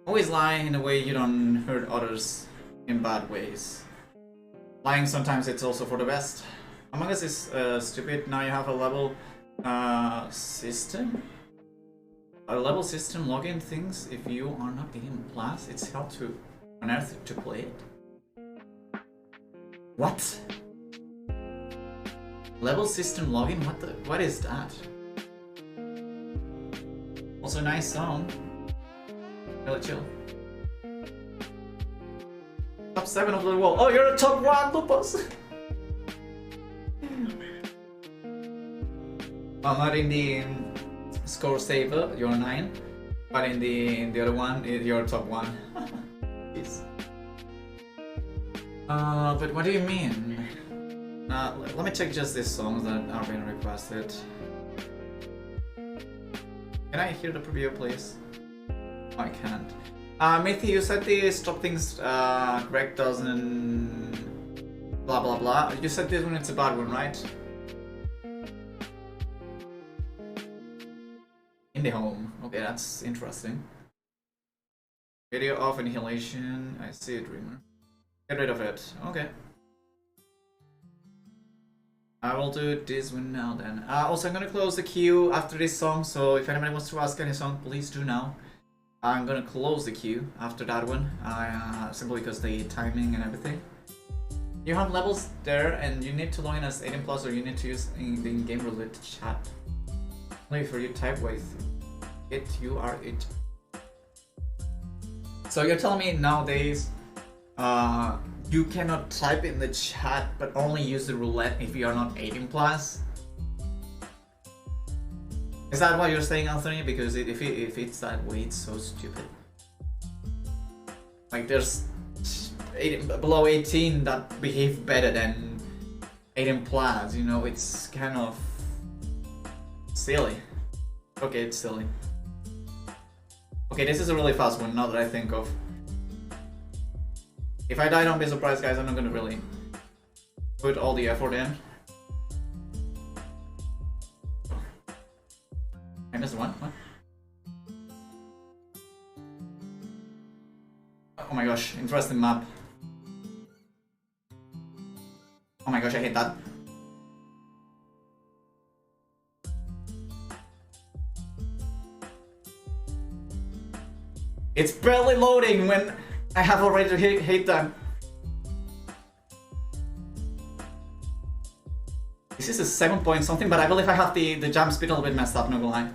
always lie in a way you don't hurt others in bad ways. Lying sometimes it's also for the best. Among Us is stupid. Now you have a level system. A level system login things if you are not in class. It's hard to on earth to play it. What? Level system login? What is that? Also nice song. Really chill. Top 7 of the wall. Oh, you're a top 1, Lupus! Well, not in the score saver, you're 9. But in the other one, you're top 1. Jeez. But what do you mean? Let me check just these songs that are being requested. Can I hear the preview, please? Oh, I can't. Mithy, you said the stop things Greg doesn't blah blah blah. You said this one it's a bad one, right? In the home. Okay, that's interesting. Video off annihilation. I see it, Dreamer. Get rid of it. Okay. I will do this one now then. Also, I'm gonna close the queue after this song, so if anybody wants to ask any song, please do now. I'm gonna close the queue after that one, simply because the timing and everything. You have levels there, and you need to log in as 18+, or you need to use the in-game roulette chat. Only for you type with it, you are it. So you're telling me nowadays, you cannot type in the chat, but only use the roulette if you are not 18+? Is that what you're saying, Anthony? Because if it's that way, it's so stupid. Like, there's below 18 that behave better than 18+, you know, it's kind of silly. Okay, it's silly. Okay, this is a really fast one, now that I think of. If I die, don't be surprised, guys. I'm not gonna really put all the effort in. I missed one. What? Oh my gosh, interesting map. Oh my gosh, I hate that. It's barely loading when I have already hate them. This is a 7 point something, but I believe I have the jump speed a little bit messed up, no gonna lie.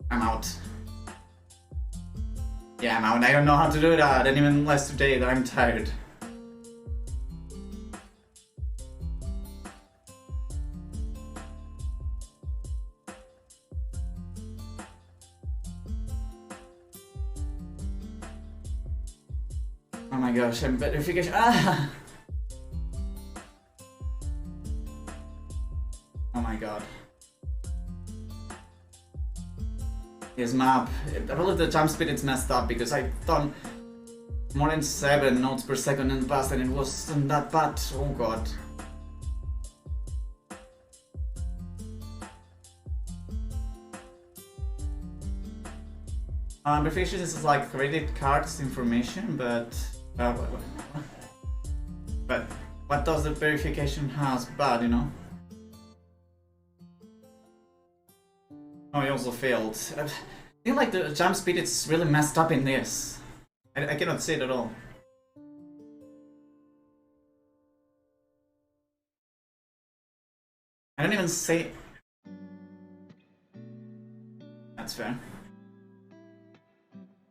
I'm out. Yeah, I'm out. I don't know how to do that, and even less today that I'm tired. Oh my gosh, I'm verification. Ah! Oh my god. His map. I believe the jump speed is messed up because I've done more than 7 notes per second in the past and it wasn't that bad. Oh god. Verification is like credit cards information, but what does the verification has bad, you know? Oh, he also failed. I feel like the jump speed is really messed up in this. I cannot see it at all. I don't even say. That's fair.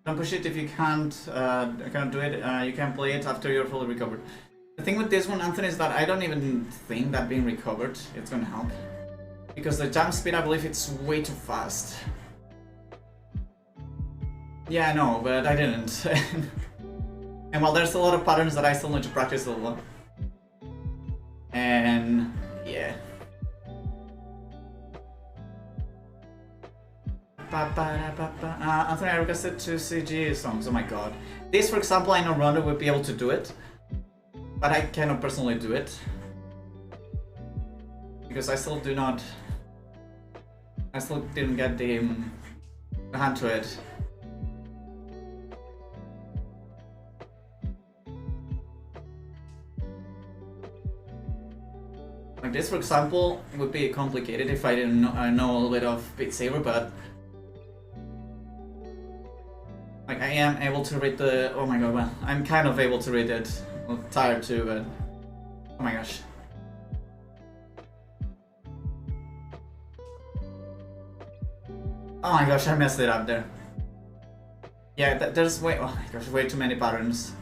Don't push it if you can't do it. You can play it after you're fully recovered. The thing with this one, Anthony, is that I don't even think that being recovered it's gonna help. Because the jump speed, I believe it's way too fast. Yeah, I know, but I didn't. And while there's a lot of patterns that I still need to practice a lot. And yeah. Anthony, I requested 2 CG songs. Oh my god. This, for example, I know Ronda would be able to do it, but I cannot personally do it because I still do not. I still didn't get the hand to it. Like this, for example, would be complicated if I didn't know a little bit of Beat Saber, but like I am able to read the. Oh my god, well, I'm kind of able to read it. I'm tired too, but oh my gosh. Oh my gosh, I messed it up there. Yeah, there's way. Oh my gosh, way too many patterns.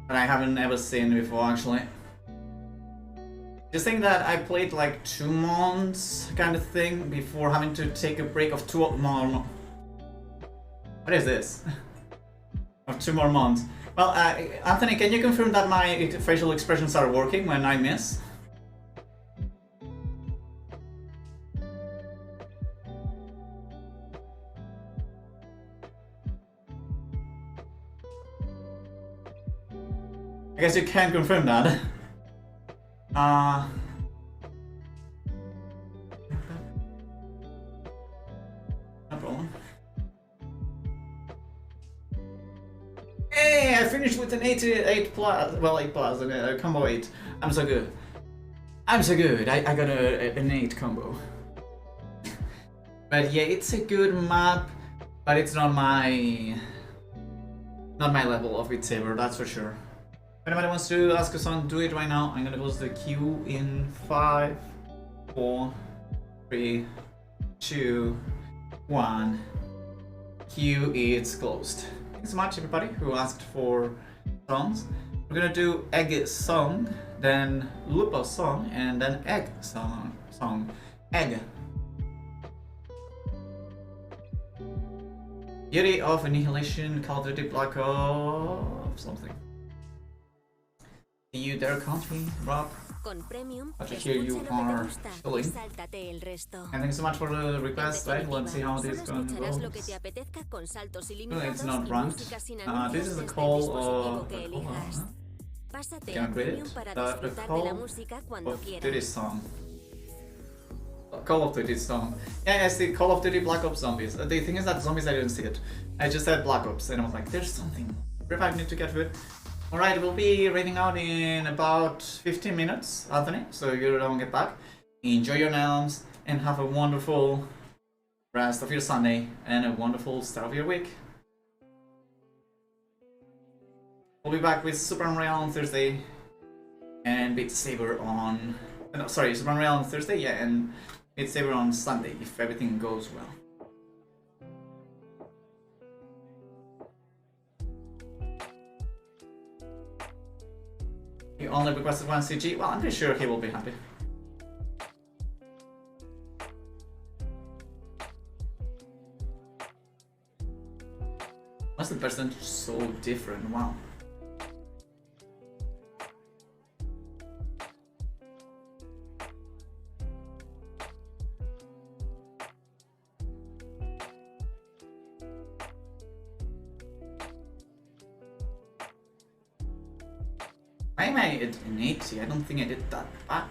That I haven't ever seen before, actually. Just think that I played like 2 months kind of thing before having to take a break of 2 more. What is this? Of 2 more months. Well, Anthony, can you confirm that my facial expressions are working when I miss? I guess you can confirm that. No problem. Hey, I finished with an 88 plus, well 8 plus, and a combo 8. I'm so good. I'm so good. I got an 8 combo. But yeah, it's a good map, but it's not my level of Beat Saber, that's for sure. If anybody wants to ask a song, do it right now. I'm gonna close the queue in 5, 4, 3, 2, 1. Queue is closed. Thanks so much everybody who asked for songs. We're gonna do Egg song, then Lupa song, and then Egg song. Egg. Beauty of Annihilation, Call of Duty Black Ops something. See you there, country, Rob. Con Premium, I hear you are chilling. sáltate el resto. And thanks so much for the request, right? Let's see how this is going to go. Lo que te apetezca con saltos It's not ranked. This is the call of... Pásate Can I read it? The call of Duty song. Call of Duty song. Yeah, it's the Call of Duty Black Ops Zombies. The thing is that zombies, I didn't see it. I just said Black Ops and I was like, there's something. I need to get to it. Alright, we'll be raiding out in about 15 minutes, Anthony, so you don't get back. Enjoy your realms and have a wonderful rest of your Sunday and a wonderful start of your week. We'll be back with Super Unreal on Thursday and Beat Saber on... No, sorry, Super Unreal on Thursday, yeah, and Beat Saber on Sunday, if everything goes well. He only requested 1 CG. Well, I'm pretty sure he will be happy. Why's the person so different? Wow. Why am I at an 80? I don't think I did that bad.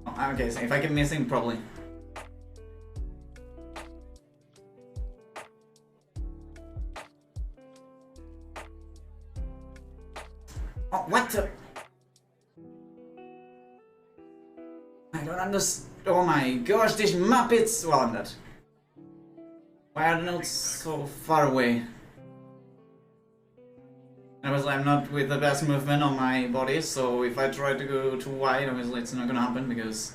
Oh, okay, so if I keep missing, probably. Oh, what the? I don't understand. Oh my gosh, this map is... Well, I'm dead. Why are the notes so far away? Obviously, I'm not with the best movement on my body, so if I try to go too wide, obviously it's not gonna happen because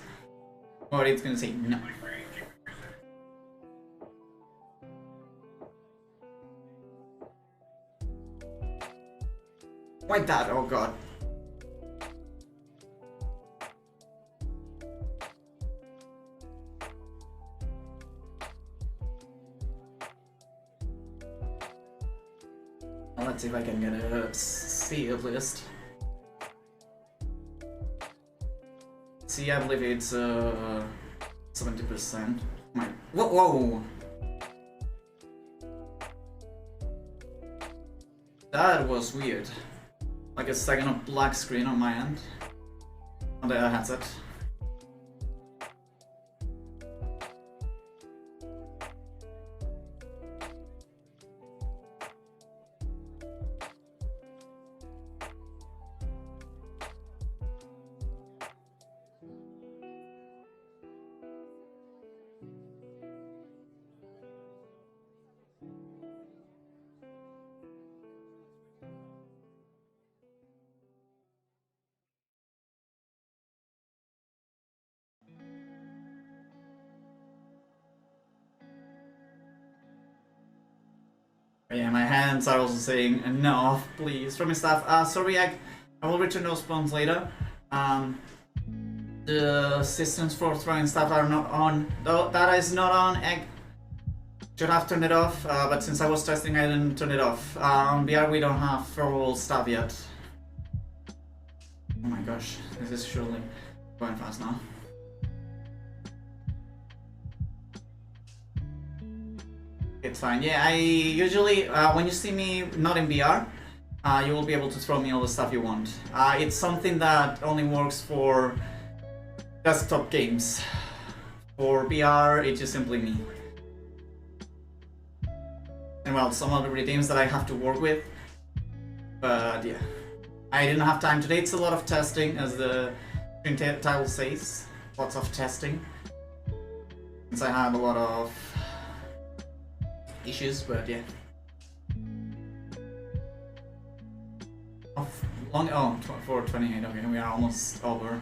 my body's gonna say no. Why that? Oh god. Let's see if I can get a C at least. See, I believe it's 70%. My whoa! That was weird. Like a second of black screen on my end on the headset. Yeah, my hands are also saying enough, please, from my staff. Sorry, I will return those phones later. The systems for throwing stuff are not on. That is not on. I should have turned it off, but since I was testing, I didn't turn it off. BR, we don't have throwable stuff yet. Oh my gosh, this is surely going fast now. It's fine. Yeah, I usually, when you see me not in VR, you will be able to throw me all the stuff you want. It's something that only works for desktop games. For VR, it's just simply me. And well, some other redeems that I have to work with. But yeah, I didn't have time today. It's a lot of testing, as the screen title says. Lots of testing. Since I had a lot of issues, but yeah. Oh, 4:28. Okay, we are almost over.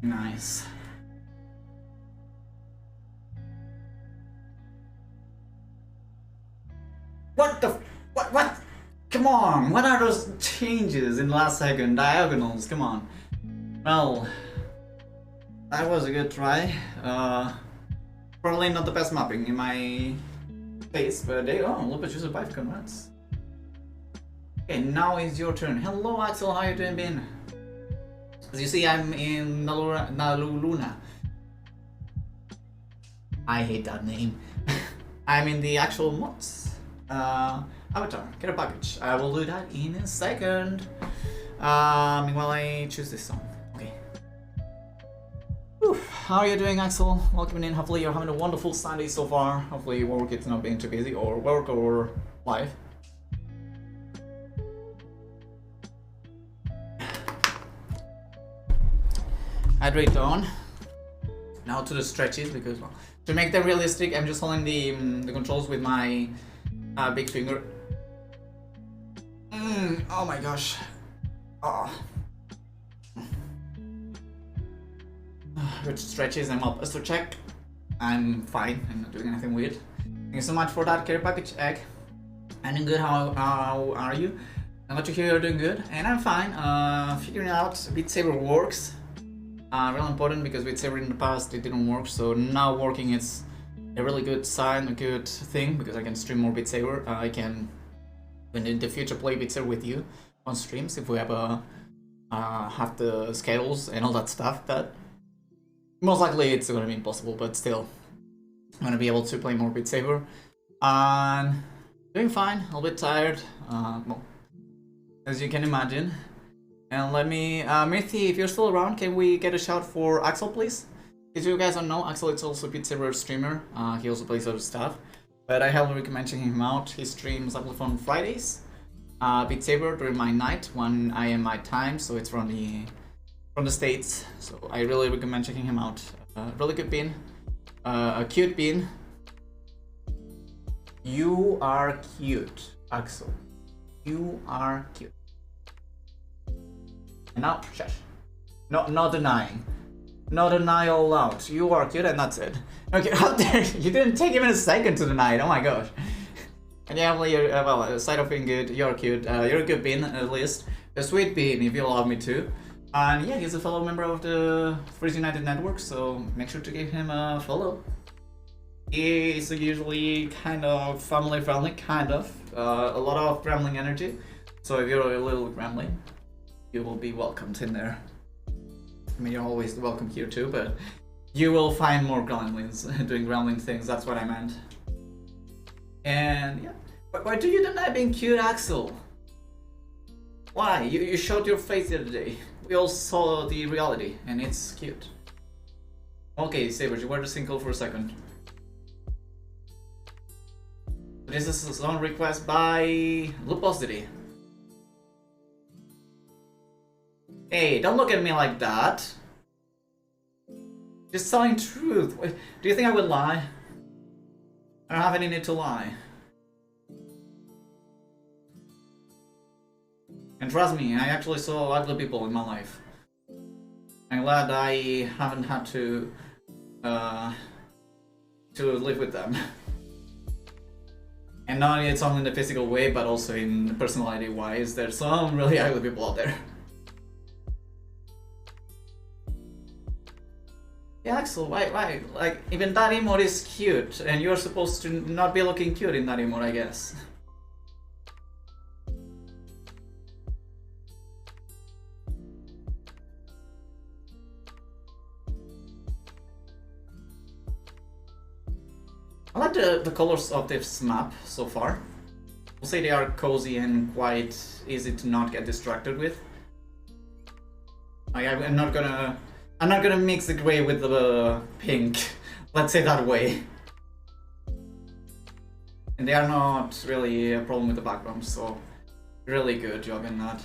Nice. What the? What? Come on! What are those changes in the last second? Diagonals, come on. Well, that was a good try. Probably not the best mapping in my face, but there you go. Look, you survived, congrats. Okay, now it's your turn. Hello, Axel, how you doing, Ben? As you see, I'm in Naluluna. I hate that name. I'm in the actual mods. Avatar, get a package. I will do that in a second. Meanwhile, I choose this song. Okay. Whew. How are you doing, Axel? Welcome in. Hopefully you're having a wonderful Sunday so far. Hopefully work is not being too busy, or work or life. Hydrate down. Now to the stretches, because well, to make them realistic, I'm just holding the controls with my big finger. Oh my gosh. Oh. Good stretches. I'm up to check. I'm fine. I'm not doing anything weird. Thank you so much for that care package, egg. I'm doing good. How are you? I'm glad to hear you're doing good, and I'm fine. Figuring out Beat Saber works. Really important, because Beat Saber in the past it didn't work, so now working is a really good sign, a good thing, because I can stream more Beat Saber. I can, in the future, play Beat Saber with you on streams if we have have the schedules and all that stuff. But most likely it's gonna be impossible, but still, I'm gonna be able to play more Beat Saber. And doing fine, a little bit tired, well, as you can imagine. And let me, Mirthi, if you're still around, can we get a shout for Axel, please? If you guys don't know, Axel is also a Beat Saber streamer. He also plays other stuff, but I highly recommend checking him out. He streams on Fridays, Beat Saber during my night, 1 AM my time, so it's from the States. So I really recommend checking him out. Really good pin, a cute pin. You are cute, Axel. You are cute. And now, shush. No denying. No denial allowed. You are cute, and that's it. Okay, how dare you? You didn't take even a second to deny it. Oh my gosh. And yeah, well, you're, well, aside of being good, you're cute. You're a good bean, at least. A sweet bean, if you allow me to. And yeah, he's a fellow member of the Freeze United Network, so make sure to give him a follow. He's usually kind of family friendly, kind of. A lot of gremlin energy. So if you're a little gremlin, you will be welcomed in there. I mean, you're always welcome here too, but you will find more gremlins doing gremlin things, that's what I meant. And yeah. Why do you deny being cute, Axel? Why? You showed your face the other day. We all saw the reality, and it's cute. Okay, Sabers, you were the single for a second. This is a song request by Luposity. Hey, don't look at me like that. Just telling truth. Wait, do you think I would lie? I don't have any need to lie. And trust me, I actually saw ugly people in my life. I'm glad I haven't had to live with them. And not it's only in the physical way, but also in personality wise. There's some really ugly people out there. Yeah, Axel, why? Like, even that emote is cute, and you're supposed to not be looking cute in that emote, I guess. I like the colors of this map so far. We'll say they are cozy and quite easy to not get distracted with. I'm not gonna mix the gray with the pink. Let's say that way. And they are not really a problem with the background, so really good job in that.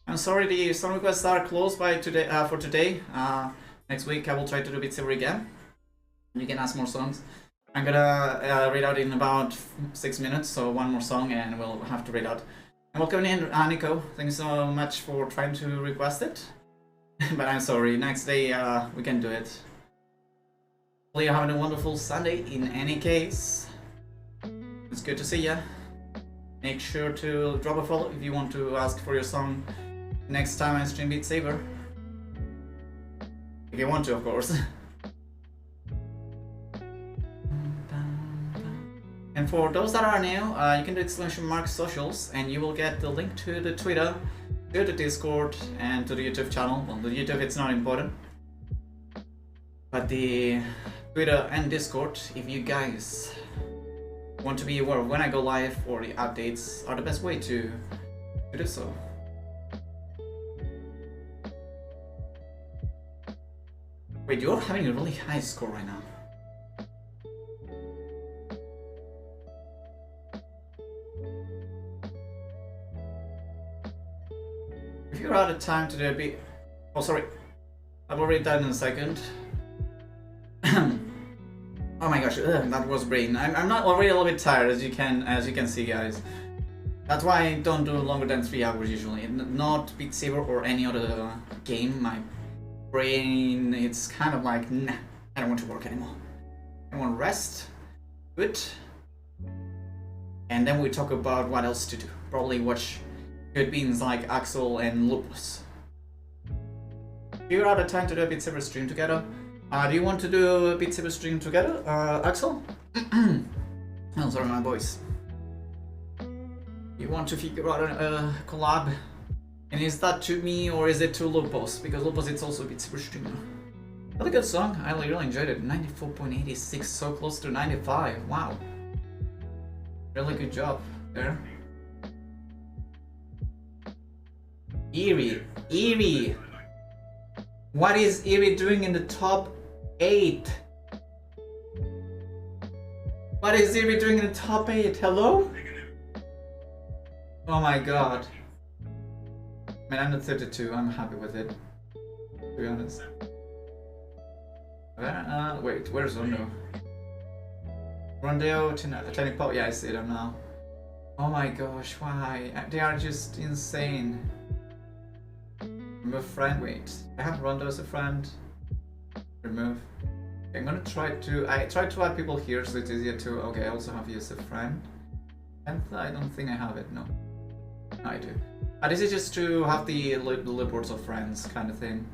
I'm sorry, the song requests are closed by today. For today. Next week I will try to do Beat Saber again. You can ask more songs. I'm gonna read out in about 6 minutes, so one more song and we'll have to read out. And welcome in, Nico. Thank you so much for trying to request it. But I'm sorry, next day we can do it. Hopefully you're having a wonderful Sunday in any case. It's good to see ya. Make sure to drop a follow if you want to ask for your song next time I stream Beat Saber. If you want to, of course. And for those that are new, you can do ! Socials and you will get the link to the Twitter, to the Discord, and to the YouTube channel. Well, the YouTube it's not important. But the Twitter and Discord, if you guys want to be aware of when I go live or the updates, are the best way to do so. Wait, you're having a really high score right now. If you're out of time to do a bit... Oh, sorry. I will read that in a second. Oh my gosh, that was brain. I'm not already a little bit tired, as you can see, guys. That's why I don't do longer than 3 hours usually. Not Beat Saber or any other game. My brain, it's kind of like, nah, I don't want to work anymore. I want to rest. Good. And then we talk about what else to do. Probably watch good beans like Axel and Lupus. If you're out of time to do a Beat Saber stream together, do you want to do a Beat Saber stream together, Axel? Oh, sorry, my voice. You want to figure out a collab? And is that to me or is it to Lupus? Because Lupus it's also a Beat Saber streamer. Really good song, I really enjoyed it. 94.86, so close to 95, wow. Really good job there. Eerie. What is Eerie doing in the top 8? What is Eerie doing in the top 8? Hello? Oh my god. Man, I'm at 32, I'm happy with it. To be honest. Wait, where's Rondo? Rondo, Tiny Pop, yeah, I see them now. Oh my gosh, why? They are just insane. I'm a friend, wait. I have Rondo as a friend. Remove. I'm gonna try to, I tried to add people here so it's easier to, okay, I also have you as a friend. And I don't think I have it, no. No, I do. This is just to have the reports of friends kind of thing.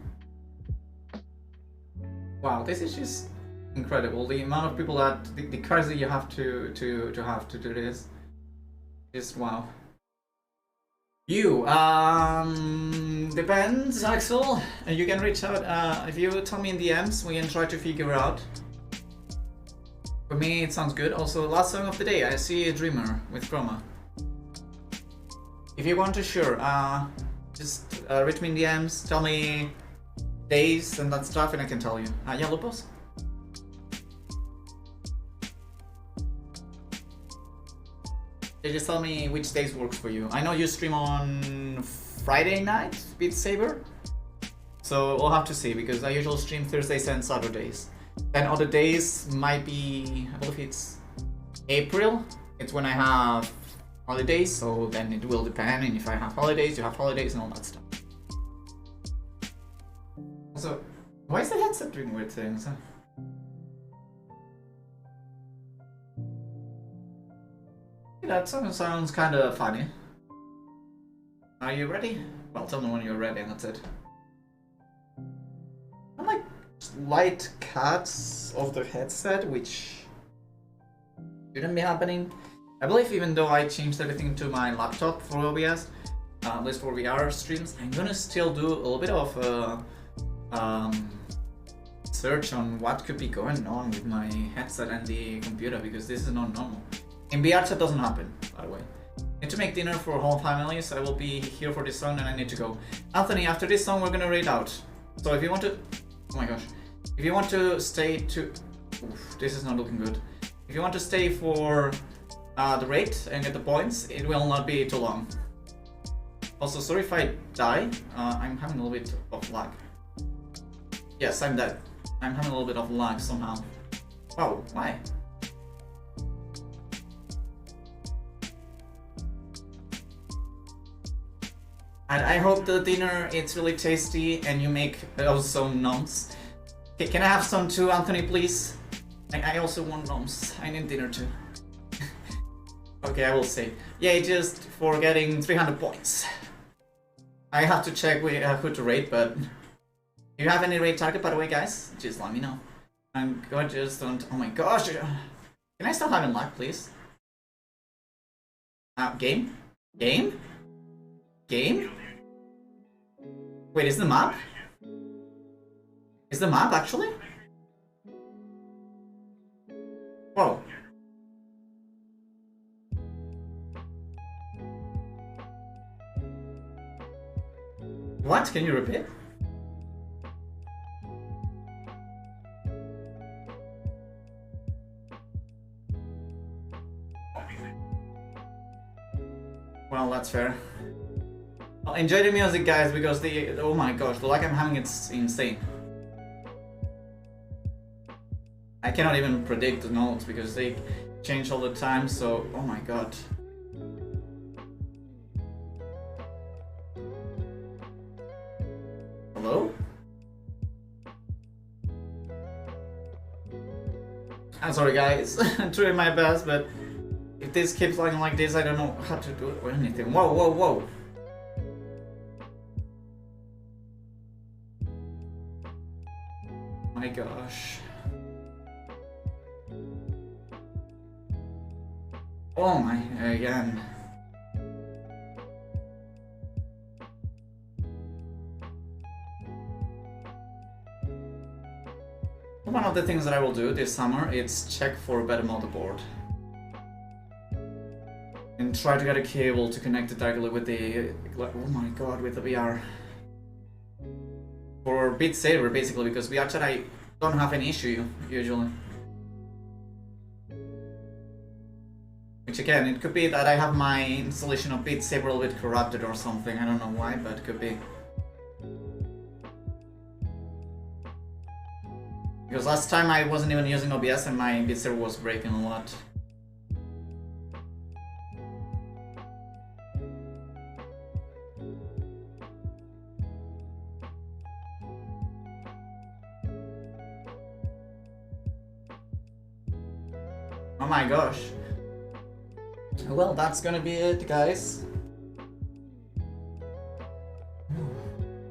Wow, this is just incredible. The amount of people that the crazy you have to do this. Just wow. You depends, Axel. You can reach out if you tell me in DMs. We can try to figure out. For me, it sounds good. Also, last song of the day. I see a Dreamer with Chroma. If you want to, sure. Just reach me in DMs. Tell me days and that stuff, and I can tell you. Yeah, Lupus. Just tell me which days works for you. I know you stream on Friday night, Beat Saber. So we'll have to see, because I usually stream Thursdays and Saturdays. Then other days might be, I believe it's April. It's when I have holidays, so then it will depend. And if I have holidays, you have holidays and all that stuff. Also, why is the headset doing weird things? That sounds kind of funny. Are you ready? Well, tell me when you're ready and that's it. I'm like light cuts of the headset, which shouldn't be happening. I believe even though I changed everything to my laptop for OBS, at least for VR streams, I'm gonna still do a little bit of search on what could be going on with my headset and the computer, because this is not normal. In VR that doesn't happen, by the way. Need to make dinner for whole family, so I will be here for this song and I need to go. Anthony, after this song we're gonna raid out. So if you want to... Oh my gosh. If you want to stay to... Oof, this is not looking good. If you want to stay for the raid and get the points, it will not be too long. Also, sorry if I die. I'm having a little bit of lag. Yes, I'm dead. I'm having a little bit of lag somehow. Wow, why? And I hope the dinner it's really tasty and you make some noms. Okay, can I have some too, Anthony, please? I also want noms. I need dinner too. Okay, I will say. Yeah, just for getting 300 points. I have to check who to rate, but if you have any rate target, by the way, guys, just let me know. I'm going to just don't. Oh my gosh! Can I stop having lag, please? Game? Game? Game? Wait, is the map? Is the map actually? Whoa. What? Can you repeat? Well, that's fair. Well, enjoy the music, guys, because the oh my gosh, the lag I'm having, it's insane. I cannot even predict the notes because they change all the time, so oh my god. Hello? I'm sorry, guys. I'm trying my best, but if this keeps lagging like this, I don't know how to do it or anything. Whoa, whoa, whoa! My gosh. Oh my, again. One of the things that I will do this summer is check for a better motherboard. And try to get a cable to connect it directly with the... Oh my god, with the VR. For Beat Saber, basically, because VR chat I don't have any issue, usually. Which again, it could be that I have my installation of Beat Saber a little bit corrupted or something, I don't know why, but it could be. Because last time I wasn't even using OBS and my Beat Saber was breaking a lot. Oh my gosh. Well, that's gonna be it, guys.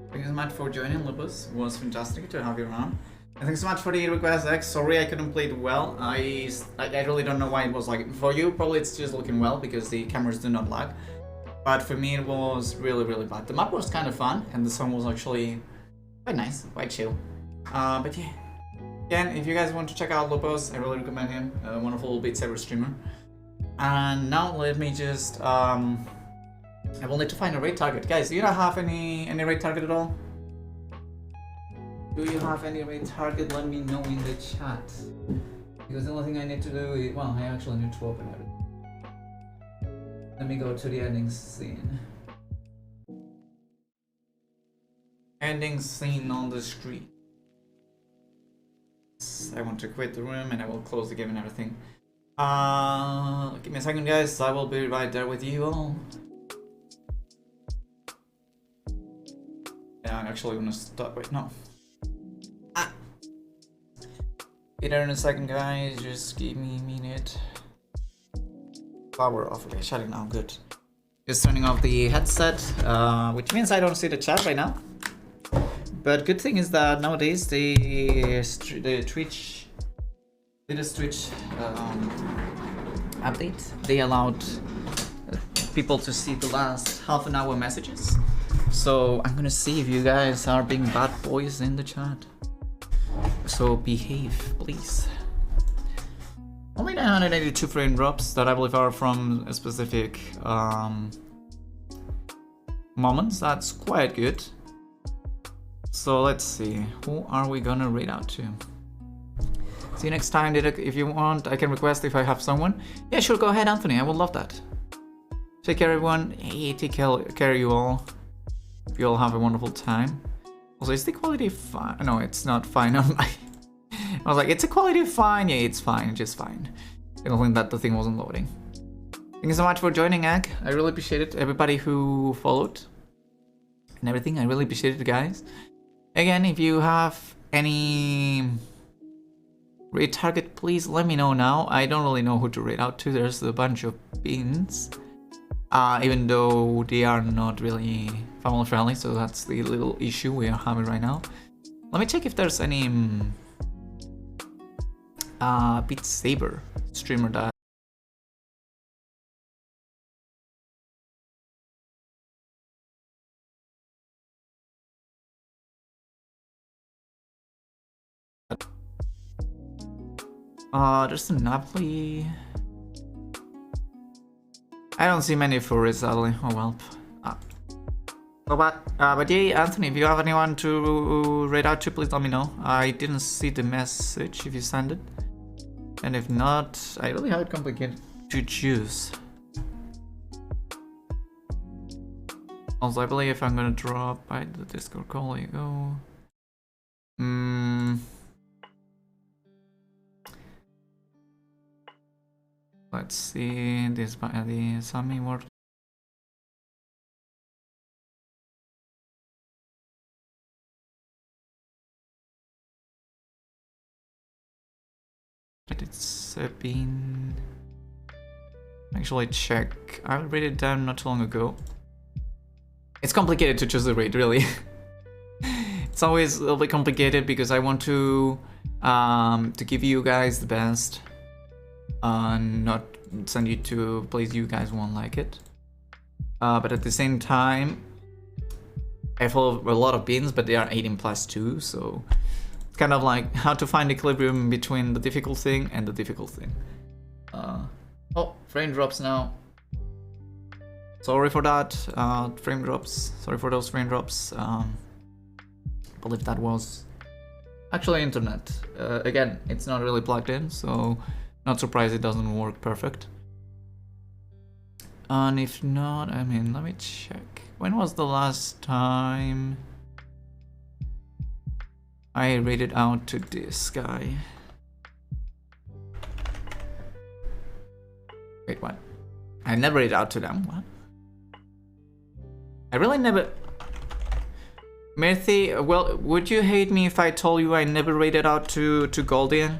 Thank you so much for joining, Lupus. It was fantastic to have you around. Thanks so much for the request, X. Sorry I couldn't play it well. I really don't know why it was like. For you, probably it's just looking well because the cameras do not lag. But for me, it was really, really bad. The map was kind of fun, and the song was actually quite nice, quite chill. But yeah. Again, if you guys want to check out Lopos, I really recommend him. A wonderful Beat Saber streamer. And now let me just I will need to find a raid target. Guys, do you not have any raid target at all? Do you have any raid target? Let me know in the chat. Because the only thing I need to do is, well, I actually need to open it. Let me go to the ending scene. Ending scene on the screen. I want to quit the room and I will close the game and everything. Give me a second, guys. I will be right there with you all. Yeah, I'm actually gonna stop. Wait, no. Be there in a second, guys. Just give me a minute. Power off. Okay, shutting down. Good. Just turning off the headset, which means I don't see the chat right now. But good thing is that nowadays the Twitch update, they allowed people to see the last half an hour messages. So I'm gonna see if you guys are being bad boys in the chat. So behave, please. Only 982 frame drops that I believe are from a specific moments. That's quite good. So let's see, who are we gonna read out to? See you next time. If you want, I can request if I have someone. Yeah, sure, go ahead, Anthony. I would love that. Take care, everyone. Hey, take care, you all. Hope you all have a wonderful time. Also, is the quality fine? No, it's not fine on my... I was like, it's a quality fine. Yeah, it's fine, just fine. I don't think that the thing wasn't loading. Thank you so much for joining, Egg. I really appreciate it. Everybody who followed and everything, I really appreciate it, guys. Again, if you have any raid target, please let me know now. I don't really know who to raid out to. There's a bunch of beans, even though they are not really family friendly, so that's the little issue we are having right now. Let me check if there's any Beat Saber streamer that there's a Napoli. I don't see many for it, sadly. Oh well. But yeah, Anthony, if you have anyone to raid out to, please let me know. I didn't see the message if you send it. And if not, I really have it complicated to choose. Also, I believe I'm gonna drop by the Discord call. You go. Let's see this by the Sami word. It's been actually check. I read it down not too long ago. It's complicated to choose the raid, really. It's always a little bit complicated because I want to give you guys the best. Not send you to a place you guys won't like it. But at the same time, I follow a lot of beans, but they are 18+ too, so it's kind of like how to find equilibrium between the difficult thing and the difficult thing. Oh, frame drops now. Sorry for that, frame drops. Sorry for those frame drops. I believe that was actually internet. Again, it's not really plugged in, so not surprised it doesn't work perfect. And if not, I mean, let me check. When was the last time I rated out to this guy? Wait, what? I never rated out to them. What? I really never... Mirthy, well, would you hate me if I told you I never rated out to Goldian?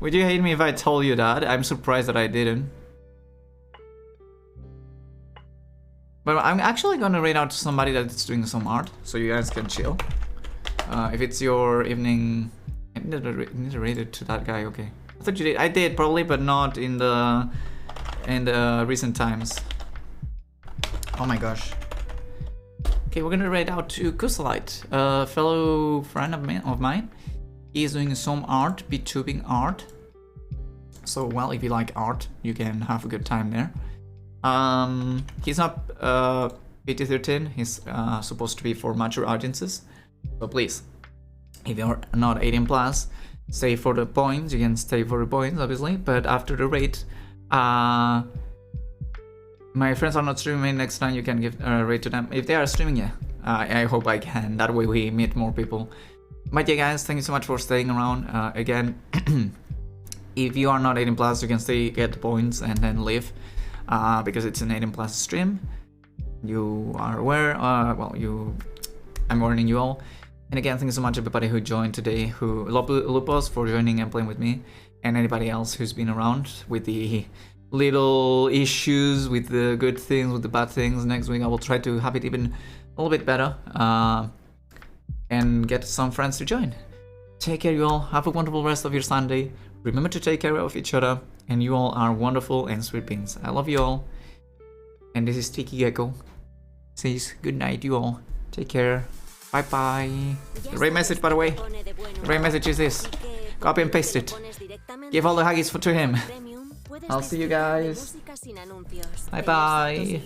Would you hate me if I told you that? I'm surprised that I didn't. But I'm actually gonna read out to somebody that's doing some art, so you guys can chill. If it's your evening, I need to read it to that guy. Okay, I thought you did. I did probably, but not in the recent times. Oh my gosh. Okay, we're gonna read out to Kusalite, a fellow friend of mine. He's doing some art, BeatTubing art. So, well, if you like art, you can have a good time there. He's not PG-13. He's supposed to be for mature audiences. So please, if you're not 18 plus, stay for the points. You can stay for the points, obviously. But after the rate, my friends are not streaming. Next time you can give a rate to them. If they are streaming, yeah, I hope I can. That way we meet more people. But yeah, guys, thank you so much for staying around. Again, if you are not 18 plus, you can stay, get the points, and then leave. Because it's an 18 plus stream. You are aware. I'm warning you all. And again, thank you so much everybody who joined today, who Lupus for joining and playing with me, and anybody else who's been around with the little issues, with the good things, with the bad things. Next week I will try to have it even a little bit better, and get some friends to join. Take care, you all. Have a wonderful rest of your Sunday. Remember to take care of each other, and you all are wonderful and sweet beings. I love you all. And this is Tiki Gecko. Says good night, you all. Take care. Bye bye. The right message, by the way. The right message is this. Copy and paste it. Give all the huggies to him. I'll see you guys. Bye bye.